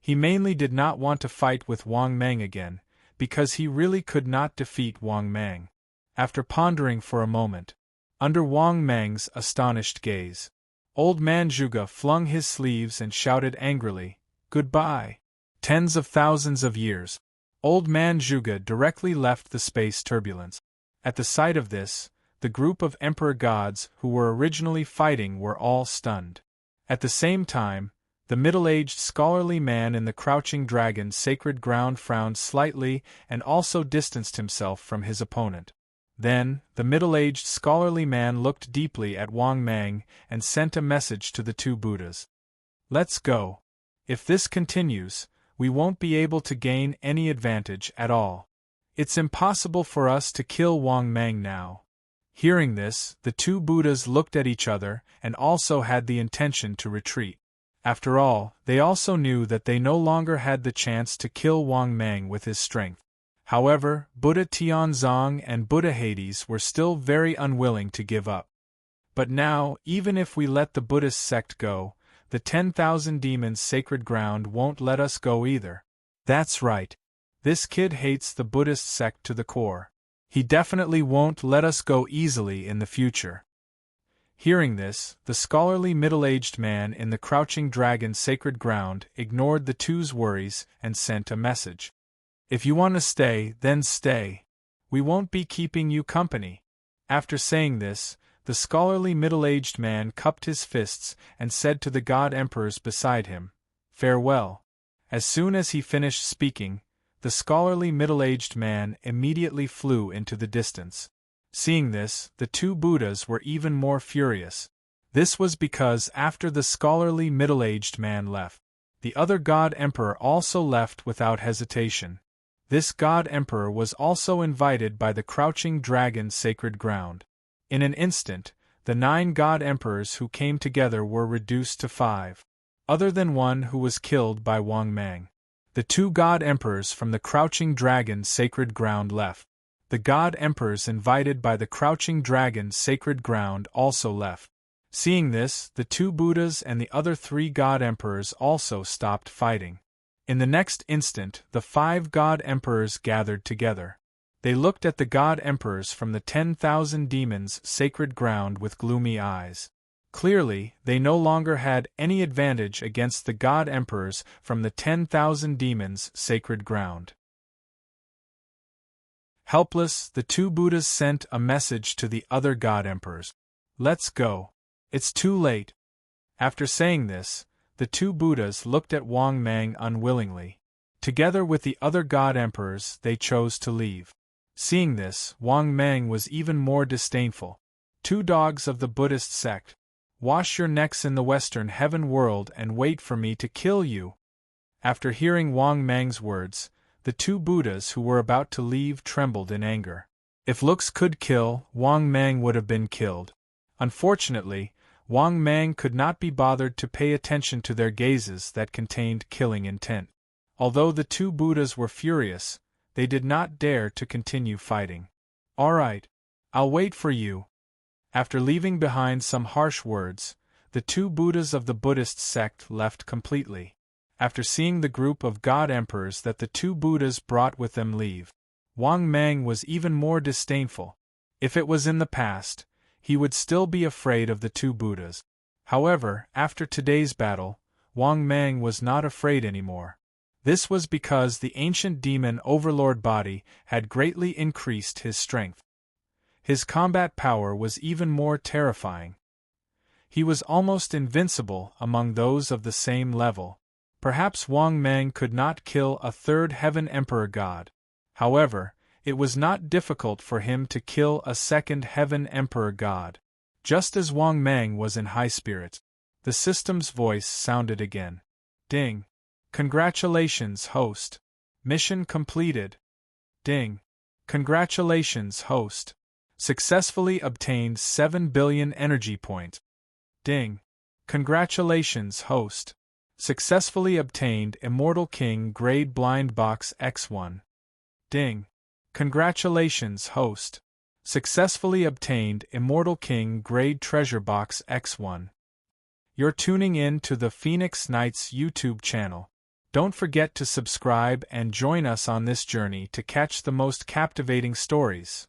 He mainly did not want to fight with Wang Mang again, because he really could not defeat Wang Mang. After pondering for a moment, under Wang Mang's astonished gaze, old man Zhuge flung his sleeves and shouted angrily, "Goodbye! Tens of thousands of years." Old man Zhuge directly left the space turbulence. At the sight of this, the group of emperor gods who were originally fighting were all stunned. At the same time, the middle-aged scholarly man in the crouching dragon's sacred ground frowned slightly and also distanced himself from his opponent. Then, the middle-aged scholarly man looked deeply at Wang Mang and sent a message to the two Buddhas. "Let's go. If this continues, we won't be able to gain any advantage at all. It's impossible for us to kill Wang Mang now." Hearing this, the two Buddhas looked at each other and also had the intention to retreat. After all, they also knew that they no longer had the chance to kill Wang Mang with his strength. However, Buddha Tianzong and Buddha Hades were still very unwilling to give up. "But now, even if we let the Buddhist sect go, the 10,000 demons' sacred ground won't let us go either." "That's right. This kid hates the Buddhist sect to the core. He definitely won't let us go easily in the future." Hearing this, the scholarly middle-aged man in the crouching dragon's sacred ground ignored the two's worries and sent a message. "If you want to stay, then stay. We won't be keeping you company." After saying this, the scholarly middle-aged man cupped his fists and said to the god emperors beside him, "Farewell." As soon as he finished speaking, the scholarly middle-aged man immediately flew into the distance. Seeing this, the two Buddhas were even more furious. This was because after the scholarly middle-aged man left, the other god emperor also left without hesitation. This god emperor was also invited by the crouching dragon's sacred ground. In an instant, the 9 god emperors who came together were reduced to 5, other than one who was killed by Wang Mang. The 2 god emperors from the crouching dragon's sacred ground left. The god emperors invited by the crouching dragon's sacred ground also left. Seeing this, the 2 Buddhas and the other 3 god emperors also stopped fighting. In the next instant, the 5 god emperors gathered together. They looked at the god emperors from the 10,000 demons' sacred ground with gloomy eyes. Clearly, they no longer had any advantage against the god emperors from the 10,000 demons' sacred ground. Helpless, the 2 Buddhas sent a message to the other god emperors. "Let's go. It's too late." After saying this, the 2 Buddhas looked at Wang Mang unwillingly. Together with the other god emperors, they chose to leave. Seeing this, Wang Mang was even more disdainful. "2 dogs of the Buddhist sect, wash your necks in the western heaven world and wait for me to kill you." After hearing Wang Mang's words, the 2 Buddhas who were about to leave trembled in anger. If looks could kill, Wang Mang would have been killed. Unfortunately, Wang Mang could not be bothered to pay attention to their gazes that contained killing intent. Although the 2 Buddhas were furious, they did not dare to continue fighting. "All right. I'll wait for you." After leaving behind some harsh words, the 2 Buddhas of the Buddhist sect left completely. after seeing the group of God Emperors that the two Buddhas brought with them leave. Wang Mang was even more disdainful. If it was in the past, he would still be afraid of the two Buddhas. However, after today's battle, Wang Mang was not afraid anymore. This was because the ancient demon overlord body had greatly increased his strength. His combat power was even more terrifying. He was almost invincible among those of the same level. Perhaps Wang Mang could not kill a third heaven emperor god. However, it was not difficult for him to kill a second heaven emperor god. Just as Wang Mang was in high spirits, the system's voice sounded again. Ding. Congratulations, host. Mission completed. Ding. Congratulations, host. Successfully obtained 7 billion energy points. Ding. Congratulations, host. Successfully obtained Immortal King Grade Blind Box X1. Ding. Congratulations, host. Successfully obtained Immortal King Grade Treasure Box X1. You're tuning in to the Phoenix Knights YouTube channel. Don't forget to subscribe and join us on this journey to catch the most captivating stories.